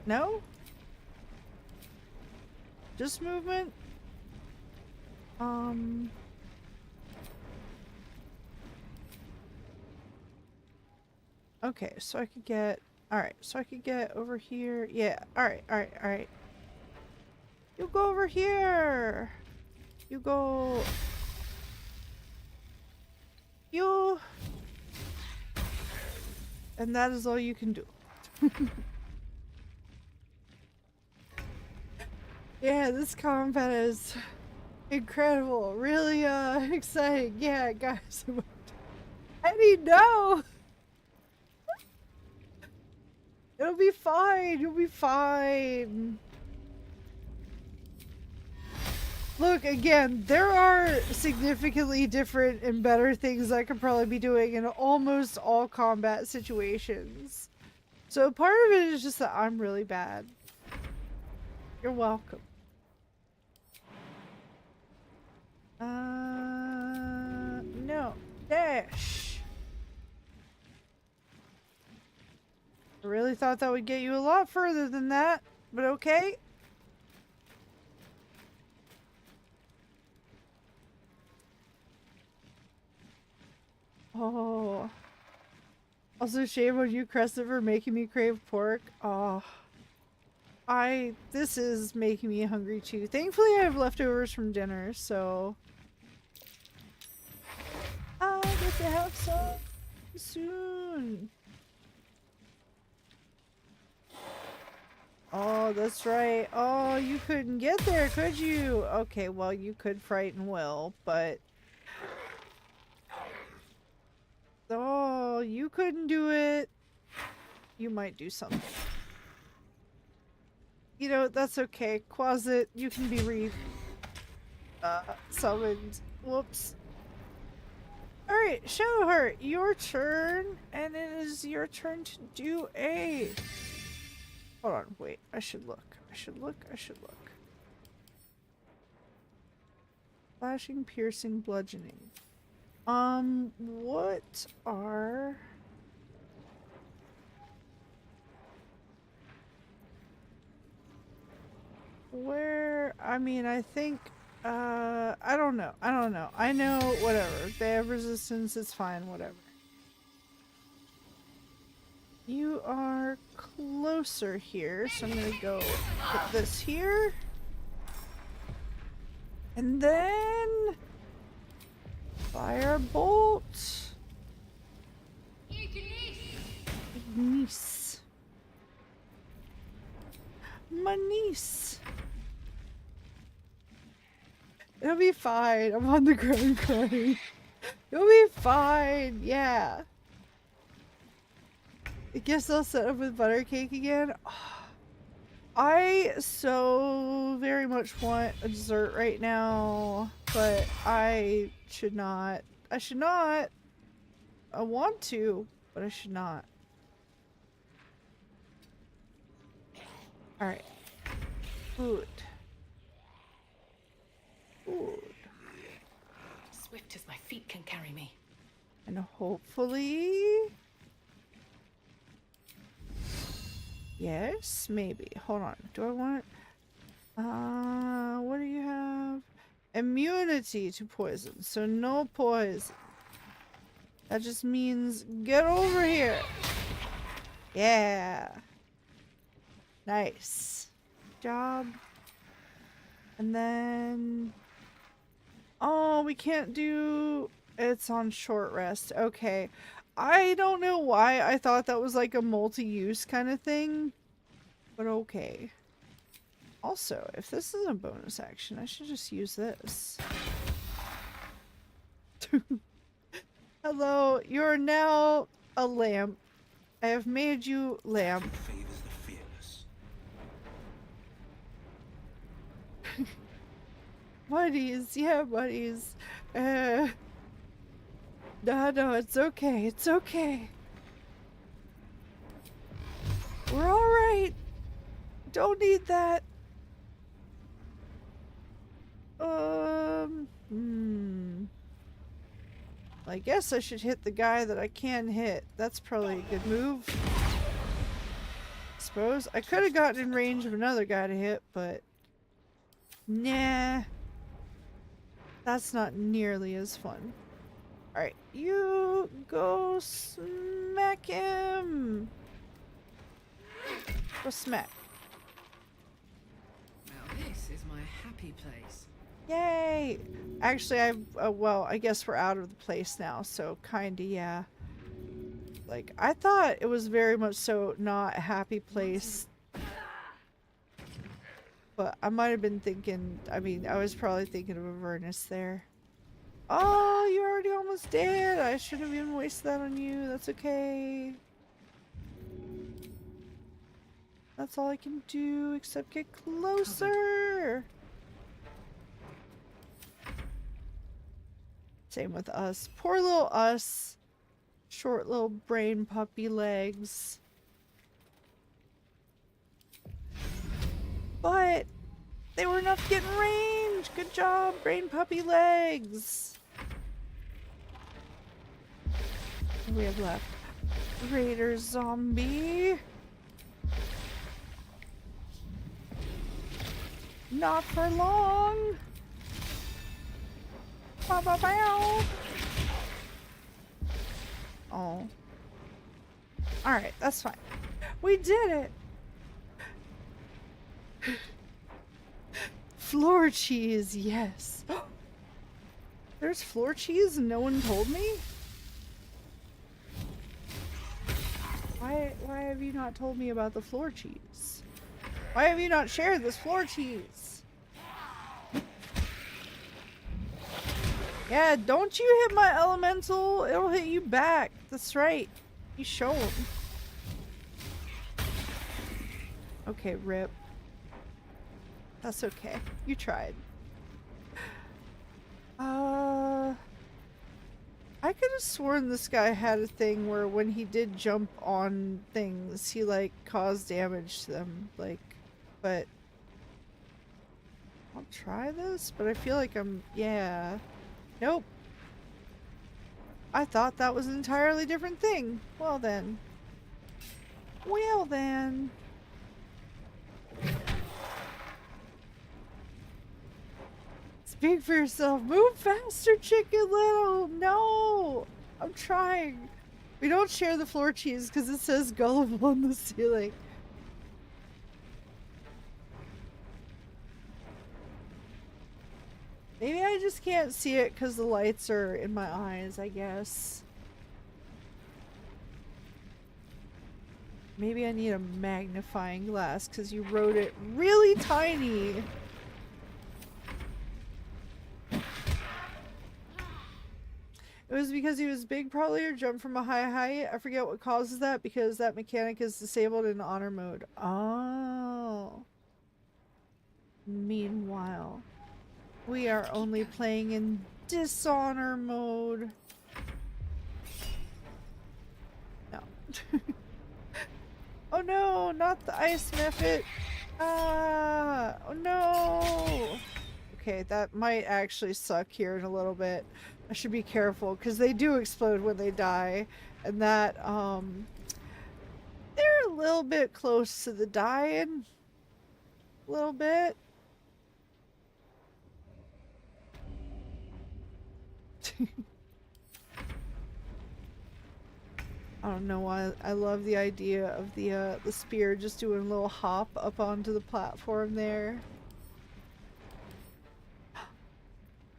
No? Just movement? Okay, so I could get... Alright, so I could get over here. Yeah, alright, alright, alright. You go over here! You go... You... And that is all you can do. Yeah, this combat is incredible. Really exciting. Yeah, guys. I need no. It'll be fine. You'll be fine. Look, again, there are significantly different and better things I could probably be doing in almost all combat situations. So part of it is just that I'm really bad. You're welcome. No. Dash. I really thought that would get you a lot further than that, but okay. Oh. Also, shame on you, Crescent, for making me crave pork. Oh. This is making me hungry too. Thankfully, I have leftovers from dinner, so... I'll get to have some soon. Oh, that's right. Oh, you couldn't get there, could you? Okay, well, you could frighten Will, but... Oh, you couldn't do it. You might do something. You know, that's okay. Quasit, you can be summoned. Whoops. Alright, Shadowheart, your turn, and it is your turn to do a... Hold on, wait, I should look. I should look. Slashing, piercing, bludgeoning. What are... Where... I mean, I think... I don't know. I know, whatever. They have resistance, it's fine, whatever. You are closer here, so I'm gonna go put this here. And then... Firebolt. Niece. My niece. It'll be fine. I'm on the ground crying. You'll be fine. Yeah. I guess I'll set up with butter cake again. I so very much want a dessert right now, but I should not. I should not. I want to, but I should not. Alright. Food. Food. Swift as my feet can carry me. And hopefully... Yes, maybe. Hold on. Do I want... what do you have? Immunity to poison. So no poison. That just means get over here. Yeah. Nice. Job. And then... Oh, we can't do... It's on short rest. Okay. I don't know why I thought that was like a multi-use kind of thing. But okay. Also, if this is a bonus action, I should just use this. Hello, you're now a lamp. I have made you lamp. Favors the fearless. Buddies, yeah, buddies. No, it's okay. It's okay. We're alright. Don't need that. I guess I should hit the guy that I can hit. That's probably a good move. I suppose. I could have gotten in range of another guy to hit, but... Nah. That's not nearly as fun. Alright, you go smack him! Go smack. Now this is my happy place. Yay! Actually, well, I guess we're out of the place now, so kinda, yeah. Like, I thought it was very much so not a happy place. But I might have been thinking, I mean, I was probably thinking of Avernus there. Oh, you're already almost dead. I shouldn't have even wasted that on you. That's okay. That's all I can do except get closer. Same with us. Poor little us. Short little brain puppy legs. But they were enough to get in range. Good job, brain puppy legs. What do we have left? Raider zombie. Not for long. Bow, bow, bow. Oh. Alright, that's fine. We did it. Floor cheese, yes. There's floor cheese and no one told me? Why have you not told me about the floor cheese? Why have you not shared this floor cheese? Yeah, don't you hit my elemental, it'll hit you back. That's right. You show 'em. Okay, rip. That's okay. You tried. I could have sworn this guy had a thing where when he did jump on things, he like caused damage to them. Like, but I'll try this, but I feel like yeah. Nope. I thought that was an entirely different thing. Well then. Well then. Speak for yourself. Move faster, Chicken Little. No. I'm trying. We don't share the floor cheese because it says gullible on the ceiling. Maybe I just can't see it because the lights are in my eyes, I guess. Maybe I need a magnifying glass because you wrote it really tiny. It was because he was big probably or jumped from a high height. I forget what causes that because that mechanic is disabled in honor mode. Oh. Meanwhile, we are only playing in dishonor mode. No. Oh no, not the ice method. Ah, oh no. Okay, that might actually suck here in a little bit. I should be careful because they do explode when they die, and that they're a little bit close to the dying. A little bit. I don't know why I love the idea of the spear just doing a little hop up onto the platform there.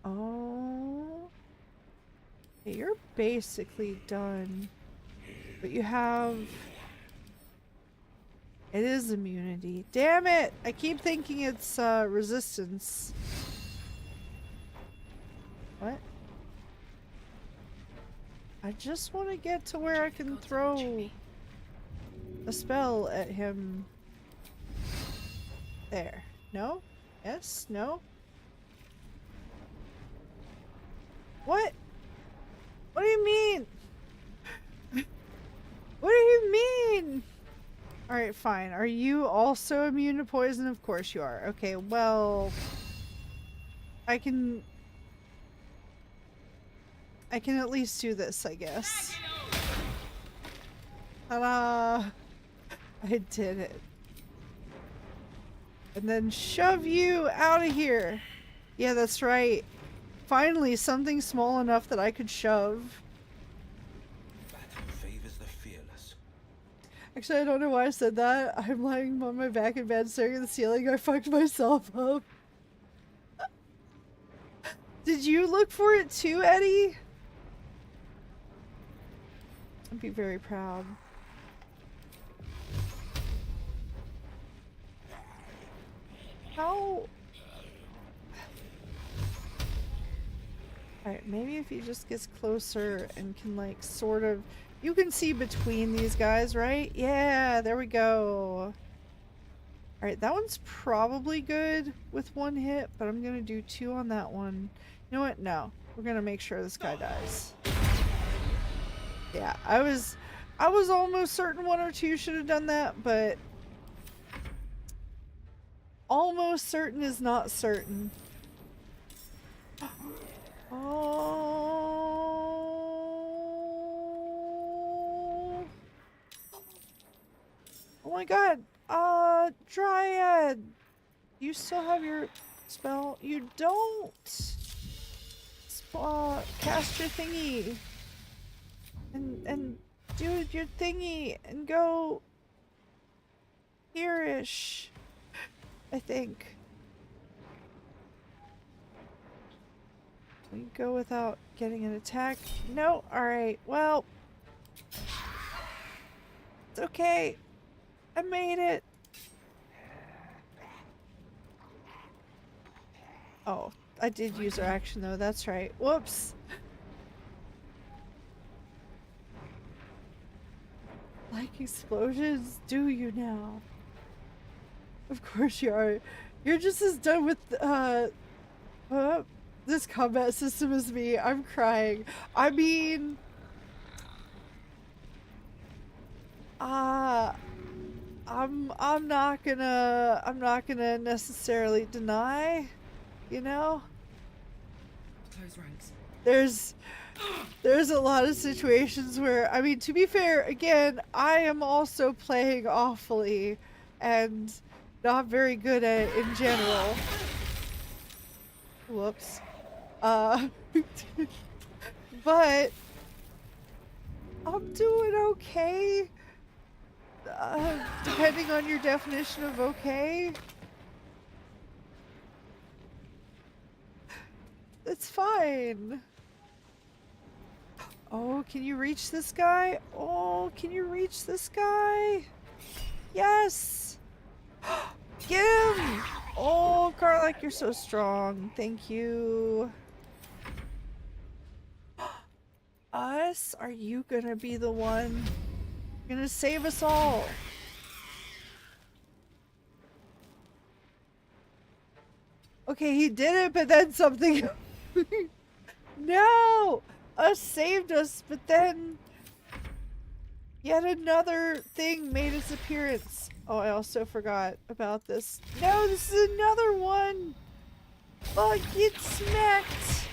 Oh. Okay, you're basically done. But you have... It is immunity. Damn it! I keep thinking it's resistance. What? I just want to get to where I can throw a spell at him. There. No? Yes? No? What? What do you mean? What do you mean? Alright, fine. Are you also immune to poison? Of course you are. Okay, well... I can at least do this, I guess. Ta-da! I did it. And then shove you out of here. Yeah, that's right. Finally, something small enough that I could shove. That favors the fearless. Actually, I don't know why I said that. I'm lying on my back in bed staring at the ceiling. I fucked myself up. Did you look for it too, Eddie? I'd be very proud. How? Alright, maybe if he just gets closer and can like sort of... You can see between these guys, right? Yeah, there we go. Alright, that one's probably good with one hit, but I'm gonna do 2 on that one. You know what? No. We're gonna make sure this guy dies. Yeah, I was almost certain 1 or 2 should have done that, but almost certain is not certain. Oh. Oh my god. Dryad. You still have your spell? You don't. Cast your thingy. And do your thingy and go here-ish, I think. We go without getting an attack. No, alright, well. It's okay. I made it. Oh, I did use her action though, that's right. Whoops. Like explosions, do you now? Of course you are. You're just as done with the This combat system is me. I'm crying. I mean, I'm not gonna necessarily deny, you know? Close ranks. There's a lot of situations where, I mean, to be fair, again, I am also playing awfully and not very good at it in general. Whoops. But I'm doing okay. Depending on your definition of okay. It's fine. Oh, can you reach this guy? Oh, can you reach this guy? Yes! Get him! Oh, Karlak, you're so strong. Thank you. Us? Are you gonna be the one gonna save us all? Okay, he did it, but then something... No! Us saved us, but then... Yet another thing made its appearance. Oh, I also forgot about this. No, this is another one! Oh, get smacked!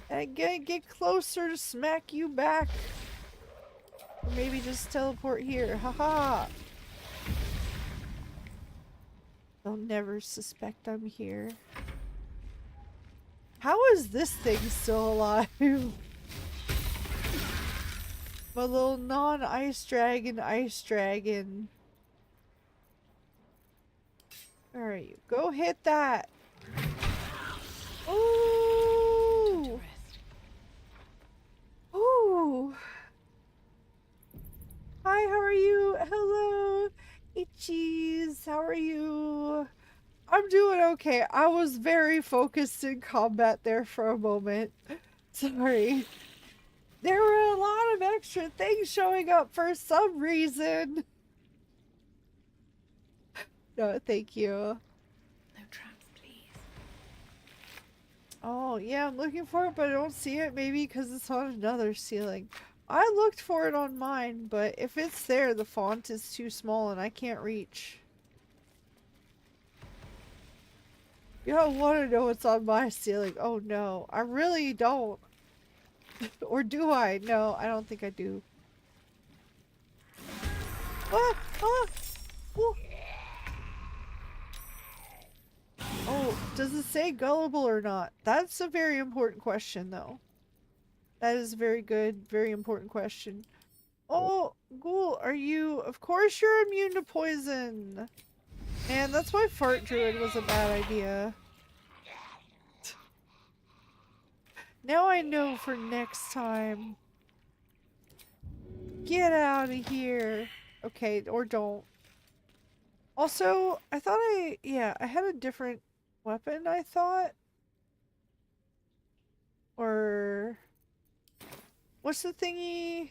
I'm gonna get closer to smack you back. Or maybe just teleport here. Haha! They'll never suspect I'm here. How is this thing still alive? My little non-ice dragon, ice dragon. Alright, you go hit that. Ooh! Ooh! Hi, how are you? Hello! Itchies, how are you? I'm doing okay. I was very focused in combat there for a moment. Sorry. There were a lot of extra things showing up for some reason. No, thank you. No traps, please. Oh, yeah, I'm looking for it, but I don't see it. Maybe because it's on another ceiling. I looked for it on mine, but if it's there, the font is too small and I can't reach. You don't want to know what's on my ceiling. Oh no, I really don't. Or do I? No, I don't think I do. Ah! Ah! Oh! Oh, does it say gullible or not? That's a very important question, though. That is a very good, very important question. Oh, Ghoul, are you... Of course you're immune to poison! Man, that's why Fart Druid was a bad idea. Now I know for next time. Get out of here. Okay, or don't. Also, I thought I had a different weapon, I thought. Or... What's the thingy?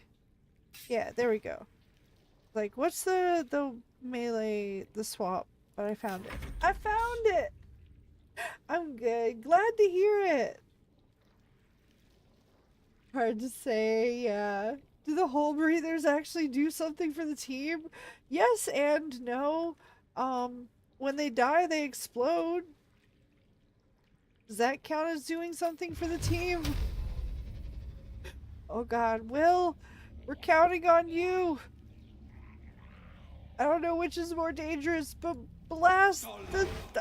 Yeah, there we go. Like, what's the melee, the swap? But I found it. I found it! I'm good. Glad to hear it. Hard to say, yeah. Do the hole breathers actually do something for the team? Yes and no. When they die, they explode. Does that count as doing something for the team? Oh god, Will, we're counting on you. I don't know which is more dangerous, but blast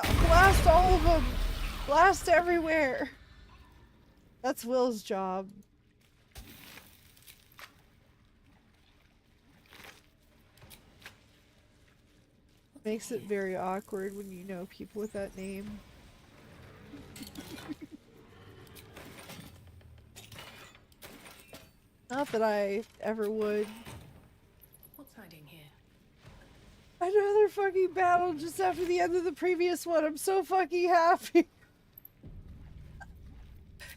blast all of them. Blast everywhere. That's Will's job. Makes it very awkward when you know people with that name. Not that I ever would. What's hiding here? Another fucking battle just after the end of the previous one. I'm so fucking happy.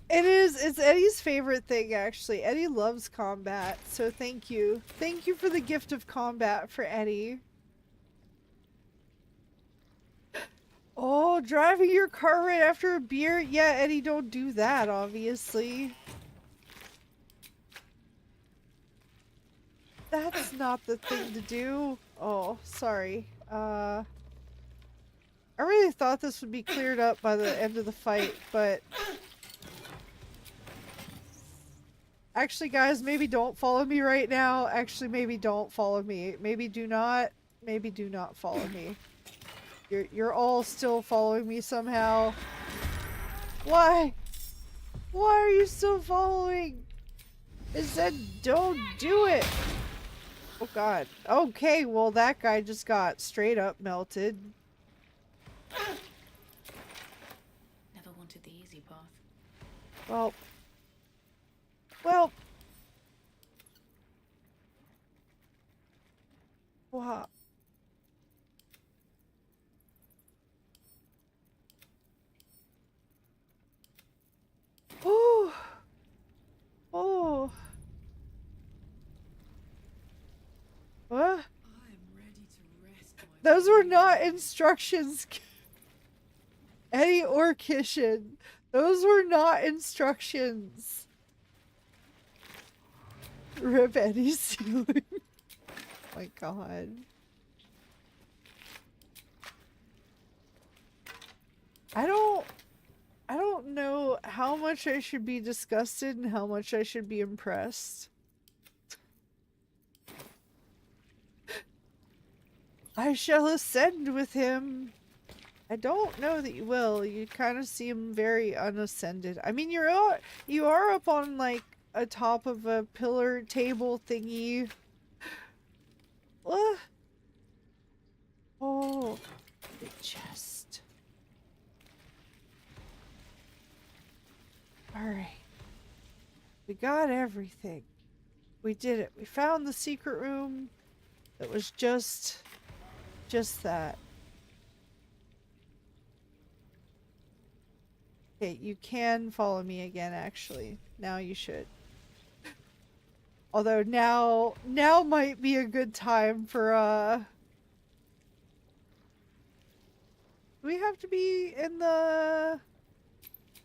It's Eddie's favorite thing, actually. Eddie loves combat, so thank you. Thank you for the gift of combat for Eddie. Oh, driving your car right after a beer? Yeah, Eddie, don't do that, obviously. That's not the thing to do. Oh, sorry. I really thought this would be cleared up by the end of the fight, but... Actually, guys, maybe don't follow me right now. Actually, maybe don't follow me. Maybe do not follow me. You're all still following me somehow. Why? Why are you still following? I said don't do it. Oh god. Okay, well that guy just got straight up melted. Never wanted the easy path. Well. Wow. Oh. Oh. What? Those were not instructions. Eddie or Kishin. Those were not instructions. Rip Eddie's ceiling. Oh my god. I don't know how much I should be disgusted and how much I should be impressed. I shall ascend with him. I don't know that you will. You kind of seem very unascended. I mean, you are up on like a top of a pillar table thingy. Oh, the chest. Alright. We got everything. We did it. We found the secret room. That was just that. Okay, you can follow me again, actually. Now you should. Although now might be a good time for, do we have to be in the...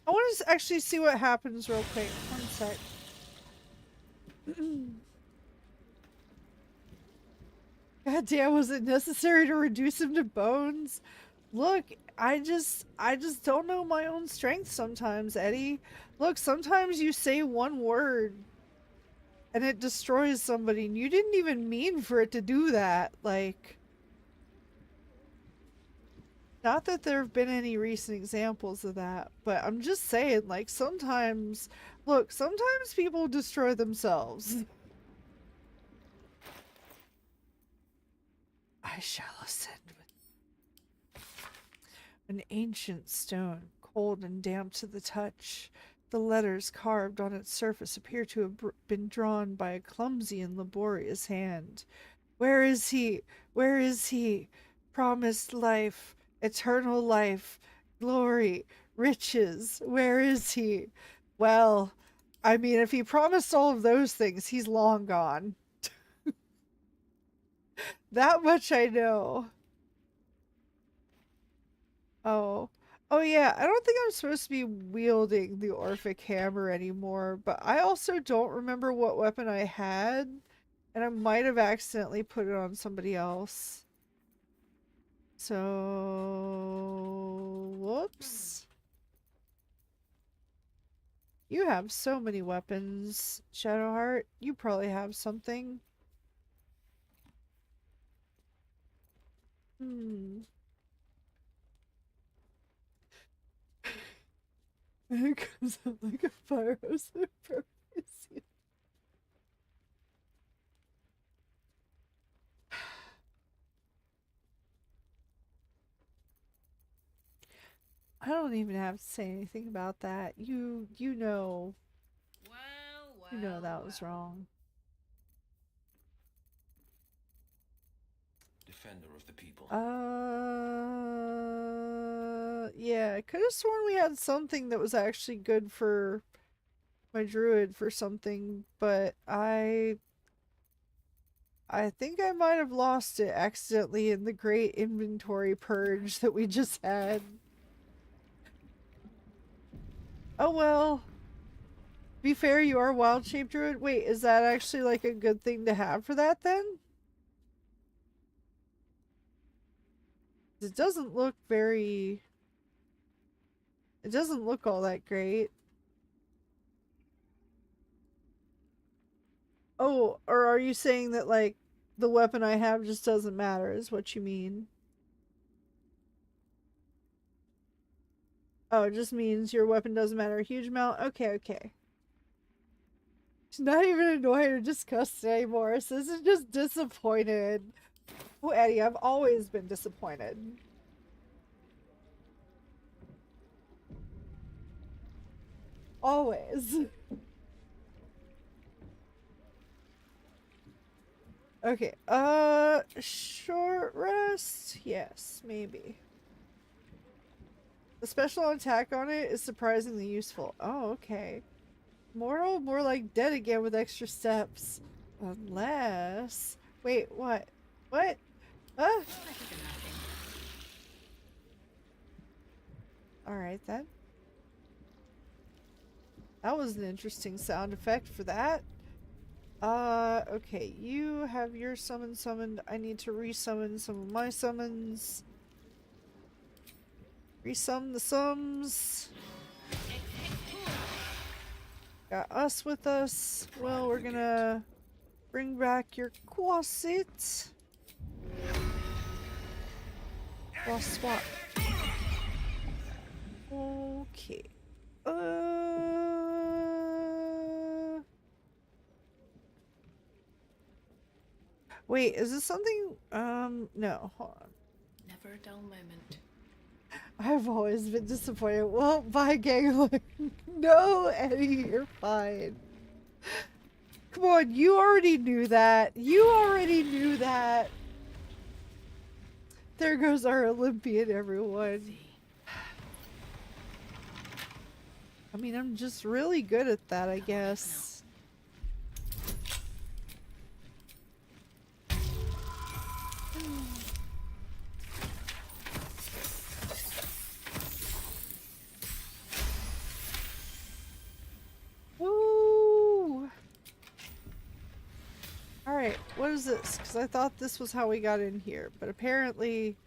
I want to actually see what happens real quick. One sec. God damn, was it necessary to reduce him to bones? Look, I just don't know my own strength sometimes, Eddie. Look, sometimes you say one word and it destroys somebody and you didn't even mean for it to do that. Like, not that there have been any recent examples of that, but I'm just saying, like, sometimes, look, sometimes people destroy themselves. I shall ascend with an ancient stone, cold and damp to the touch. The letters carved on its surface appear to have been drawn by a clumsy and laborious hand. Where is he? Where is he? Promised life, eternal life, glory, riches. Where is he? Well, I mean, if he promised all of those things, he's long gone. That much I know. Oh. Oh yeah, I don't think I'm supposed to be wielding the Orphic hammer anymore, but I also don't remember what weapon I had, and I might have accidentally put it on somebody else. So... whoops. You have so many weapons, Shadowheart. You probably have something. It comes out like a fire hose that broke his seal. I don't even have to say anything about that. You know. You know that was wrong. Defender of the people. Yeah, I could have sworn we had something that was actually good for my druid for something, but I I think I might have lost it accidentally in the great inventory purge that we just had. Oh well. Be fair, you are a wild shape druid. Wait, is that actually like a good thing to have for that then? It doesn't look very... It doesn't look all that great. Oh, or are you saying that like the weapon I have just doesn't matter is what you mean? Oh, it just means your weapon doesn't matter a huge amount? Okay, okay. She's not even annoyed or disgusted anymore, so this is just disappointed. Oh, Eddie, I've always been disappointed. Always. Okay, short rest? Yes, maybe. The special attack on it is surprisingly useful. Oh, okay. Mortal, more like dead again with extra steps. Unless... Wait, what? What? Huh? Alright then. That was an interesting sound effect for that. Okay, you have your summon summoned. I need to resummon some of my summons. Resum the sums. Got us with us. Well, we're gonna bring back your Quasit. Swap. Okay. Wait, is this something? No, hold on. Never a dull moment. I've always been disappointed. Well, bye, gang. No, Eddie, you're fine. Come on, you already knew that. You already knew that. There goes our Olympian, everyone. I mean, I'm just really good at that, I guess. Woo! Alright, what is this? Because I thought this was how we got in here, but apparently...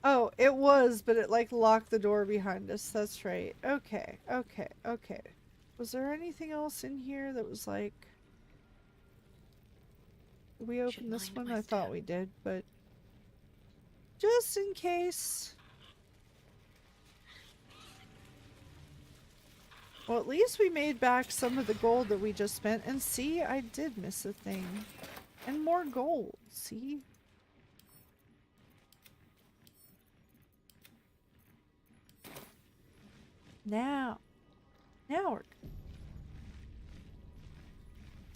Oh, it was, but it like locked the door behind us. That's right. Okay, okay, okay. Was there anything else in here that was like... Did we open this one? I thought we did, but... Just in case... Well, at least we made back some of the gold that we just spent. And see, I did miss a thing. And more gold, see? Now we're good.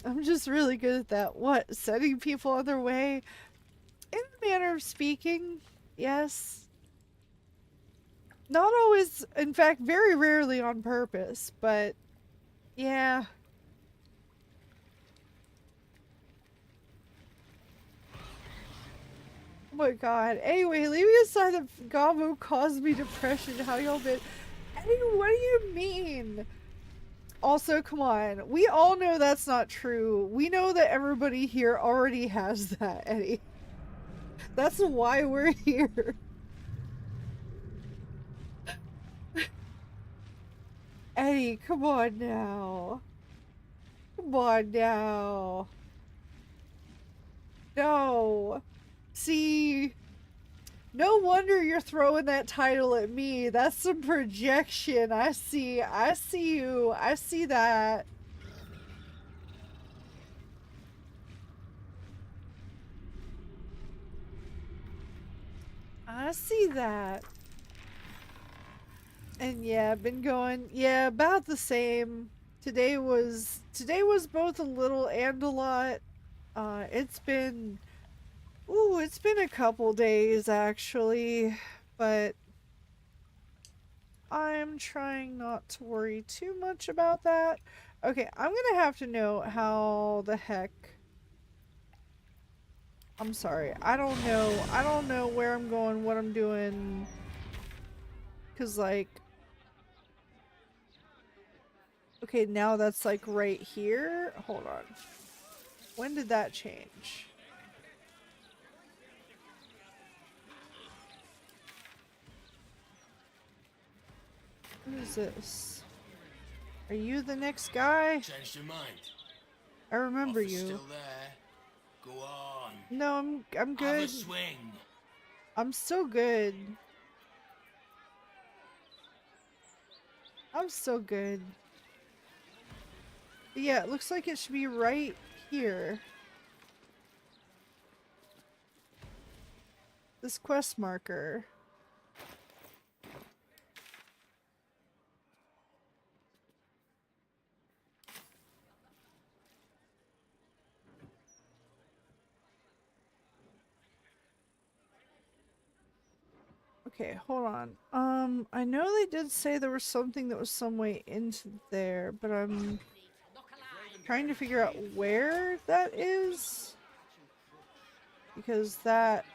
I'm just really good at that. What? Setting people on their way? In the manner of speaking, yes. Not always, in fact, very rarely on purpose, but yeah. Oh my god. Anyway, leaving aside that Gobo caused me depression, how y'all been? Eddie, what do you mean? Also, come on. We all know that's not true. We know that everybody here already has that, Eddie. That's why we're here. Eddie, come on now. Come on now. No. See, no wonder you're throwing that title at me. That's some projection. I see you. I see that. I see that. And yeah, I've been going, yeah, about the same. Today was both a little and a lot. It's been a couple days actually, but I'm trying not to worry too much about that. Okay, I'm gonna have to know how the heck I'm sorry. I don't know. I don't know where I'm going, what I'm doing. Cause like... Okay, now that's like right here. Hold on. When did that change? What is this? Are you the next guy? Changed your mind. I remember Offer's you. still there. Go on. No, I'm Have a good. swing. I'm still good. I'm still good. But yeah, it looks like it should be right here. This quest marker. Okay, hold on. I know they did say there was something that was some way into there, but I'm trying to figure out where that is. Because that...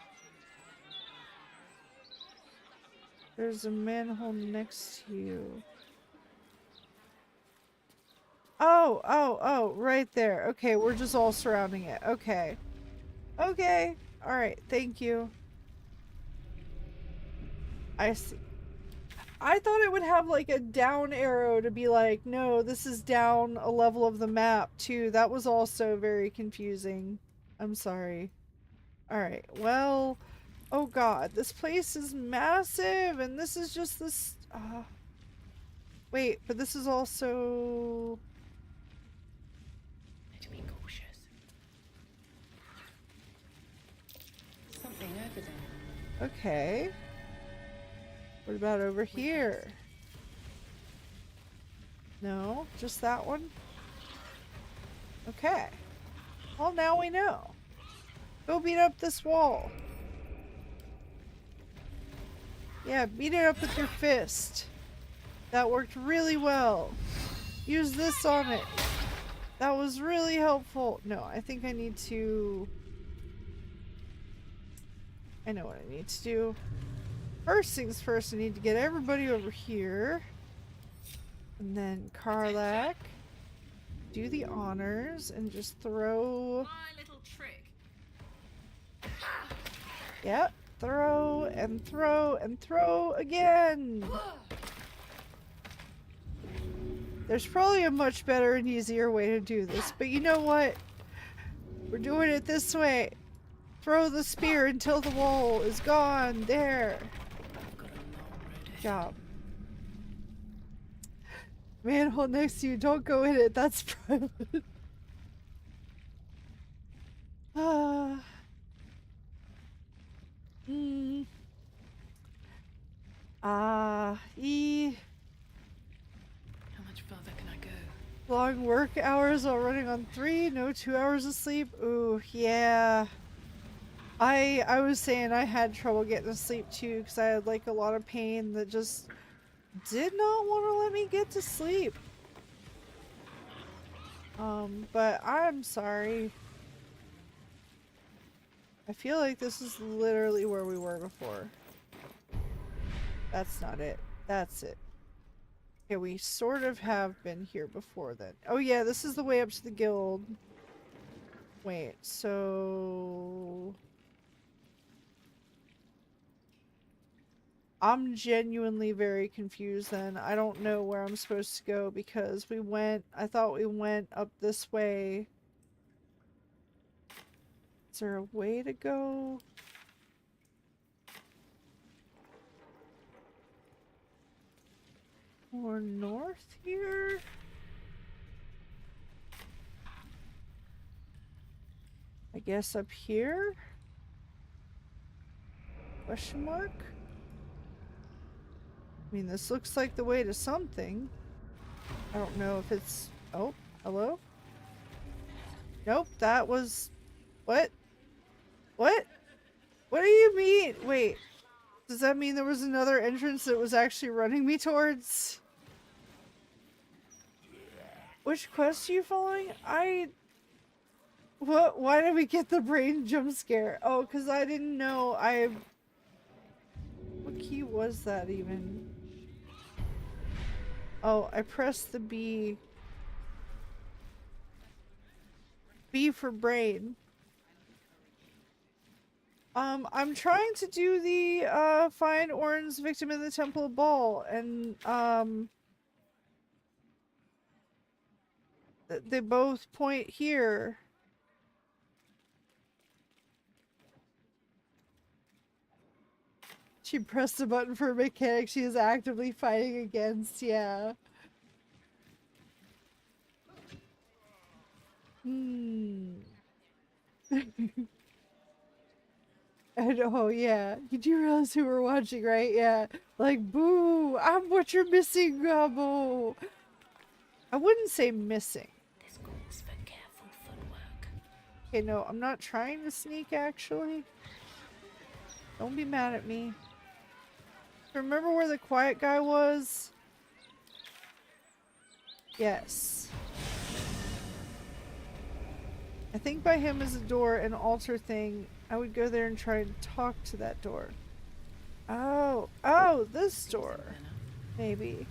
There's a manhole next to you. Oh, right there. Okay, we're just all surrounding it. Okay. Okay. Alright, thank you. I see. I thought it would have like a down arrow to be like, no, this is down a level of the map too. That was also very confusing. I'm sorry. Alright, well, oh god, this place is massive and this is just this, wait, but this is also... To be cautious. Something over there. Okay. What about over here? No, just that one? Okay. Well, now we know. Go beat up this wall. Yeah, beat it up with your fist. That worked really well. Use this on it. That was really helpful. No, I think I need to... I know what I need to do. First things first, I need to get everybody over here. And then Karlak. Do the honors and just throw... My little trick. Yep. Throw and throw and throw again! There's probably a much better and easier way to do this, but you know what? We're doing it this way. Throw the spear until the wall is gone. There. Good job. Manhole next to you. Don't go in it. That's private. How much further can I go? Long work hours while running on 3. No 2 hours of sleep. Ooh, yeah. I was saying I had trouble getting to sleep too because I had like a lot of pain that just did not want to let me get to sleep. But I'm sorry. I feel like this is literally where we were before. That's not it. That's it. Okay, we sort of have been here before then. Oh yeah, this is the way up to the guild. Wait, so... I'm genuinely very confused then. I don't know where I'm supposed to go because we went... I thought we went up this way. Is there a way to go? More north here? I guess up here? Question mark? I mean, this looks like the way to something. I don't know if it's... Oh, hello? Nope, that was... What? What? What do you mean? Wait. Does that mean there was another entrance that was actually running me towards? Which quest are you following? What? Why did we get the brain jump scare? Oh, because I didn't know What key was that even? Oh, I pressed the B. B for brain. I'm trying to do the, find Orin's victim in the Temple of Baal, and, they both point here. She pressed the button for a mechanic she is actively fighting against, yeah. And oh yeah, you do realize who we're watching, right? Yeah. Like, boo! I'm what you're missing, Gobo! I wouldn't say missing. This calls for careful footwork. Okay, no, I'm not trying to sneak, actually. Don't be mad at me. Remember where the quiet guy was? Yes. I think by him is a door, an altar thing. I would go there and try and talk to that door. Oh, this door. Maybe.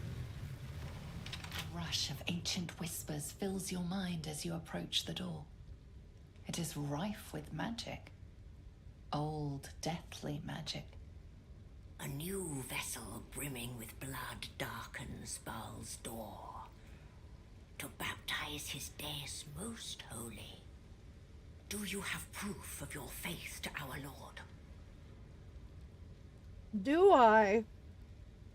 A rush of ancient whispers fills your mind as you approach the door. It is rife with magic. Old, deathly magic. A new vessel brimming with blood darkens Baal's door to baptize his days most holy. Do you have proof of your faith to our Lord? Do I?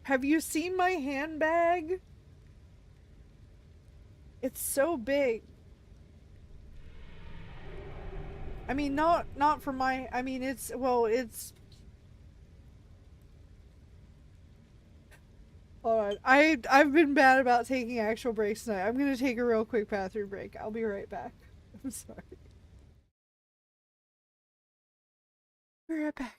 Have you seen my handbag? It's so big. I mean, not for my, I mean, it's, well, it's... Hold on. I've been bad about taking actual breaks tonight. I'm gonna take a real quick bathroom break. I'll be right back. I'm sorry. Be right back.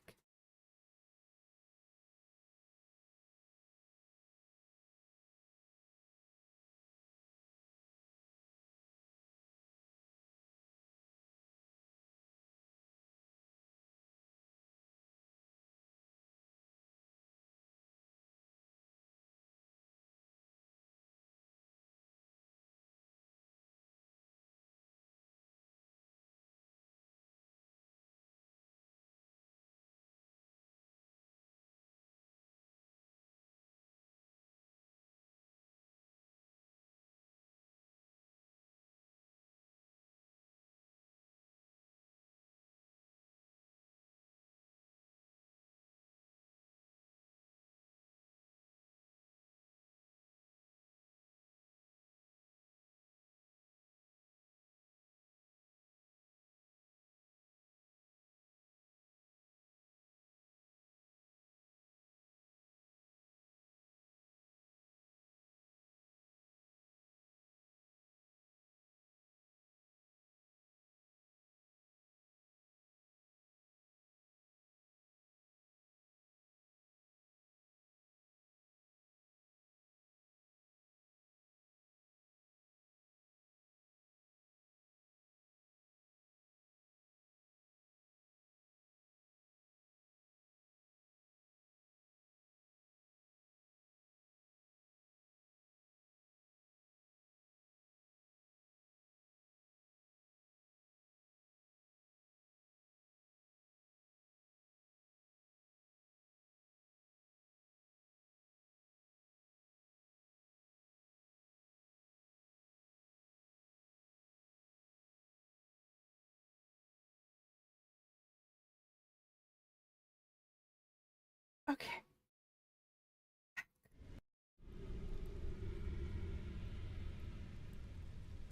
Okay.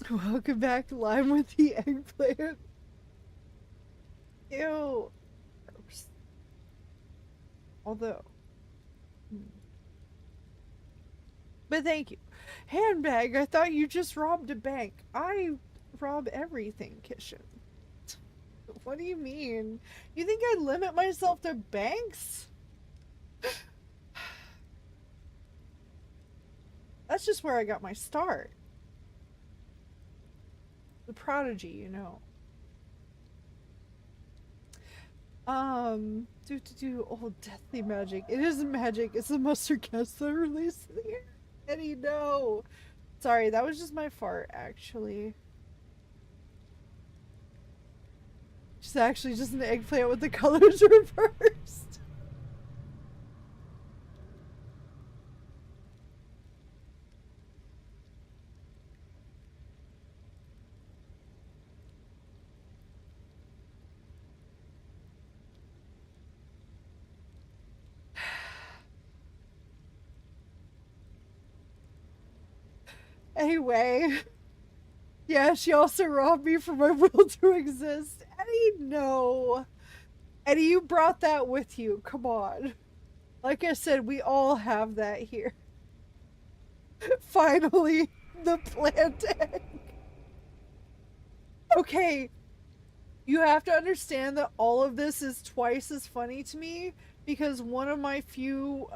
Welcome back to Lime with the Eggplant. Ew. Gross. Although. But thank you. Handbag, I thought you just robbed a bank. I rob everything, Kishin. What do you mean? You think I limit myself to banks? That's just where I got my start. The prodigy, you know. Oh, deathly magic. It isn't magic. It's the mustard gas that released in the air. Eddie, no. Sorry, that was just my fart, actually. It's actually just an eggplant with the colors reversed. Anyway. Yeah, she also robbed me from my will to exist. Eddie, no. Eddie, you brought that with you. Come on. Like I said, we all have that here. Finally, the plant egg. Okay, you have to understand that all of this is twice as funny to me because one of my few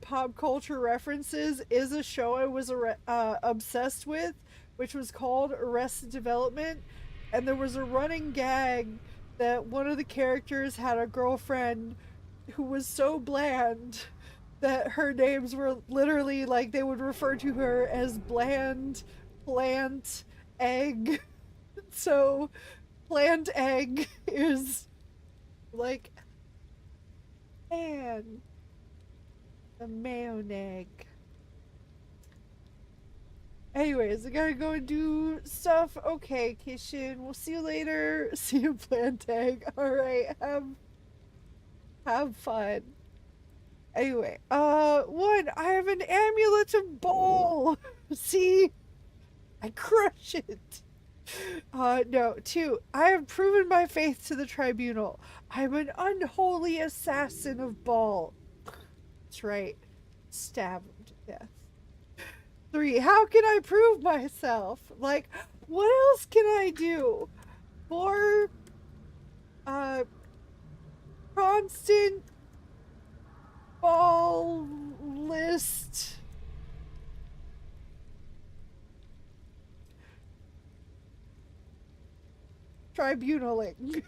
pop culture references is a show I was obsessed with, which was called Arrested Development, and there was a running gag that one of the characters had a girlfriend who was so bland that her names were literally like they would refer to her as bland, plant, egg. So plant egg is like and the mayonnaise. Anyways, I gotta go and do stuff. Okay, Kishin, we'll see you later. See you, plant egg. Alright, have fun. Anyway, one, I have an amulet of ball. See? I crush it. No. Two, I have proven my faith to the tribunal. I'm an unholy assassin of ball. That's right. Stab him to death. Three, how can I prove myself? Like, what else can I do? Four, constant ball list. Tribunaling.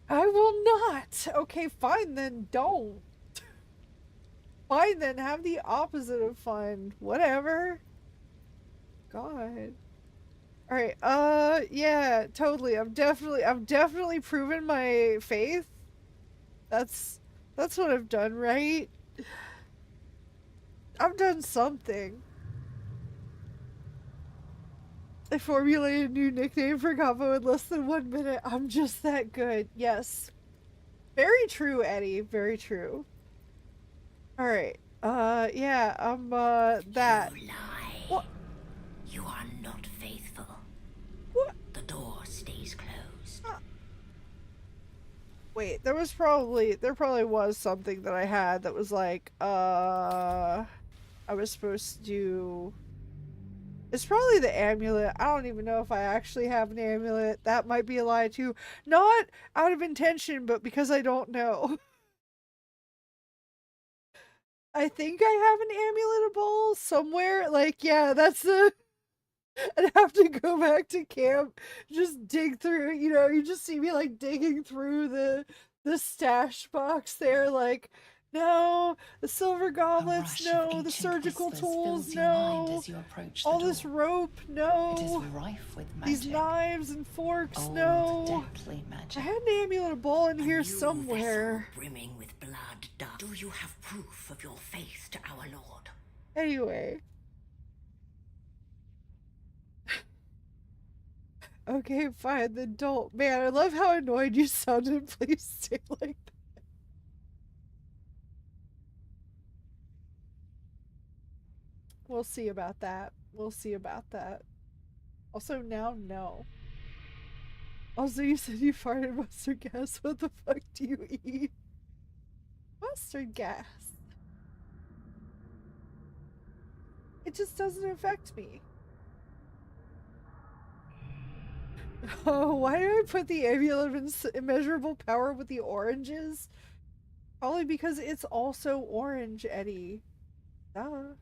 I will not. Okay, fine then, don't. Fine then, have the opposite of fun. Whatever. God. Alright, yeah, totally. I've definitely proven my faith. That's what I've done, right? I've done something. I formulated a new nickname for Gobo in less than 1 minute. I'm just that good. Yes. Very true, Eddie. Very true. Alright. Yeah, that. You lie. What? You are not faithful. What? The door stays closed. Wait, there probably was something that I had that was like, I was supposed to do. It's probably the amulet. I don't even know if I actually have an amulet. That might be a lie too. Not out of intention, but because I don't know. I think I have an amulet ball somewhere. Like, yeah, that's the. I'd have to go back to camp, just dig through. You know, you just see me like digging through the stash box there. Like, no, the silver goblets, no, the surgical tools, no, all this rope, no, it is rife with magic. These knives and forks, Old, no. deathly magic. I had an amulet ball in here A new somewhere. vessel brimming with blood dark. Do you have proof of your faith to our Lord? Anyway. Okay, fine, then don't. Man, I love how annoyed you sounded. Please stay like that. We'll see about that. We'll see about that. Also, now, no. Also, you said you farted mustard gas. What the fuck do you eat? Mustard gas. It just doesn't affect me. Oh, why did I put the amulet of immeasurable power with the oranges? Probably because it's also orange, Eddie. Duh.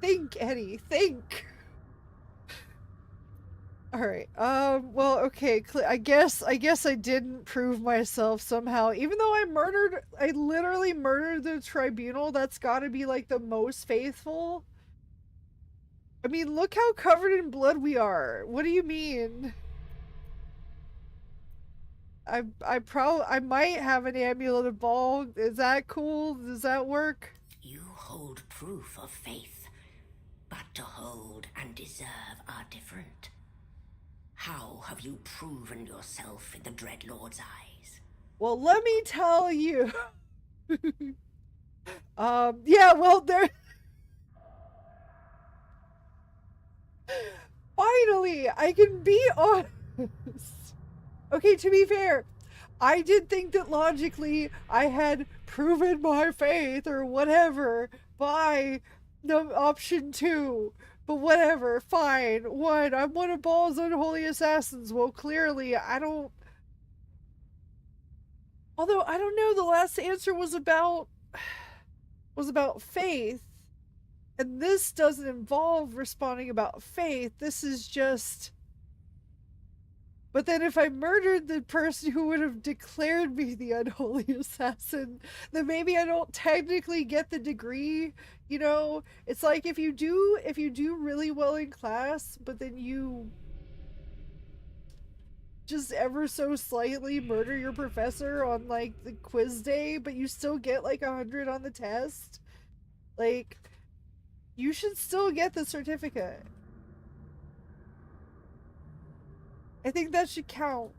Think, Eddie, think. Alright, well, okay, I guess I didn't prove myself somehow. Even though I literally murdered the tribunal, that's gotta be, like, the most faithful. I mean, look how covered in blood we are. What do you mean? I might have an amulet of ball. Is that cool? Does that work? You hold proof of faith, but to hold and deserve are different. How have you proven yourself in the Dreadlord's eyes? Well, let me tell you. Yeah, well, there. Finally, I can be honest. Okay, to be fair, I did think that logically I had proven my faith or whatever by the option 2. But whatever, fine. I'm one of Ball's unholy assassins. Well, clearly, I don't. Although, I don't know, the last answer was about faith. And this doesn't involve responding about faith. This is just. But then if I murdered the person who would have declared me the unholy assassin, then maybe I don't technically get the degree. You know, it's like if you do really well in class, but then you just ever so slightly murder your professor on like the quiz day, but you still get like 100 on the test, like you should still get the certificate. I think that should count.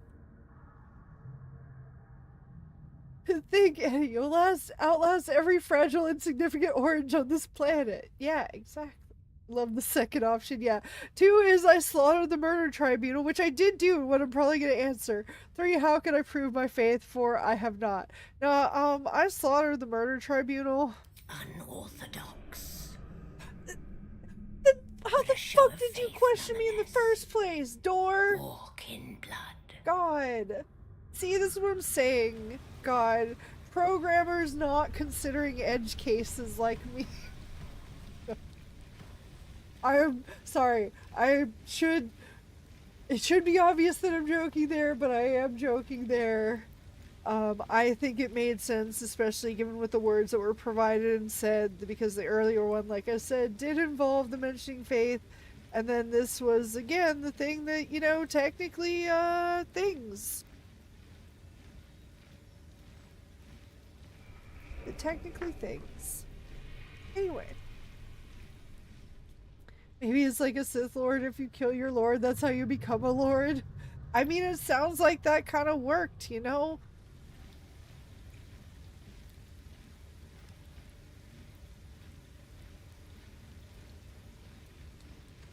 Think, Eddie, you'll outlast every fragile, insignificant orange on this planet. Yeah, exactly. Love the second option, yeah. 2 is I slaughtered the murder tribunal, which I did do, what I'm probably gonna answer. 3, how can I prove my faith? 4, I have not. Now, I slaughtered the murder tribunal. Unorthodox. How the fuck did you question me in the first place, Door? Walk in blood. God. See, this is what I'm saying. God. Programmers not considering edge cases like me. I'm sorry. It should be obvious that I'm joking there, but I am joking there. I think it made sense, especially given with the words that were provided and said, because the earlier one, like I said, did involve the mentioning faith, and then this was, again, the thing that, you know, technically, things. Technically things. Anyway. Maybe it's like a Sith Lord, if you kill your Lord, that's how you become a Lord. I mean, it sounds like that kind of worked, you know?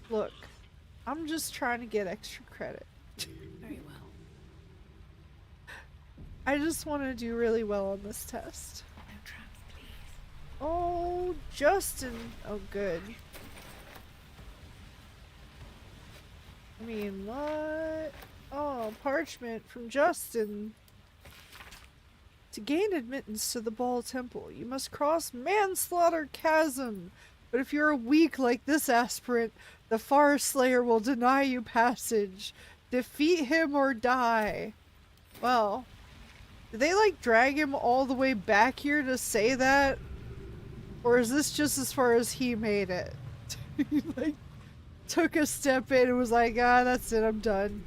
Look, I'm just trying to get extra credit. Very well. I just want to do really well on this test. No traps, please. Oh, Justin. Oh, good. I mean, what? Oh, parchment from Justin. To gain admittance to the Ball Temple, you must cross Manslaughter Chasm. But if you're weak like this aspirant, the Far Slayer will deny you passage. Defeat him or die. Well, did they like drag him all the way back here to say that? Or is this just as far as he made it? He like took a step in and was like, ah, that's it, I'm done.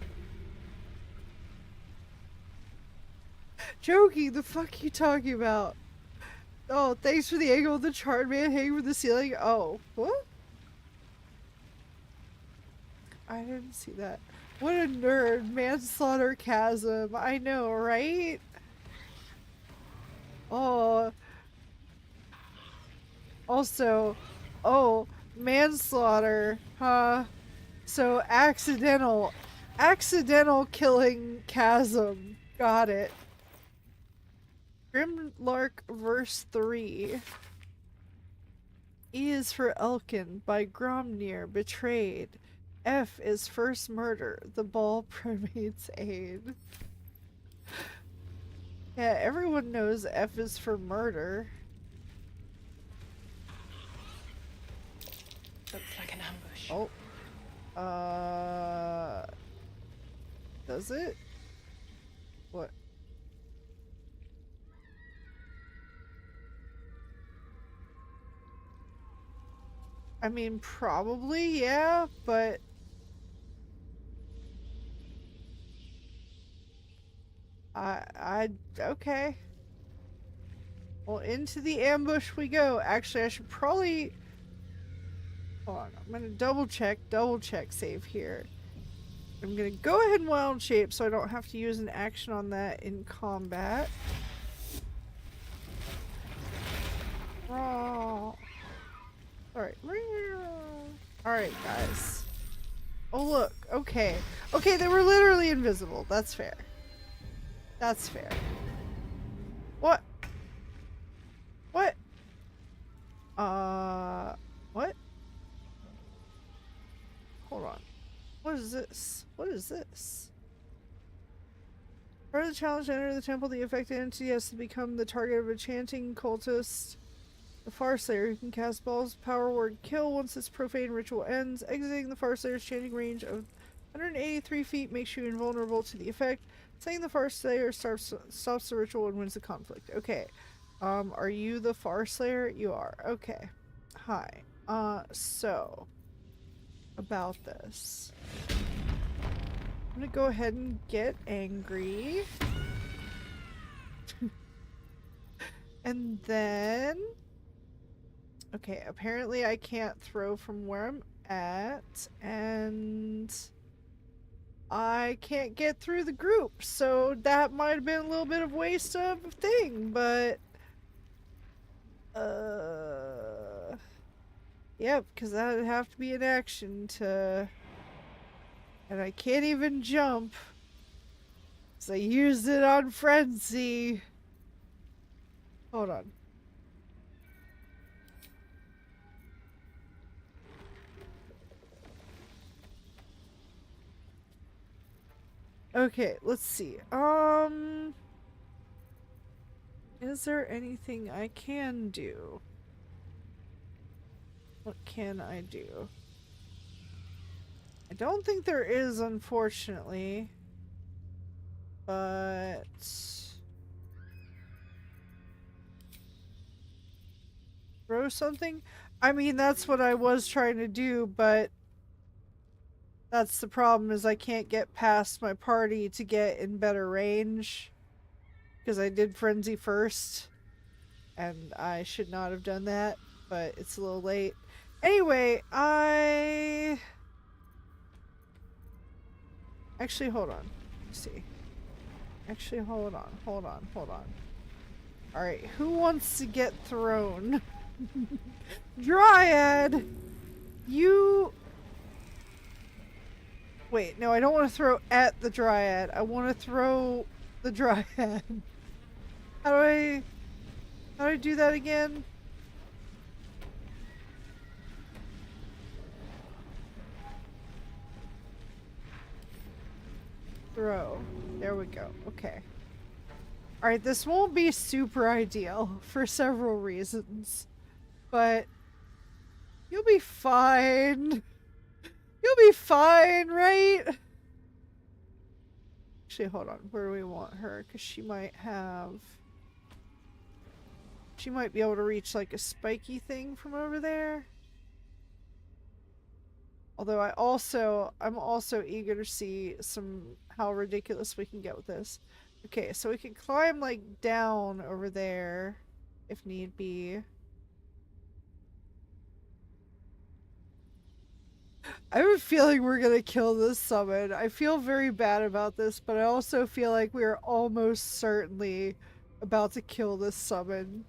Joking, the fuck are you talking about? Oh, thanks for the angle of the charred man hanging from the ceiling. Oh, what? I didn't see that. What a nerd. Manslaughter Chasm. I know, right? Oh. Also, oh, manslaughter, huh? So accidental killing chasm. Got it. Grimlark verse 3. E is for Elkin by Gromnir, betrayed. F is first murder. The ball primate's aid. Yeah, everyone knows F is for murder. Looks like an ambush. Oh. Does it? What? I mean, probably, yeah, but... okay. Well, into the ambush we go. Actually, I should probably... Hold on, I'm gonna double check save here. I'm gonna go ahead and wild shape so I don't have to use an action on that in combat. Alright. Alright, guys. Oh, look. Okay. Okay, they were literally invisible. That's fair. That's fair. What? What? What? Hold on. What is this? What is this? Part of the challenge to enter the temple, the affected entity has to become the target of a chanting cultist. The Farslayer, who can cast balls of power word kill once its profane ritual ends. Exiting the Farslayer's chanting range of 183 feet makes you invulnerable to the effect. Saying the Farslayer stops the ritual and wins the conflict. Okay. Are you the Farslayer? You are. Okay. Hi. So... about this. I'm gonna go ahead and get angry. And then... okay, apparently I can't throw from where I'm at, and I can't get through the group, so that might have been a little bit of waste of a thing, but... yep, because that would have to be an action to... and I can't even jump. So I used it on Frenzy. Hold on. Okay, let's see. Is there anything I can do? What can I do? I don't think there is, unfortunately. But... throw something? I mean, that's what I was trying to do, but... that's the problem, is I can't get past my party to get in better range. Because I did Frenzy first. And I should not have done that, but it's a little late. Anyway, actually, hold on. Let's see. Actually, hold on. Alright, who wants to get thrown? Dryad! You... wait, no, I don't want to throw at the Dryad. I want to throw the Dryad. How do I do that again? Throw. There we go. Okay. Alright, this won't be super ideal for several reasons. But you'll be fine. You'll be fine, right? Actually, hold on. Where do we want her? Because she might have... she might be able to reach like a spiky thing from over there. Although I'm also eager to see how ridiculous we can get with this. Okay, so we can climb like down over there if need be. I have a feeling we're gonna kill this summon. I feel very bad about this, but I also feel like we are almost certainly about to kill this summon.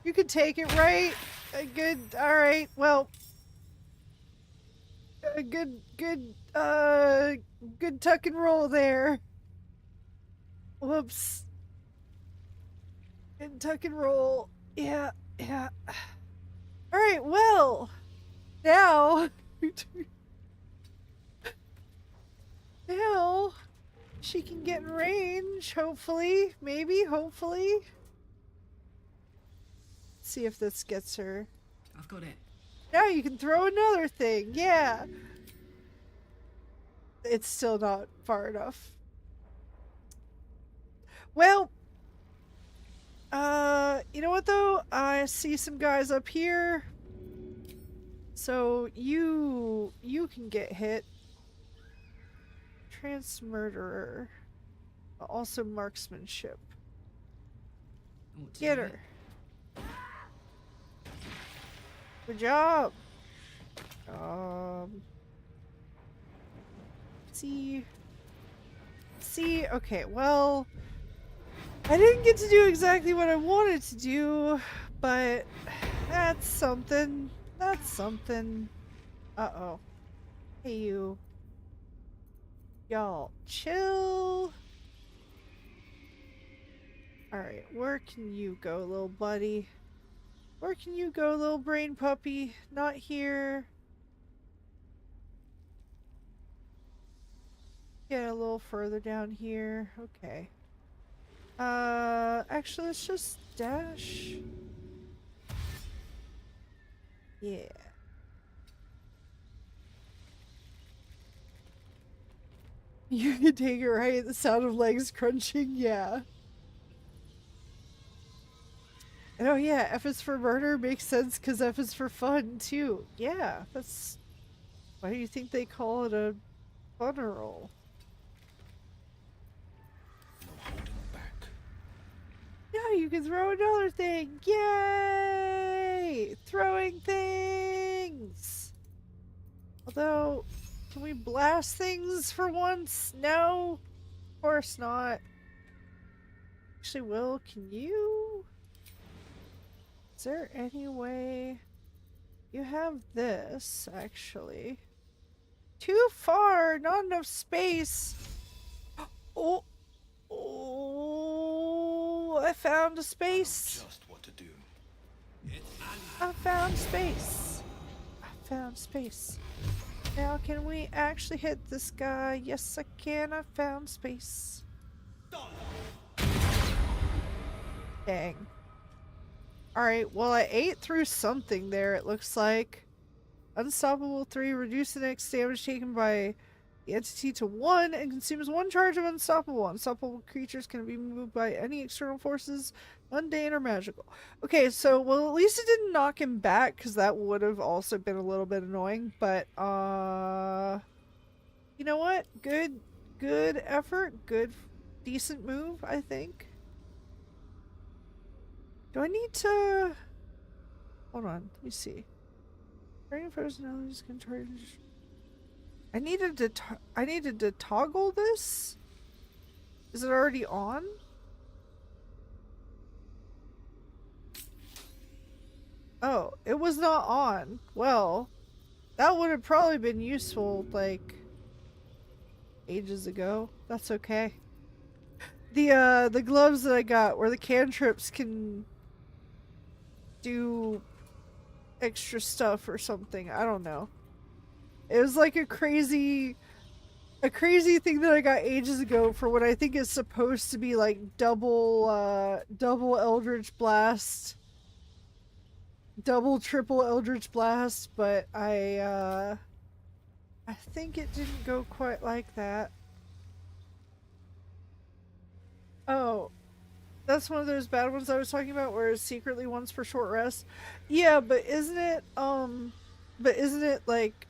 You can take it, right? Good. Alright, well... good tuck and roll there. Whoops. Good tuck and roll. Yeah. Alright, well... now... now... she can get in range, hopefully. Maybe, hopefully. See if this gets her. I've got it. Now you can throw another thing. Yeah. It's still not far enough. Well, you know what though? I see some guys up here. So you can get hit. Trans murderer. Also marksmanship. Get her. Good job. See, okay, well, I didn't get to do exactly what I wanted to do, but that's something. That's something. Uh-oh. Hey, you. Y'all, chill. Alright, where can you go, little buddy? Where can you go, little brain puppy? Not here. Get a little further down here. Okay. Actually, let's just dash. Yeah. You can take it right. The sound of legs crunching. Yeah. And oh yeah, F is for murder makes sense because F is for fun too. Yeah, that's... Why do you think they call it a funeral? No holding back. Yeah, you can throw another thing! Yay! Throwing things! Although, can we blast things for once? No? Of course not. Actually, Will, can you? Is there any way? You have this, actually. Too far! Not enough space! Oh! Oh! I found a space! Just what to do. I found space! I found space. Now can we actually hit this guy? Yes, I can. I found space. Dang. Alright, well I ate through something there, it looks like. Unstoppable 3, reduce the next damage taken by the entity to 1 and consumes 1 charge of Unstoppable. Unstoppable creatures can be moved by any external forces, mundane or magical. Okay, so, well, at least it didn't knock him back, because that would have also been a little bit annoying, but, you know what? Good effort, decent move, I think. Do I need to... Hold on, let me see. Turning personalities can charge... I needed to toggle this? Is it already on? Oh, it was not on. Well, that would have probably been useful, like, ages ago. That's okay. The gloves that I got where the cantrips can do extra stuff or something. I don't know. It was like a crazy thing that I got ages ago for what I think is supposed to be like double Eldritch Blast. Double, triple Eldritch Blast, but I think it didn't go quite like that. Oh, that's one of those bad ones I was talking about where it's secretly once per short rest. Yeah, but isn't it like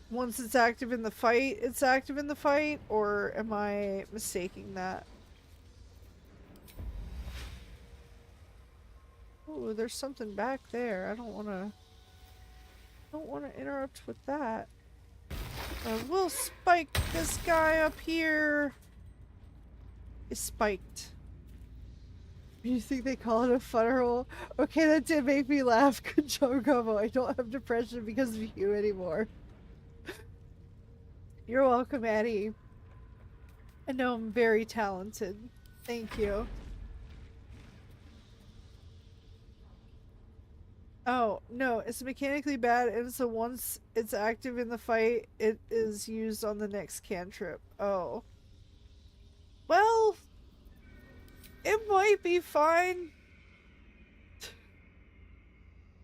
once it's active in the fight, it's active in the fight, or am I mistaking that? Oh, there's something back there. I don't want to interrupt with that. We'll spike this guy up here. Is spiked. You think they call it a funeral? Okay, that did make me laugh. Good job, Gobo. I don't have depression because of you anymore. You're welcome, Addie. I know I'm very talented. Thank you. Oh, no, it's mechanically bad, and so once it's active in the fight, it is used on the next cantrip. Oh. Well, it might be fine.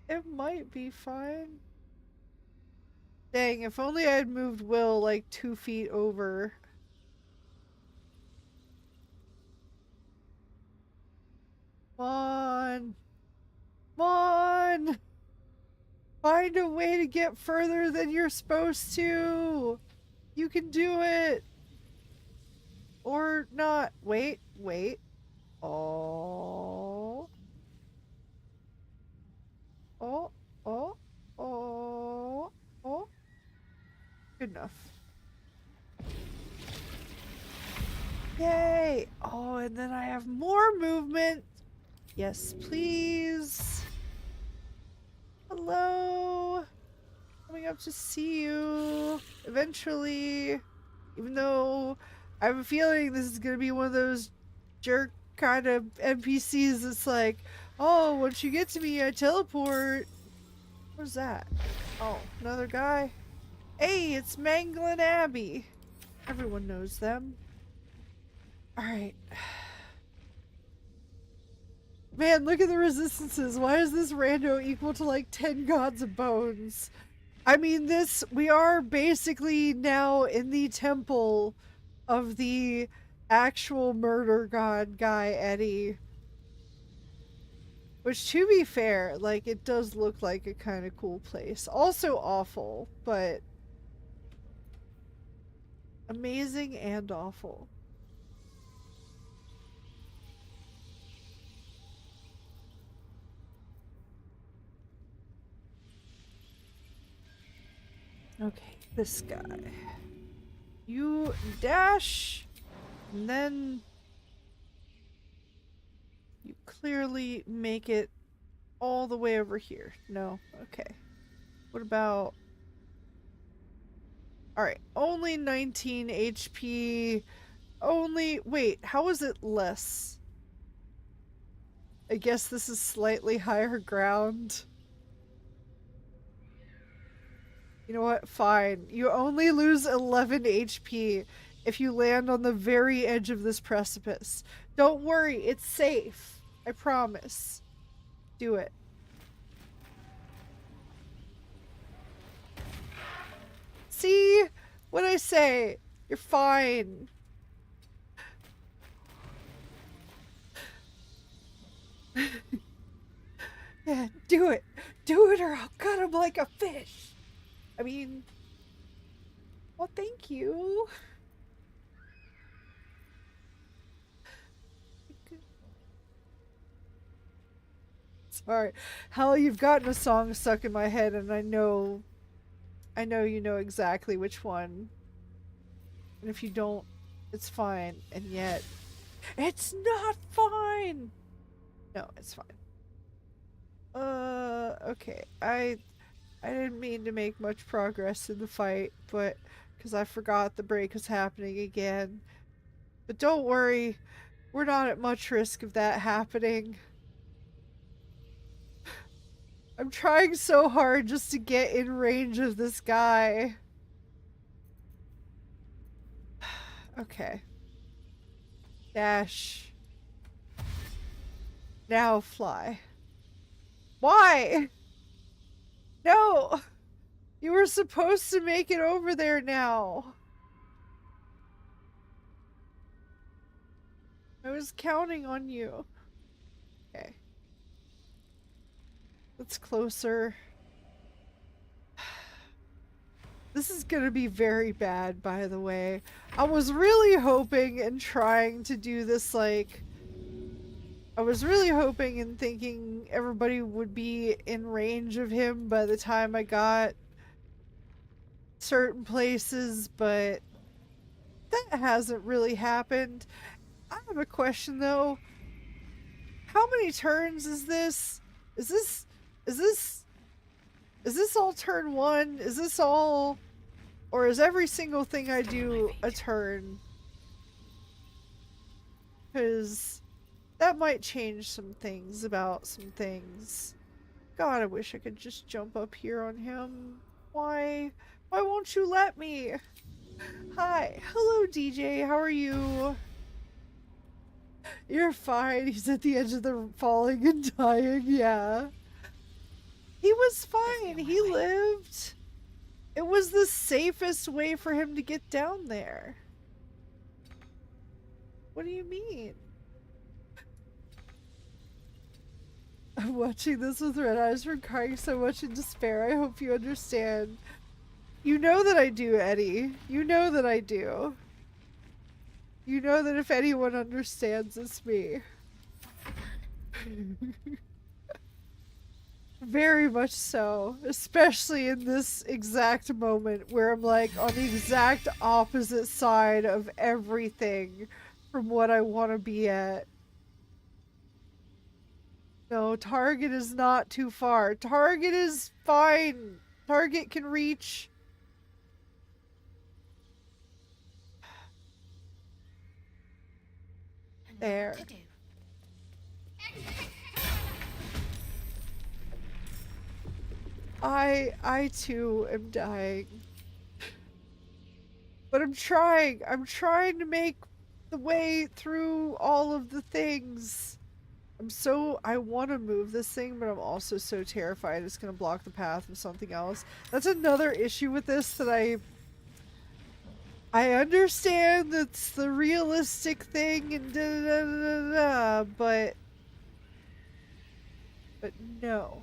It might be fine. Dang, if only I had moved Will like 2 feet over. Come on. Come on. Find a way to get further than you're supposed to. You can do it. Or not. Wait, wait. Oh. Oh, oh, oh, oh. Good enough. Yay! Oh, and then I have more movement. Yes, please. Hello. Coming up to see you eventually. Even though I have a feeling this is gonna be one of those jerk kind of NPCs that's like, oh, once you get to me, I teleport. What's that? Oh, another guy. Hey, it's Manglin Abbey. Everyone knows them. Alright. Man, look at the resistances. Why is this rando equal to like 10 gods of bones? I mean, we are basically now in the temple of the actual murder god guy, Eddie. Which, to be fair, like, it does look like a kind of cool place. Also awful, but amazing and awful. Okay, this guy. You dash, and then you clearly make it all the way over here. No? Okay. What about... Alright, only 19 HP. Only... Wait, how is it less? I guess this is slightly higher ground. You know what? Fine. You only lose 11 HP if you land on the very edge of this precipice. Don't worry, it's safe. I promise. Do it. See? What'd I say? You're fine. Yeah, do it. Do it or I'll cut him like a fish. I mean, well, thank you. Sorry. Hell, you've gotten a song stuck in my head and I know you know exactly which one. And if you don't, it's fine. And yet, it's not fine! No, it's fine. Okay. I didn't mean to make much progress in the fight, but because I forgot the break was happening again. But don't worry, we're not at much risk of that happening. I'm trying so hard just to get in range of this guy. Okay. Dash. Now fly. Why? No! You were supposed to make it over there now. I was counting on you. Okay. That's closer. This is gonna be very bad, by the way. I was really hoping and trying to do this, like... I was really hoping and thinking everybody would be in range of him by the time I got certain places, but that hasn't really happened. I have a question though. How many turns is this? Is this all turn one? Is this all, or is every single thing I do a turn? Because that might change some things about some things. God, I wish I could just jump up here on him. Why? Why won't you let me? Hi. Hello, DJ. How are you? You're fine. He's at the edge of the falling and dying. Yeah. He was That's fine. the He only way. lived. It was the safest way for him to get down there. What do you mean? I'm watching this with red eyes from crying so much in despair. I hope you understand. You know that I do, Eddie. You know that I do. You know that if anyone understands, it's me. Very much so. Especially in this exact moment where I'm like on the exact opposite side of everything from what I want to be at. No, Target is not too far. Target is fine. Target can reach. And There. what to do. I too am dying. But I'm trying. I'm trying to make the way through all of the things. I want to move this thing, but I'm also so terrified it's going to block the path of something else. That's another issue with this that I understand that's the realistic thing and da da da da da, but no.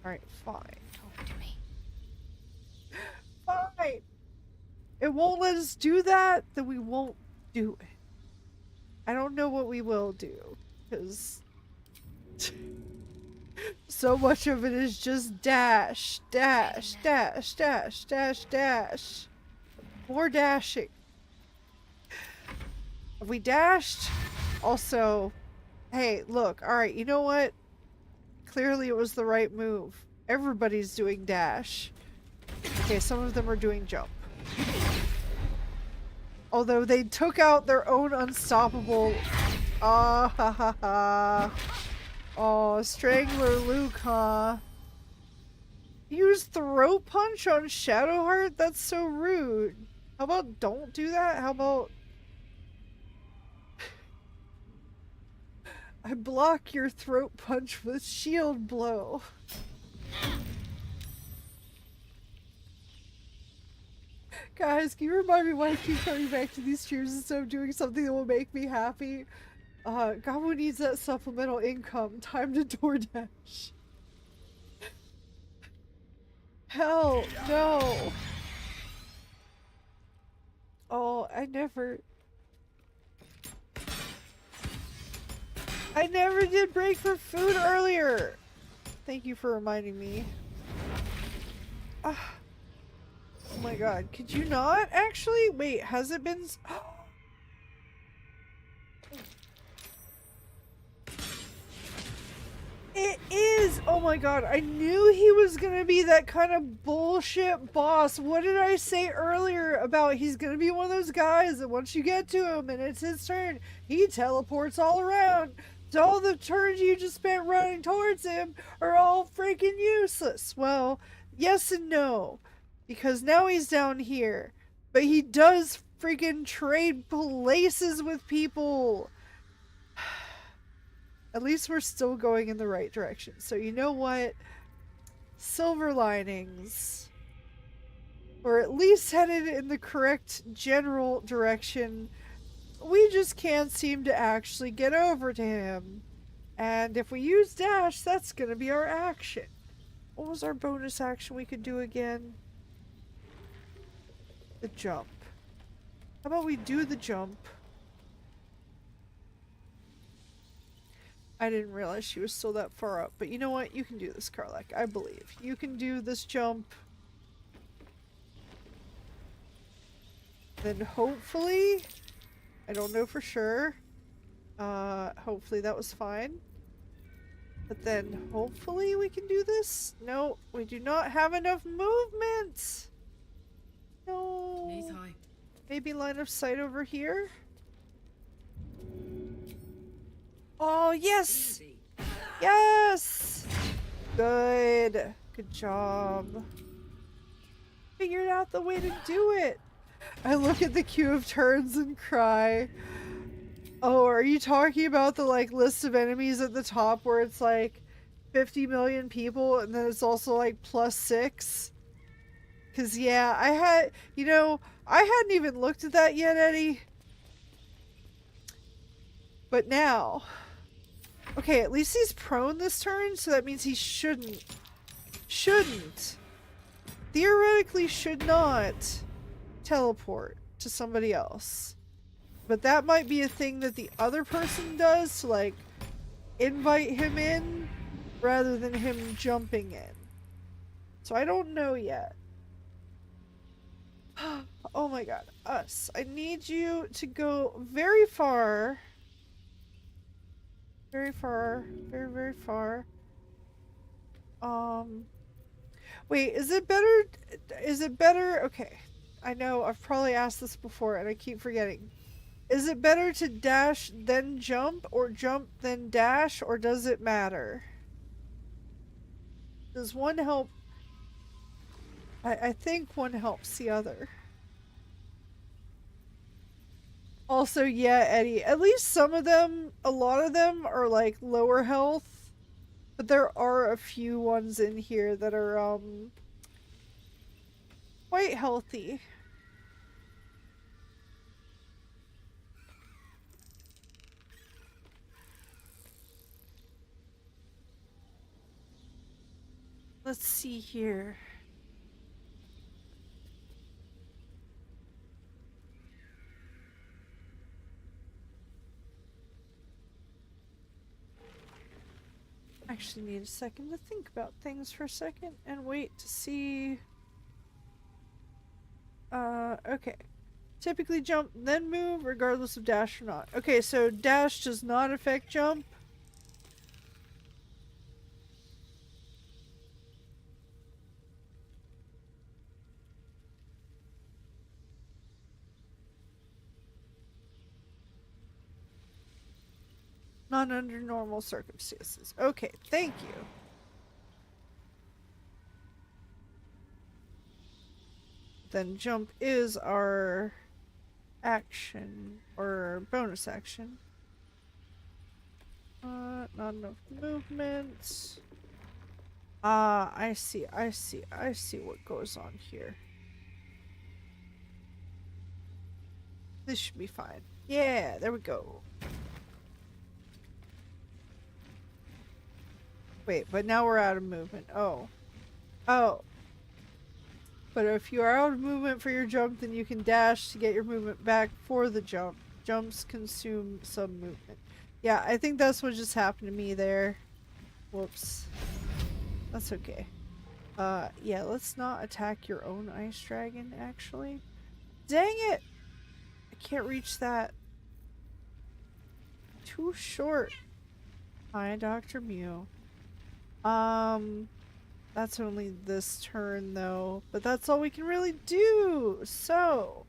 Alright, fine. Talk to me. Fine. It won't let us do that, then we won't do it. I don't know what we will do, because so much of it is just dash, dash, dash, dash, dash, dash. More dashing. Have we dashed? Also, hey, look, alright, you know what? Clearly it was the right move. Everybody's doing dash. Okay, some of them are doing jump. Although they took out their own unstoppable... Ah ha ha ha. Oh, Strangler Luke, huh? Use throat punch on Shadowheart? That's so rude. How about don't do that? How about... I block your throat punch with shield blow. Guys, can you remind me why I keep coming back to these streams instead of doing something that will make me happy? Gobo needs that supplemental income. Time to DoorDash. Hell, no. Oh, I never did break for food earlier. Thank you for reminding me. Oh my god, could you not actually? Wait, has it been... It is! Oh my god, I knew he was gonna be that kind of bullshit boss. What did I say earlier about he's gonna be one of those guys that once you get to him and it's his turn, he teleports all around. So all the turns you just spent running towards him are all freaking useless. Well, yes and no. Because now he's down here. But he does freaking trade places with people. At least we're still going in the right direction. So you know what? Silver linings. We're at least headed in the correct general direction. We just can't seem to actually get over to him. And if we use dash, that's going to be our action. What was our bonus action we could do again? The jump. How about we do the jump? I didn't realize she was still that far up. But you know what? You can do this, Karlak. I believe. You can do this jump. Then hopefully... I don't know for sure. Hopefully that was fine. But then hopefully we can do this? No, we do not have enough movement! No. Knees high. Maybe line of sight over here? Oh, yes! Easy. Yes! Good. Good job. Figured out the way to do it. I look at the queue of turns and cry. Oh, are you talking about the like list of enemies at the top where it's like 50 million people, and then it's also like +6. Cause yeah, I had, you know, I hadn't even looked at that yet, Eddie. But now, okay, at least he's prone this turn, so that means he shouldn't, theoretically should not teleport to somebody else. But that might be a thing that the other person does to like invite him in rather than him jumping in. So I don't know yet. Oh my god, us. I need you to go very far. Very far. Very, very far. Wait, is it better? Okay. I know I've probably asked this before and I keep forgetting. Is it better to dash then jump or jump then dash, or does it matter? Does one help? I think one helps the other. Also, yeah, Eddie, at least some of them, a lot of them are like lower health, but there are a few ones in here that are quite healthy. Let's see here. Actually need a second to think about things for a second and wait to see. Okay. Typically jump, then move, regardless of dash or not. Okay, so dash does not affect jump. Not under normal circumstances. Okay, thank you. Then jump is our action, or bonus action. Not enough movement. I see what goes on here. This should be fine. Yeah, there we go. Wait, but now we're out of movement. Oh. But if you are out of movement for your jump, then you can dash to get your movement back for the jump. Jumps consume some movement. Yeah, I think that's what just happened to me there. Whoops. That's okay. Yeah, let's not attack your own ice dragon, actually. Dang it! I can't reach that. Too short. Hi, Dr. Mew. That's only this turn, though. But that's all we can really do! So...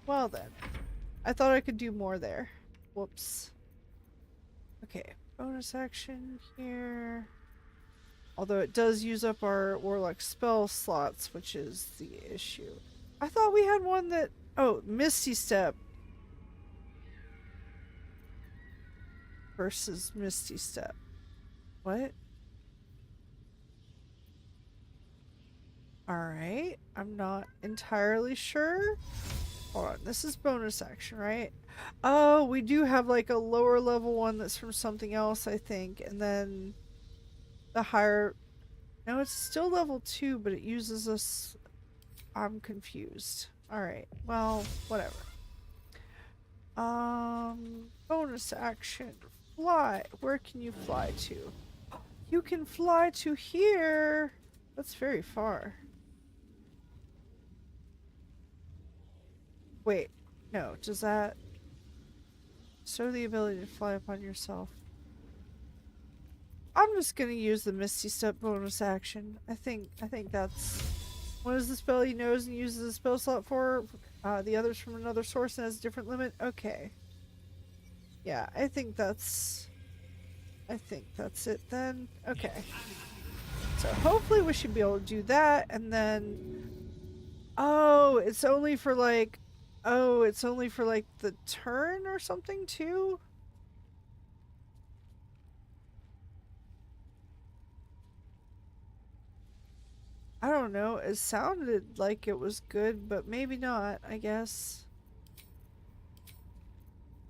well then. I thought I could do more there. Whoops. Okay, bonus action here. Although it does use up our Warlock spell slots, which is the issue. I thought we had one that... oh, Misty Step. Versus Misty Step. What? Alright, I'm not entirely sure. Hold on, this is bonus action, right? Oh, we do have like a lower level one that's from something else, I think. And then the higher... no, it's still level 2, but it uses us... I'm confused. Alright, well, whatever. Bonus action. Fly. Where can you fly to? You can fly to here! That's very far. Wait, no, does that... show the ability to fly upon yourself? I'm just gonna use the Misty Step bonus action. I think that's... what is the spell he knows and uses a spell slot for? The others from another source and has a different limit? Okay. Yeah, I think that's it then. Okay. So hopefully we should be able to do that, and then... oh, it's only for like... oh, it's only for like the turn or something too? I don't know. It sounded like it was good, but maybe not, I guess.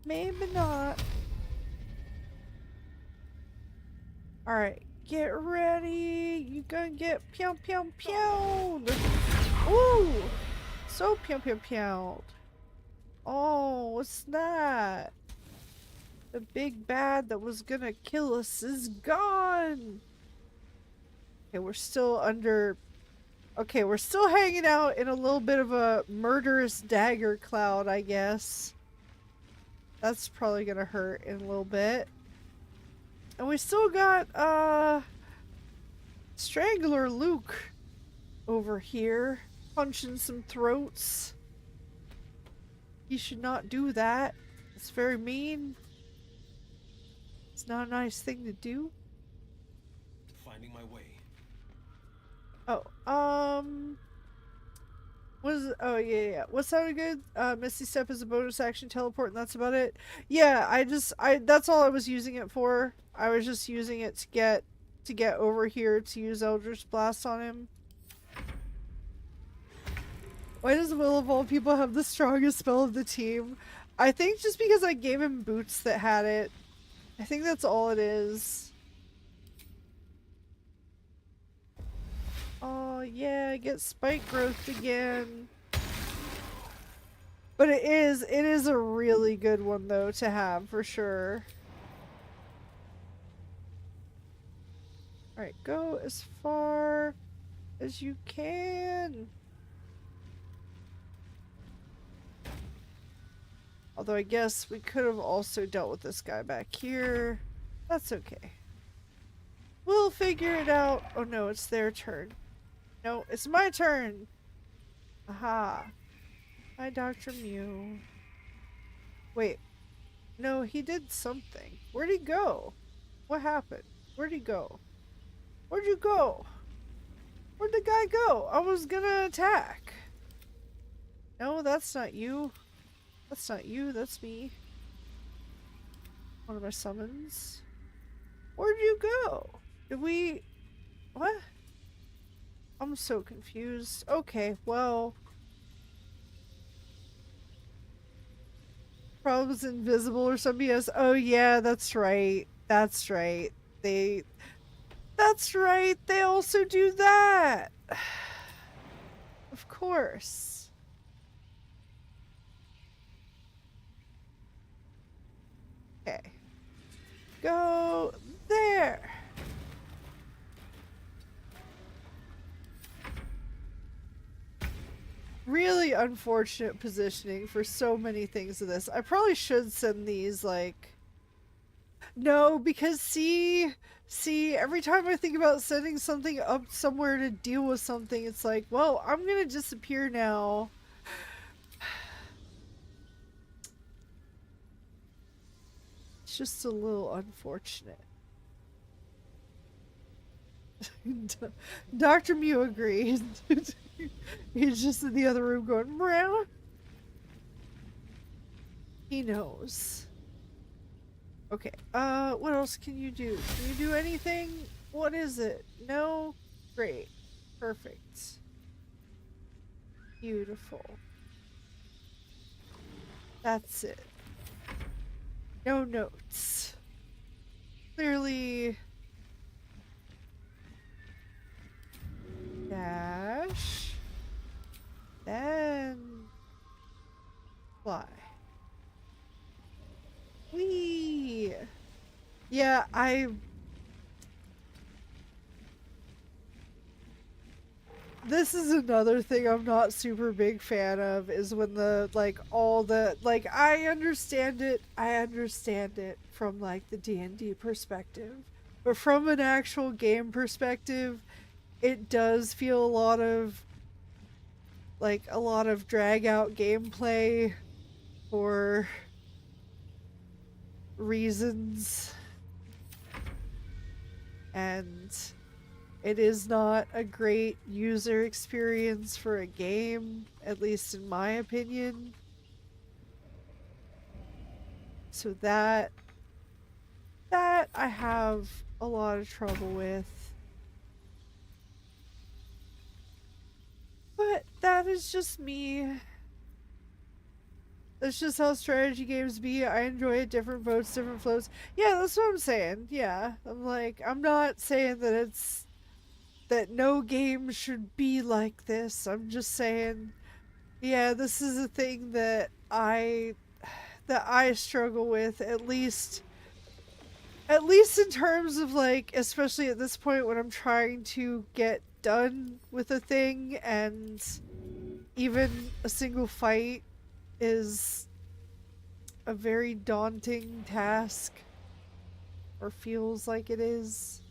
Maybe not. Alright, get ready. You gonna get pew pew pew. Ooh! So pew pew pew. Oh, what's that? The big bad that was gonna kill us is gone! Okay, we're still under... Okay, we're still hanging out in a little bit of a murderous dagger cloud, I guess. That's probably gonna hurt in a little bit. And we still got, Strangler Luke over here, punching some throats. He should not do that. It's very mean. It's not a nice thing to do. Finding my way. Oh, oh yeah. What sounded good? Misty Step is a bonus action, teleport, and that's about it. Yeah, that's all I was using it for. I was just using it to get over here to use Eldritch Blast on him. Why does Will of all people have the strongest spell of the team? I think just because I gave him boots that had it. I think that's all it is. Oh yeah, get spike growth again. But it is a really good one though to have for sure. Alright, go as far as you can. Although I guess we could have also dealt with this guy back here. That's okay. We'll figure it out. Oh no, it's their turn. No, it's my turn. Aha. Hi, Dr. Mew. Wait. No, he did something. Where'd he go? What happened? Where'd he go? Where'd you go? Where'd the guy go? I was gonna attack. No, that's not you. That's not you, that's me. One of my summons. Where'd you go? Did we... What? I'm so confused. Okay, well... Probably was invisible or something else. Oh yeah, that's right. That's right. That's right, they also do that! Of course. Okay. Go there! Really unfortunate positioning for so many things of this. I probably should send these, like... No, because see, every time I think about sending something up somewhere to deal with something, it's like, well, I'm gonna disappear now. It's just a little unfortunate. Dr. Mew agrees. He's just in the other room going, meow. He knows. Okay, what else can you do? Can you do anything? What is it? No? Great. Perfect. Beautiful. That's it. No notes. Clearly... Dash. Then... Fly. Whee! Yeah, This is another thing I'm not super big fan of, is when the, like, all the, like, I understand it from, like, the D&D perspective. But from an actual game perspective, it does feel a lot of drag out gameplay for reasons, and it is not a great user experience for a game, at least in my opinion. So that I have a lot of trouble with. it's just me. That's just how strategy games be. I enjoy it. Different votes, different flows. Yeah, that's what I'm saying. Yeah. I'm like, I'm not saying that that no game should be like this. I'm just saying, yeah, this is a thing that I struggle with, at least in terms of, like, especially at this point when I'm trying to get done with a thing, and even a single fight is a very daunting task, or feels like it is,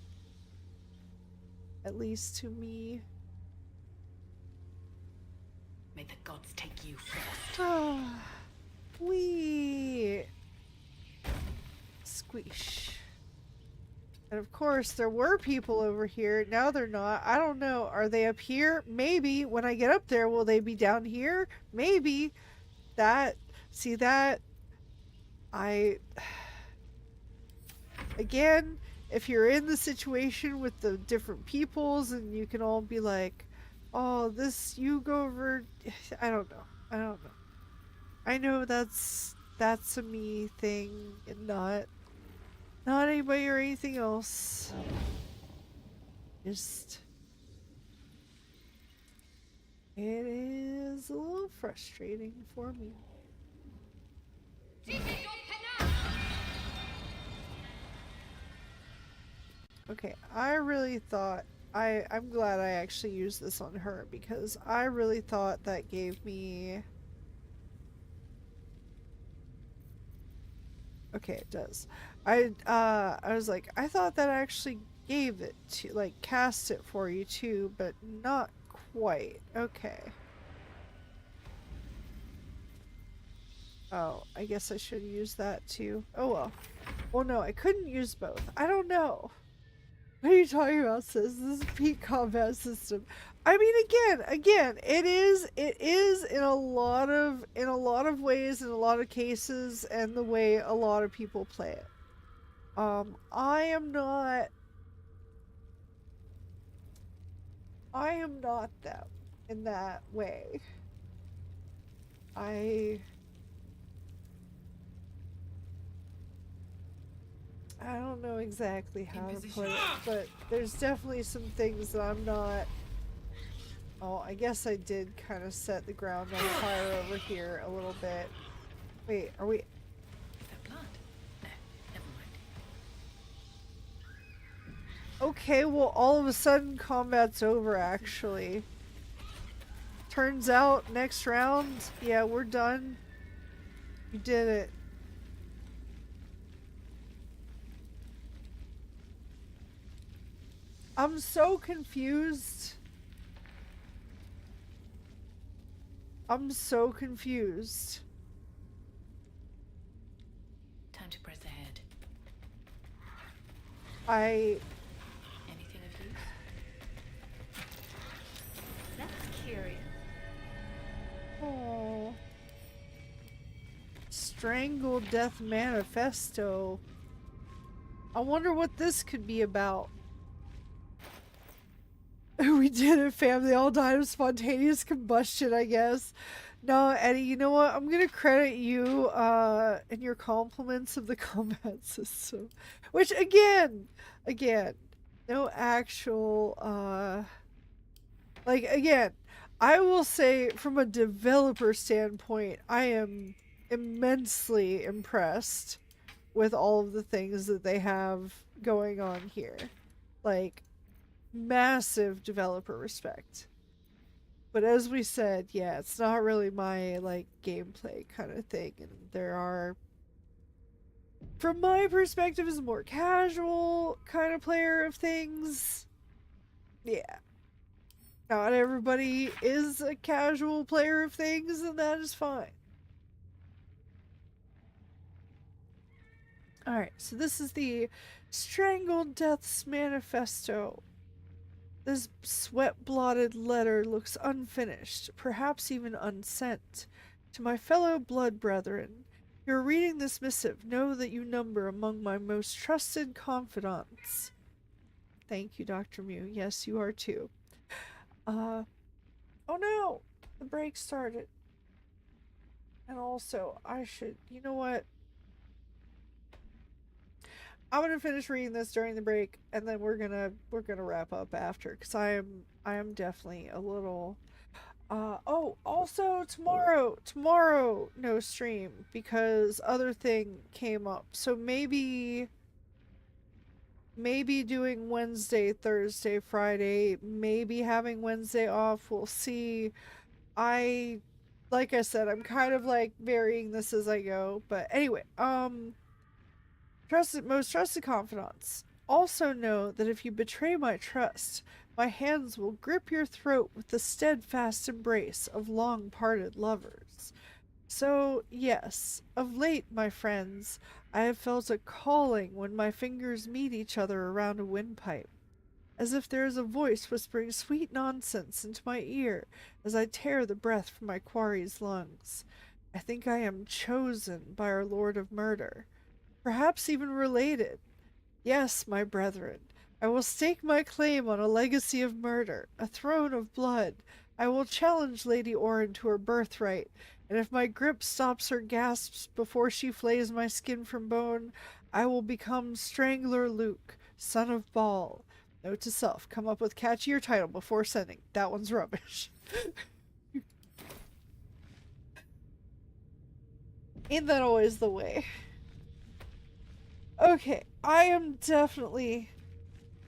at least to me. May the gods take you first. Ah, wee. Squish. And of course, there were people over here. Now they're not. I don't know. Are they up here? Maybe. When I get up there, will they be down here? Maybe. See that? Again, if you're in the situation with the different peoples and you can all be like, oh, you go over. I don't know. I know that's a me thing and not anybody or anything else. Just, it is a little frustrating for me. Okay, I really thought, I'm glad I actually used this on her, because I really thought that gave me... Okay, it does. I was like, I thought that actually gave it to, like, cast it for you too, but not quite. Okay. Oh, I guess I should use that too. Oh well. Well, no, I couldn't use both. I don't know. What are you talking about, sis? This is a peak combat system. I mean, again, it is in a lot of ways, in a lot of cases, and the way a lot of people play it. I am not that in that way. I don't know exactly how to put it, but there's definitely some things that I'm not... Oh, I guess I did kind of set the ground on fire over here a little bit. Wait, are we... Is that blood? No, never mind. Okay, well, all of a sudden combat's over, actually. Turns out, next round, yeah, we're done. You did it. I'm so confused. I'm so confused. Time to press ahead. Anything of use? That's curious. Oh. Strangle Death Manifesto. I wonder what this could be about. We did it, fam. They all died of spontaneous combustion, I guess. No, Eddie, you know what? I'm gonna credit you in your compliments of the combat system. Which, again, no actual, like, again, I will say from a developer standpoint, I am immensely impressed with all of the things that they have going on here. Like, massive developer respect. But as we said, yeah, it's not really my, like, gameplay kind of thing. And there are, from my perspective, as a more casual kind of player of things, yeah. Not everybody is a casual player of things, and that is fine. Alright, so this is the Strangled Death's Manifesto. This sweat-blotted letter looks unfinished, perhaps even unsent. To my fellow blood brethren, you are reading this missive. Know that you number among my most trusted confidants. Thank you, Dr. Mew. Yes, you are too. Oh no! the break started. And also, I should, you know what? I'm gonna finish reading this during the break, and then we're gonna wrap up after, because I am definitely a little. Oh, also tomorrow no stream because other thing came up. So maybe doing Wednesday, Thursday, Friday, maybe having Wednesday off. We'll see. I like I said, I'm kind of like varying this as I go. But anyway, most trusted confidants. Also know that if you betray my trust, my hands will grip your throat with the steadfast embrace of long parted lovers. So, yes, of late, my friends, I have felt a calling when my fingers meet each other around a windpipe, as if there is a voice whispering sweet nonsense into my ear as I tear the breath from my quarry's lungs. I think I am chosen by our Lord of Murder, perhaps even related. Yes, my brethren, I will stake my claim on a legacy of murder, a throne of blood. I will challenge Lady Orin to her birthright, and if my grip stops her gasps before she flays my skin from bone, I will become Strangler Luke, son of Baal. Note to self, come up with catchier title before sending. That one's rubbish. Ain't that always the way? Okay, I am definitely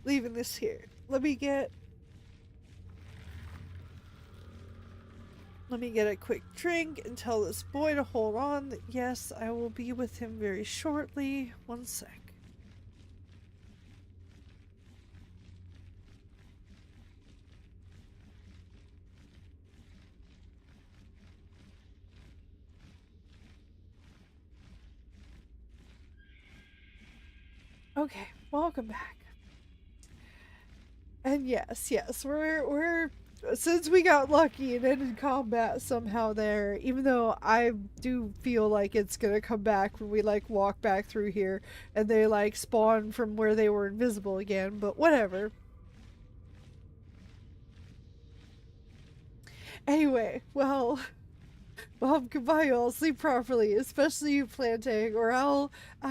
leaving this here. Let me get a quick drink and tell this boy to hold on. That yes, I will be with him very shortly. One sec. Okay, welcome back. And yes, we're since we got lucky and ended combat somehow there, even though I do feel like it's gonna come back when we like walk back through here and they like spawn from where they were invisible again, but whatever. Anyway, well, goodbye, y'all. Sleep properly, especially you, Planting, or I'll. I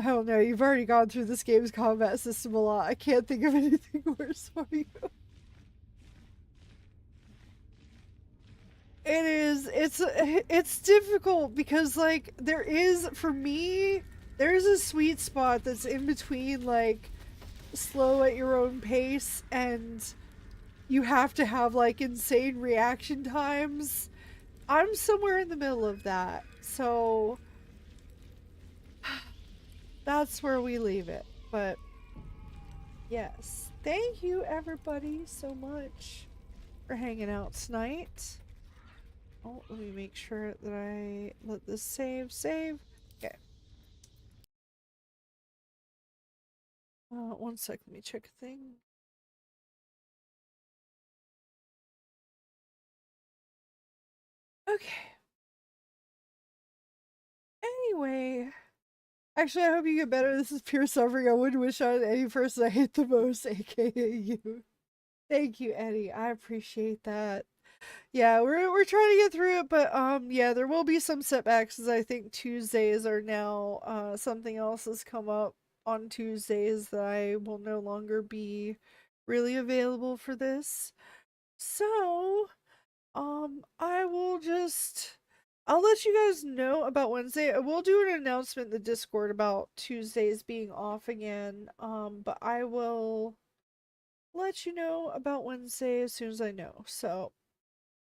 don't know. You've already gone through this game's combat system a lot. I can't think of anything worse for you. It is. It's difficult because like there is for me. There's a sweet spot that's in between like slow at your own pace and you have to have like insane reaction times. I'm somewhere in the middle of that. So that's where we leave it. But yes, thank you everybody so much for hanging out tonight. Oh, let me make sure that I let this save. Okay. One sec, let me check a thing. Okay. Anyway, actually, I hope you get better. This is pure suffering. I wouldn't wish on any person I hate the most, aka you. Thank you, Eddie. I appreciate that. Yeah, we're trying to get through it, but yeah, there will be some setbacks as I think Tuesdays are now something else has come up on Tuesdays that I will no longer be really available for this. So, I'll let you guys know about Wednesday. I will do an announcement in the Discord about Tuesdays being off again. But I will let you know about Wednesday as soon as I know. So,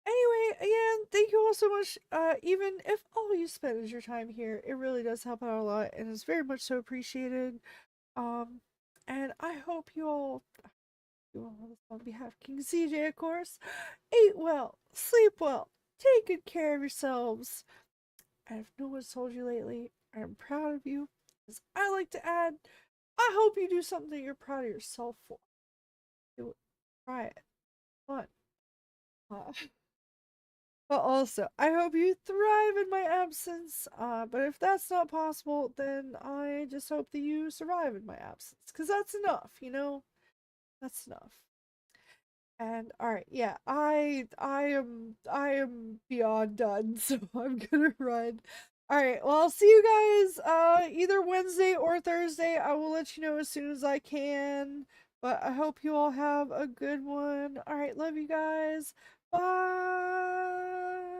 anyway, again, thank you all so much. Even if all you spend is your time here, it really does help out a lot and is very much so appreciated. Um, and I hope you all on behalf of King CJ, of course, eat well, sleep well, take good care of yourselves. And if no one's told you lately, I am proud of you. As I like to add, I hope you do something that you're proud of yourself for. Do it. Try it. Fun. Uh, but also, I hope you thrive in my absence. But if that's not possible, then I just hope that you survive in my absence. Because that's enough, you know? That's enough. And all right, yeah, I am beyond done, so I'm gonna run. All right, well, I'll see you guys either Wednesday or Thursday. I will let you know as soon as I can. But I hope you all have a good one. All right, love you guys. Bye.